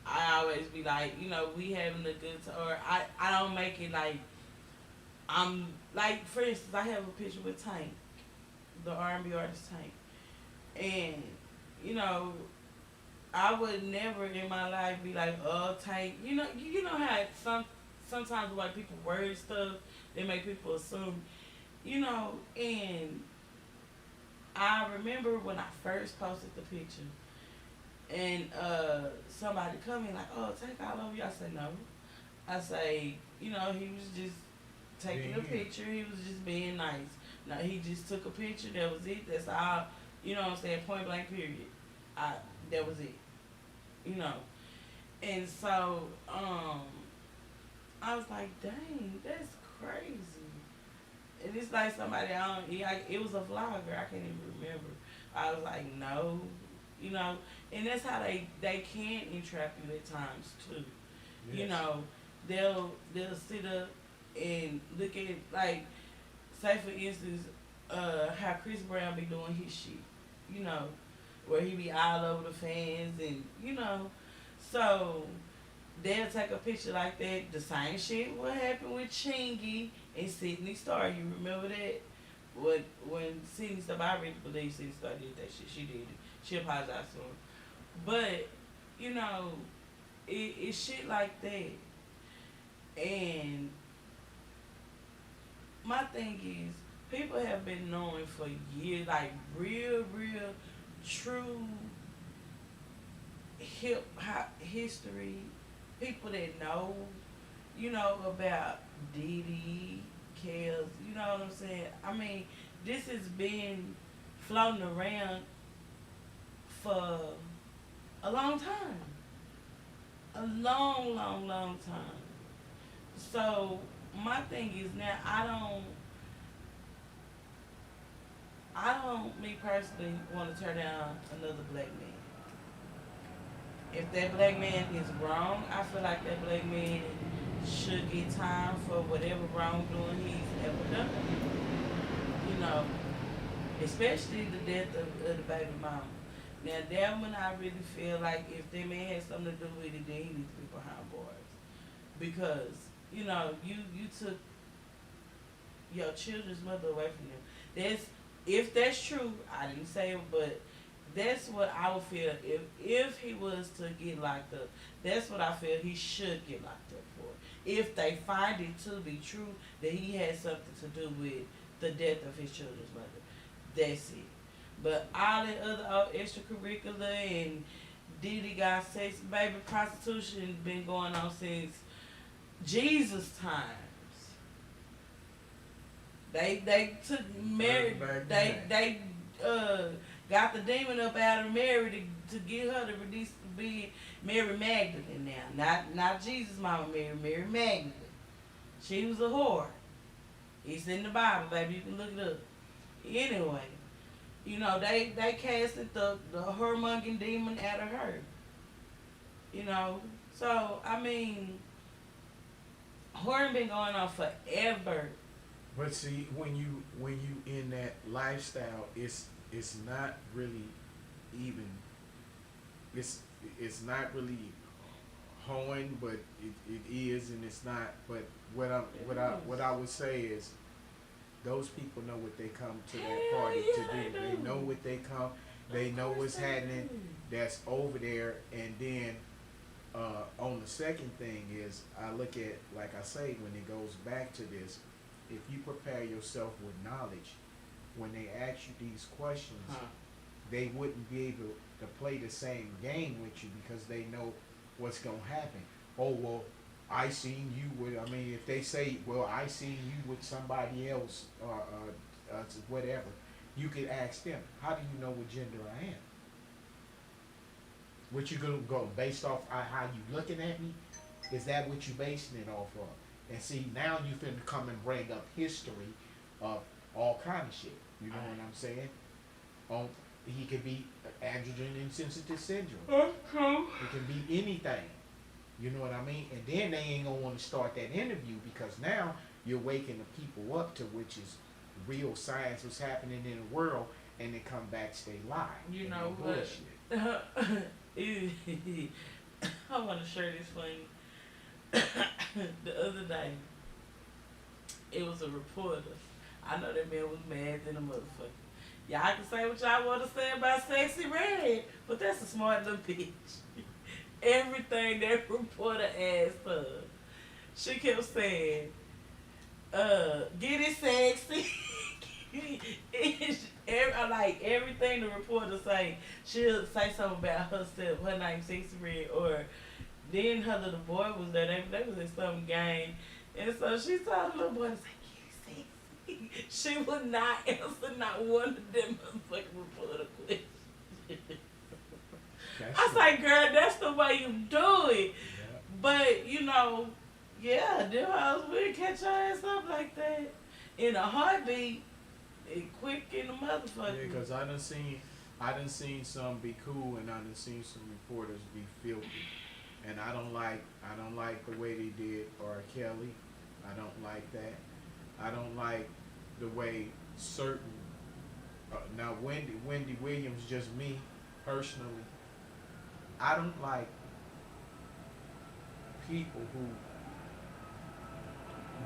I always be like, we having a good time, or I don't make it like, I'm, like, for instance, I have a picture with Tank, the R&B artist Tank, and, I would never in my life be like, oh, Tank, you know how sometimes the way people word stuff, they make people assume, and I remember when I first posted the picture, and somebody come in like, oh, Tank all over you. I said, no. I say, he was just taking a picture. He was just being nice. No, he just took a picture. That was it. That's all. You know what I'm saying? Point blank, period. That was it. And so, I was like, dang, that's crazy. And it's like somebody, it was a vlogger. I can't even remember. I was like, no. And that's how they can entrap you at times too. Yes. They'll sit up and look at, like, say for instance, how Chris Brown be doing his shit, where he be all over the fans and so they'll take a picture like that. The same shit what happened with Chingy and Sydney Star. You remember that? When Sydney Star, I really believe Sydney Star did that shit. She did it. She apologized to him. But, it's shit like that. And my thing is, people have been knowing for years, like real, true hip hop history, people that know, about Diddy, Kels, you know what I'm saying? I mean, this has been floating around for a long time. A long time. So my thing is now I don't me personally want to turn down another black man. If that black man is wrong, I feel like that black man should get time for whatever wrongdoing he's ever done. Especially the death of the baby mama. Now that one I really feel like if that man has something to do with it, then he needs to be behind bars. Because, you took your children's mother away from them. If that's true, I didn't say it, but that's what I would feel if he was to get locked up. That's what I feel he should get locked up for. If they find it to be true that he had something to do with the death of his children's mother. That's it. But all that other extracurricular and Diddy got sex, baby, prostitution been going on since Jesus times. They took Mary. They got the demon up out of Mary to get her to be Mary Magdalene now. Not Jesus' mama Mary Magdalene. She was a whore. It's in the Bible, baby. You can look it up. Anyway, they casted the whoremongering demon out of her. So I mean, whoring been going on forever. But see, when you in that lifestyle, it's not really even. It's not really hoeing, but it is and it's not. But what I would say is, those people know what they come to that party to do. They know what they come. They know what's happening. That's over there, and then On the second thing is, I look at, like I say, when it goes back to this, if you prepare yourself with knowledge, when they ask you these questions, they wouldn't be able to play the same game with you because they know what's gonna happen. Oh well, I seen you with. I mean, if they say, well, I seen you with somebody else, or whatever, you could ask them, how do you know what gender I am? What you gonna go based off how you looking at me? Is that what you basing it off of? And see, now you finna come and bring up history of all kind of shit. You know what I'm saying? He could be androgen insensitive syndrome. It can be anything. You know what I mean? And then they ain't gonna want to start that interview because now you're waking the people up to which is real science, what's happening in the world, and they come back, stay lie. You know what? I want to share this funny. The other day, it was a reporter. I know that man was mad than a motherfucker. Y'all can say what y'all want to say about Sexy Red, but that's a smart little bitch. Everything that reporter asked her, she kept saying, get it sexy. Like everything the reporter say, she'll say something about herself, her name Sexy Red, or then her little boy was there, they was in some game, and so she told the little boy to say, get it sexy. She would not answer not one of them motherfucking reporter questions. I say, girl, that's the way you do it. Yeah. But, you know, yeah, them hoes will catch your ass up like that. In a heartbeat, it quick in the motherfucker. Yeah, because I done seen some be cool and I done seen some reporters be filthy. And I don't like the way they did R. Kelly. I don't like that. I don't like the way certain, now Wendy Williams, just me, personally, I don't like people who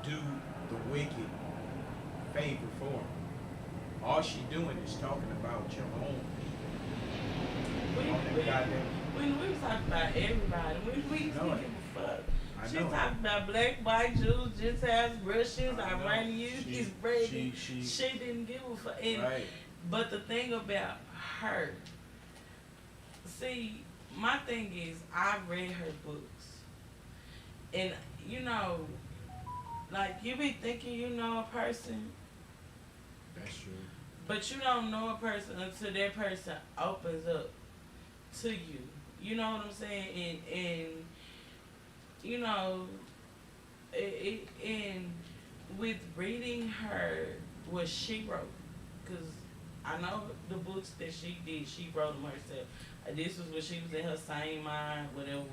do the wicked favor for them. All she doing is talking about your own people. When we talk about everybody, we didn't give a fuck. She talking about black, white, Jews, Gentiles, Russians, Iranians, Israelis. She didn't give a fuck. Right. But the thing about her, see, my thing is, I read her books. And, you know, like, you be thinking you know a person. That's true. But you don't know a person until that person opens up to you. You know what I'm saying? And you know, and with reading her, what she wrote, because I know the books that she did, she wrote them herself. This was when she was in her sane mind, whatever,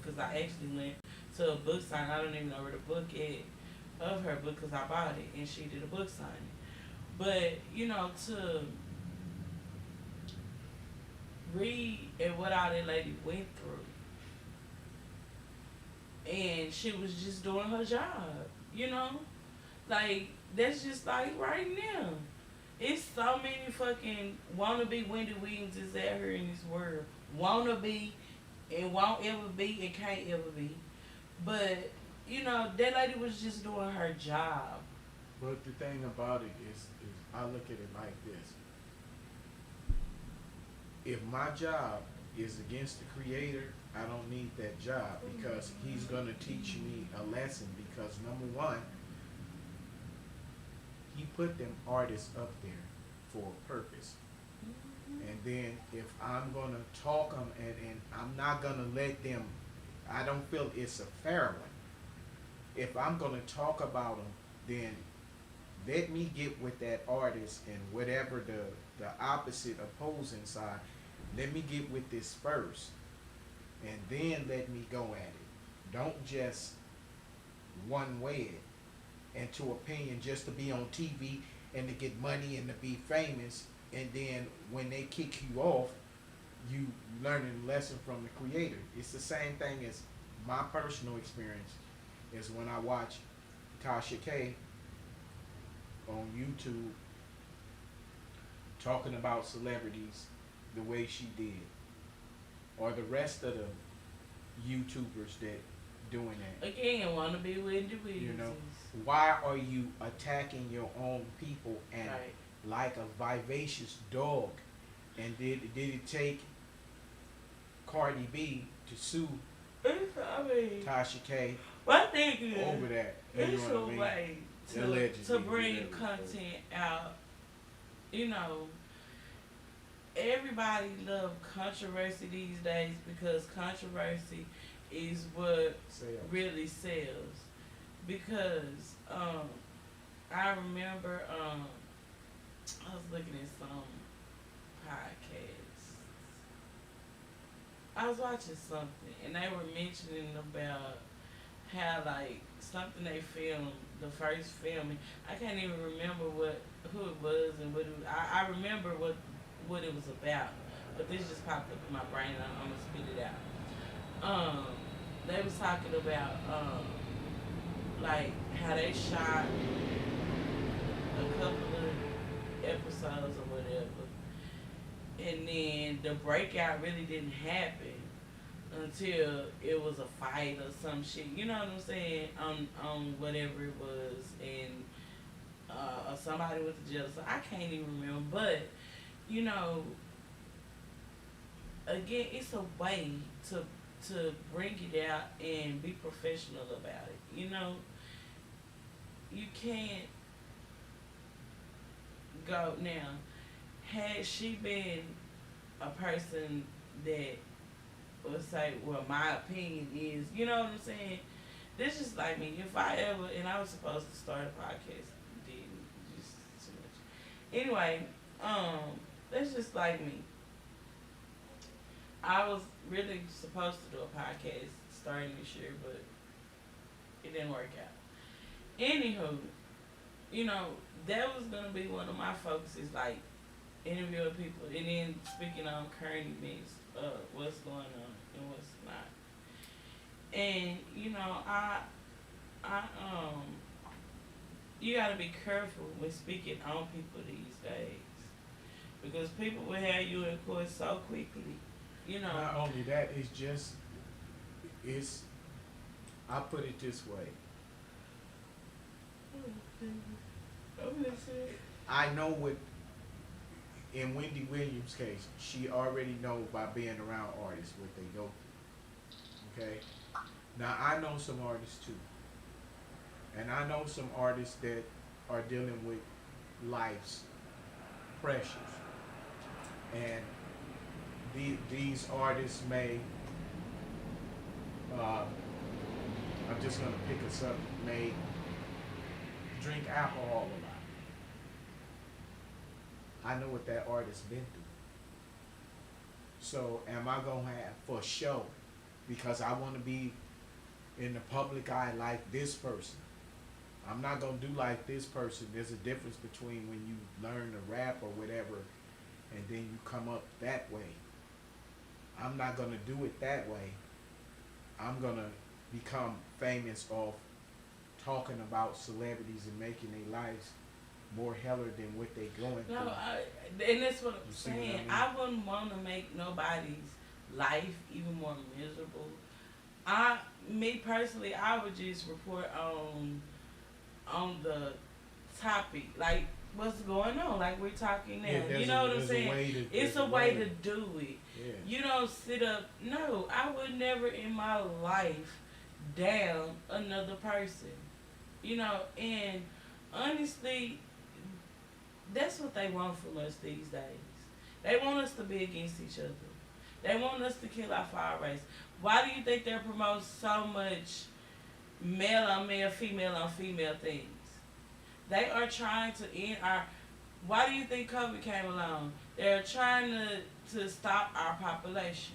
because I actually went to a book signing. I don't even know where the book is of her book because I bought it, and she did a book signing. But, you know, to read and what all that lady went through, and she was just doing her job, you know? Like, that's just like right now. It's so many fucking wannabe Wendy Williams is out here in this world. Wannabe and won't ever be and can't ever be. But, you know, that lady was just doing her job. But the thing about it is I look at it like this. If my job is against the creator, I don't need that job because he's going to teach me a lesson because number one, he put them artists up there for a purpose. And then if I'm going to talk them and I'm not going to let them, I don't feel it's a fair one. If I'm going to talk about them, then let me get with that artist and whatever the opposite opposing side, let me get with this first. And then let me go at it. Don't just one way it into opinion just to be on TV and to get money and to be famous. And then when they kick you off, you learning a lesson from the creator. It's the same thing as my personal experience is when I watch Tasha K on YouTube talking about celebrities the way she did, or the rest of YouTubers that doing that. Again, wanna be Wendy Williams. You know, why are you attacking your own people and Right. like a vivacious dog? And did it take Cardi B to sue I mean, Tasha K my thing is, over that? You it's know a what I mean? way to Allegedly, bring whatever. content out. You know, everybody love controversy these days because controversy is what Sales. really sells. Because I remember I was looking at some podcasts. I was watching something and they were mentioning about how like something they filmed, the first filming. I can't even remember who it was and what it was. I remember what it was about, but this just popped up in my brain and I'm gonna spit it out. They was talking about like how they shot a couple of episodes or whatever, and then the breakout really didn't happen until it was a fight or some shit. You know what I'm saying? On whatever it was, and somebody went to jail. So I can't even remember, but you know, again, it's a way to bring it out and be professional about it. You know, you can't go now. Had she been a person that would say, "Well, my opinion is," you know what I'm saying? This is like me. If I ever, and I was supposed to start a podcast, didn't, just too much. Anyway, that's just like me. I was really supposed to do a podcast starting this year, but it didn't work out. Anywho, you know, that was gonna be one of my focuses, like interviewing people and then speaking on current events, what's going on and what's not. And you know, I you gotta be careful when speaking on people these days because people will have you in court so quickly. You know. Not only that, it's I put it this way. I'm listening. I know what in Wendy Williams' case, she already know by being around artists what they go through. Okay? Now I know some artists too. And I know some artists that are dealing with life's pressures. And these artists may I'm just gonna pick a subject, may drink alcohol a lot. I know what that artist's been through. So am I gonna have for show because I wanna be in the public eye like this person? I'm not gonna do like this person. There's a difference between when you learn to rap or whatever and then you come up that way. I'm not gonna do it that way. I'm gonna become famous off talking about celebrities and making their lives more heller than what they going through. No, and that's what I'm You see what saying. I mean? I wouldn't want to make nobody's life even more miserable. Me personally, I would just report on the topic, like what's going on, like we're talking now. Yeah, You know what I'm saying? It's a way to do it. Yeah. You don't sit up. No, I would never in my life down another person. You know, and honestly, that's what they want from us these days. They want us to be against each other. They want us to kill our fire race. Why do you think they promote so much male on male, female on female things? They are trying to end our. Why do you think COVID came along? They're trying to stop our population.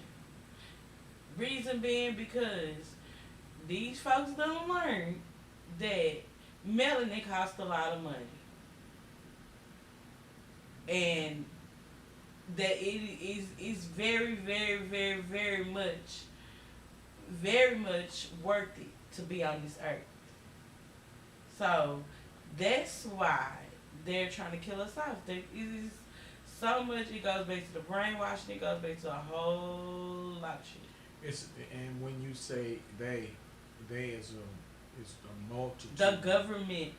Reason being because these folks don't learn that melanin costs a lot of money. And that it is very, very, very, very much worth it to be on this earth. So that's why they're trying to kill us off. It is so much. It goes back to the brainwashing. It goes back to a whole lot of shit. It's and when you say they is a multitude. The government,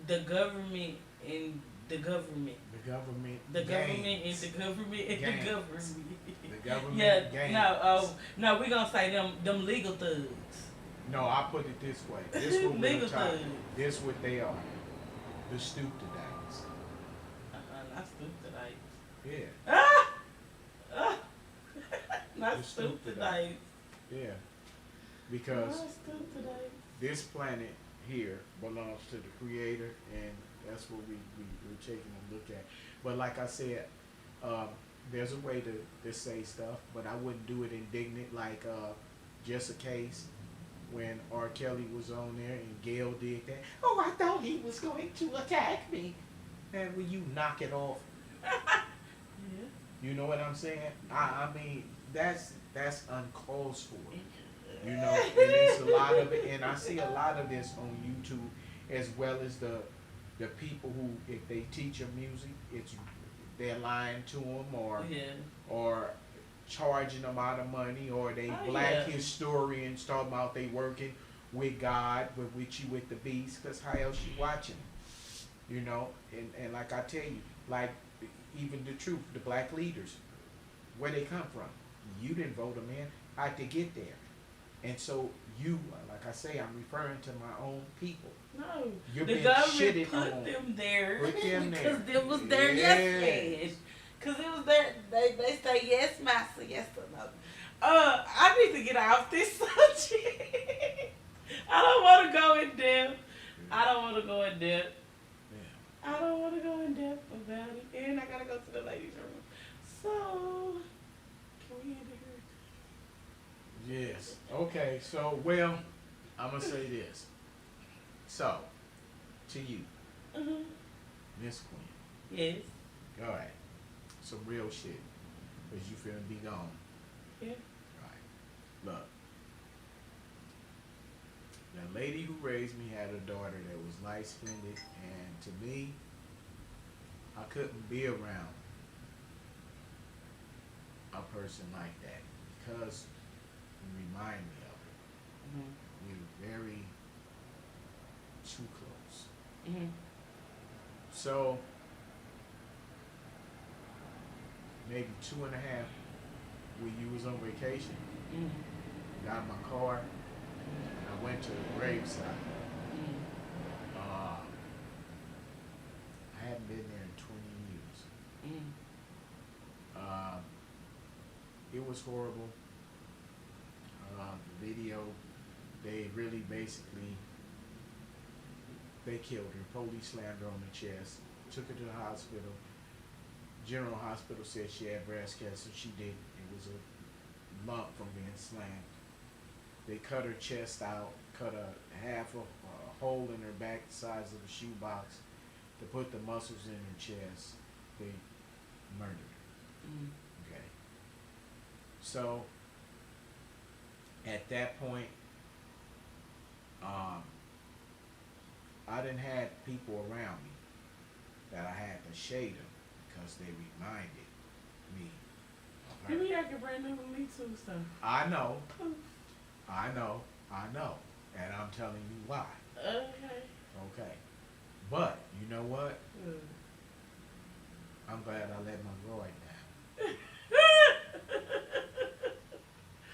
the government, and the government. The government. The government gains. and the government and Gains. the government. The government. Yeah, gains. no, we gonna say them legal thugs. No, I put it this way. This what we're Legal talking. thugs. This what they are. The Stupidites. Not stupid, Yeah. Ah! Not The stupid, Yeah. Because Not stupid, this planet here belongs to the Creator, and that's what we're taking a look at. But like I said, there's a way to say stuff, but I wouldn't do it indignant like just a case when R. Kelly was on there and Gail did that. Oh, I thought he was going to attack me. And will you knock it off? Yeah. You know what I'm saying? I mean, that's uncalled for. You know, and there's a lot of it, and I see a lot of this on YouTube, as well as the people who, if they teach them music, they're lying to them or charging them out of money, or they black historians talking about they working with God, but with you with the beast, because how else you watching? You know, and like I tell you, like even the truth, the black leaders, where they come from. You didn't vote them in. How'd they get there? And so you, like I say, I'm referring to my own people. No, You're the being government shitted put on. them there Put them there. because it was their yes. Because it was their, they say yes, master, yes or no. I need to get off this subject. I don't want to go in depth. I don't want to go in depth. I don't want to go in depth about it. And I got to go to the ladies' room. So, can we end it here? Yes. Okay. So, well, I'm gonna say this. So, to you, Miss Quinn. Yes. All right. Some real shit, cause you finna be gone. Yeah. All right. Look. The lady who raised me had a daughter that was light-skinned, and to me, I couldn't be around a person like that because you remind me of it. We were very too close. So maybe 2.5 when you was on vacation, got in my car, and I went to the graveside. I hadn't been there in 20 years. It was horrible. The video, they really basically, they killed her. Police slammed her on the chest, took her to the hospital. General Hospital said she had breast cancer. She did. It was a lump from being slammed. They cut her chest out, cut a half of a hole in her back the size of a shoebox to put the muscles in her chest. They murdered her. Okay. So at that point, I didn't have people around me that I had to shade them because they reminded me of her. Maybe I can bring them with me too, so. I know, and I'm telling you why. Okay. But you know what? I'm glad I let my guard down.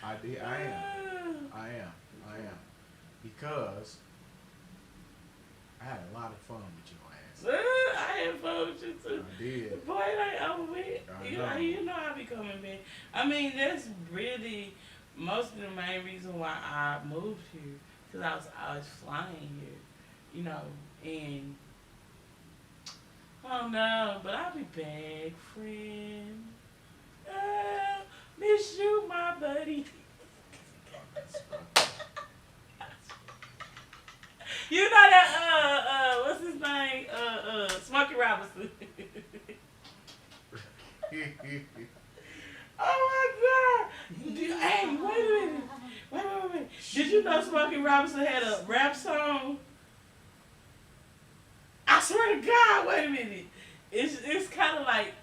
I am. Because I had a lot of fun with your ass. I had fun with you too. I did. Boy, it ain't over with. I know. You know I be coming back. I mean, that's really most of the main reason why I moved here. Because I was flying here, you know, and oh no, but I'll be back, friend. Miss you, my buddy. You know that what's his name? Smokey Robinson. Oh my God! Hey, wait a minute. Wait. Did you know Smokey Robinson had a rap song? I swear to God, wait a minute. It's kind of like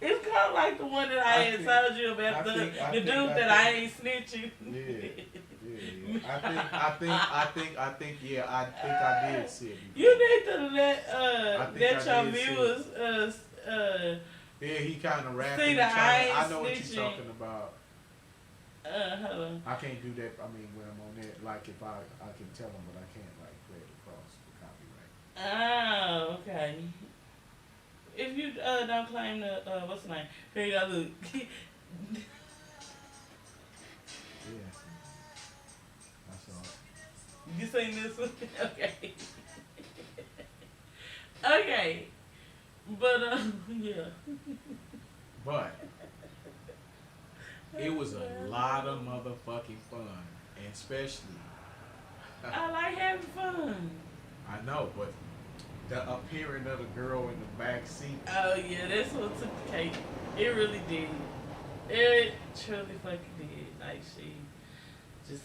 It's kind of like the one that I had told you about, the dude that I ain't snitching. Yeah. I think I did see it before. You need to let your did see it. viewers Yeah, he kind of rapping. see that I ain't I know what you're snitching. talking about. Hold on. I can't do that. I mean, when I'm on there, like if I can tell them, but I can't like play it across the copyright. Oh, okay. If you don't claim the what's the name? Here you go, look. Yeah, that's all. You seen this one? Okay. Okay. But yeah. But it was a lot of motherfucking fun, and especially. I like having fun. I know, but the appearing of the girl in the back seat. Oh yeah, that's what took the cake. It really did. It truly fucking did. Like she just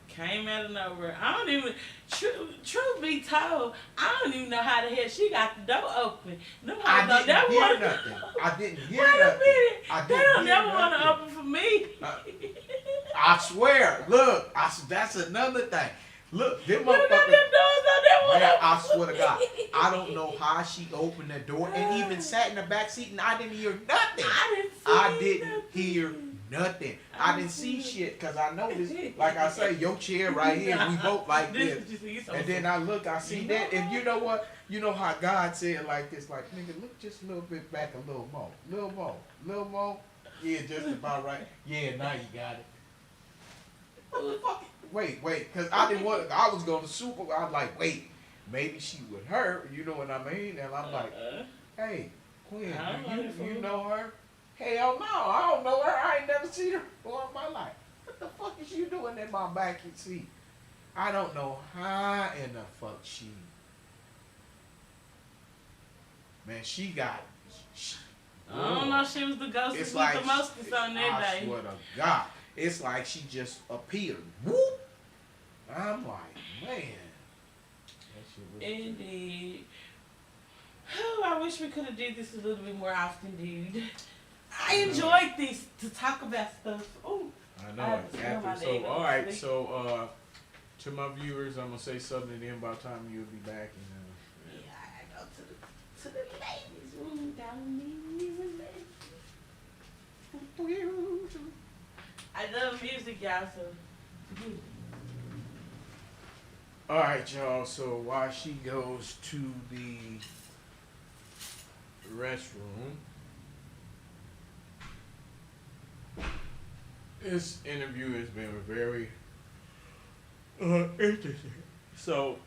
came out of nowhere. I don't even. Truth be told, I don't even know how the hell she got the door open. I didn't hear nothing. I didn't hear nothing. They don't never want to open for me. I swear. Look, that's another thing. Look, them You got them motherfuckers. doors on that Man, one. I swear to God, I don't know how she opened the door and even sat in the back seat and I didn't hear nothing. I didn't hear nothing. I didn't see shit because I noticed, like I say, your chair right here, we both like this. And then I look, I see that, and you know what? You know how God said like this, like, nigga, look just a little bit back a little more. Little more. Yeah, just about right. Yeah, now you got it. Motherfucker. Wait, because I didn't want I was going to super, I was like, wait, maybe she would hurt, you know what I mean? And I'm like, hey, Quinn, do you know her? Hell no, I don't know her. I ain't never seen her before in my life. What the fuck is you doing in my back seat? I don't know how in the fuck she. Man, she got. I don't know. She was the ghost with like, the mostest on that I day. swear to God, it's like she just appeared. Whoop. I'm like, man. That shit really Indeed. Oh, I wish we could have did this a little bit more often, dude. I enjoyed this to talk about stuff. Oh, I know it. So, all right. So, to my viewers, I'm gonna say something to them about time you'll be back. And yeah, I go to the ladies' room down there. I love music, y'all. So. all right, y'all. So while she goes to the restroom, this interview has been very interesting. So,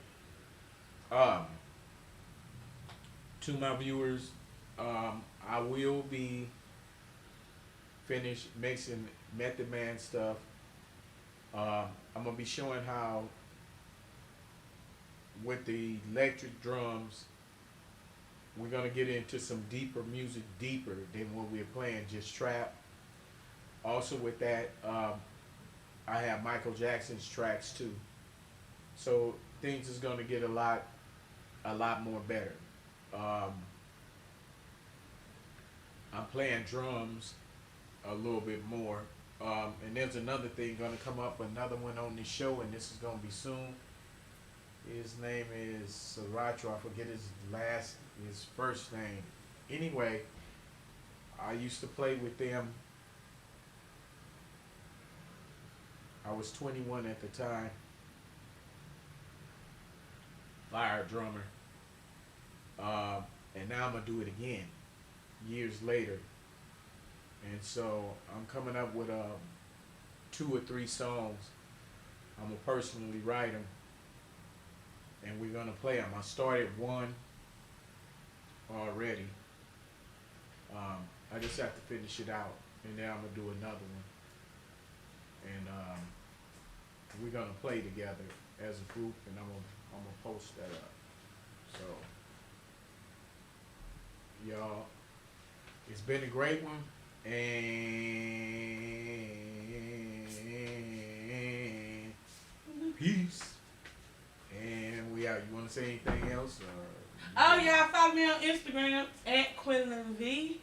to my viewers, I will be finished mixing Method Man stuff. I'm gonna be showing how with the electric drums we're gonna get into some deeper music, deeper than what we're playing, just trap. Also with that, I have Michael Jackson's tracks too. So things is gonna get a lot more better. I'm playing drums a little bit more. And there's another thing gonna come up, another one on this show, and this is gonna be soon. His name is Sriracha. I forget his first name. Anyway, I used to play with them. I was 21 at the time. Fire drummer. And now I'm gonna do it again, years later. And so I'm coming up with 2 or 3 songs. I'm gonna personally write them, and we're gonna play them. I started one already. I just have to finish it out, and then I'm gonna do another one. And we're gonna play together as a group, and I'm gonna post that up. So, y'all, it's been a great one, and peace. And we out. You want to say anything else? Oh yeah, follow me on Instagram at Quinnlynne V.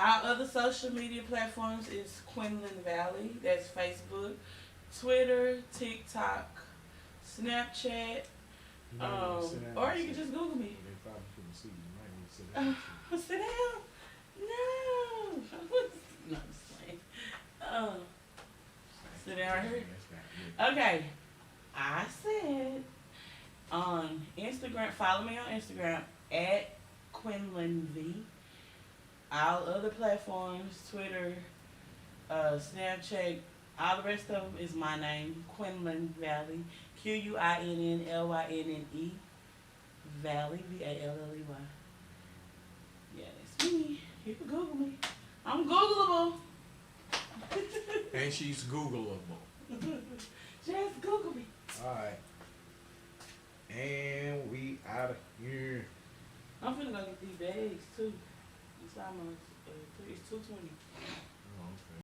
Our other social media platforms is Quinnlynne Valley. That's Facebook, Twitter, TikTok, Snapchat. You might want to sit down Or and you can sit. just Google me. They probably couldn't see you. You might want to sit down. and sit. Sit down. No. No, I'm just playing. Sit down right here. That's not good. Okay. I said on Instagram, follow me on Instagram at Quinnlynne V. All other platforms, Twitter, Snapchat, all the rest of them is my name, Quinnlynne Valley, Quinnlynne Valley, Valley. Yeah, that's me. You can Google me. I'm Googleable. And she's Googleable. Just Google me. Alright. And we out of here. I'm finna go get these bags too. It's almost it's 2:20.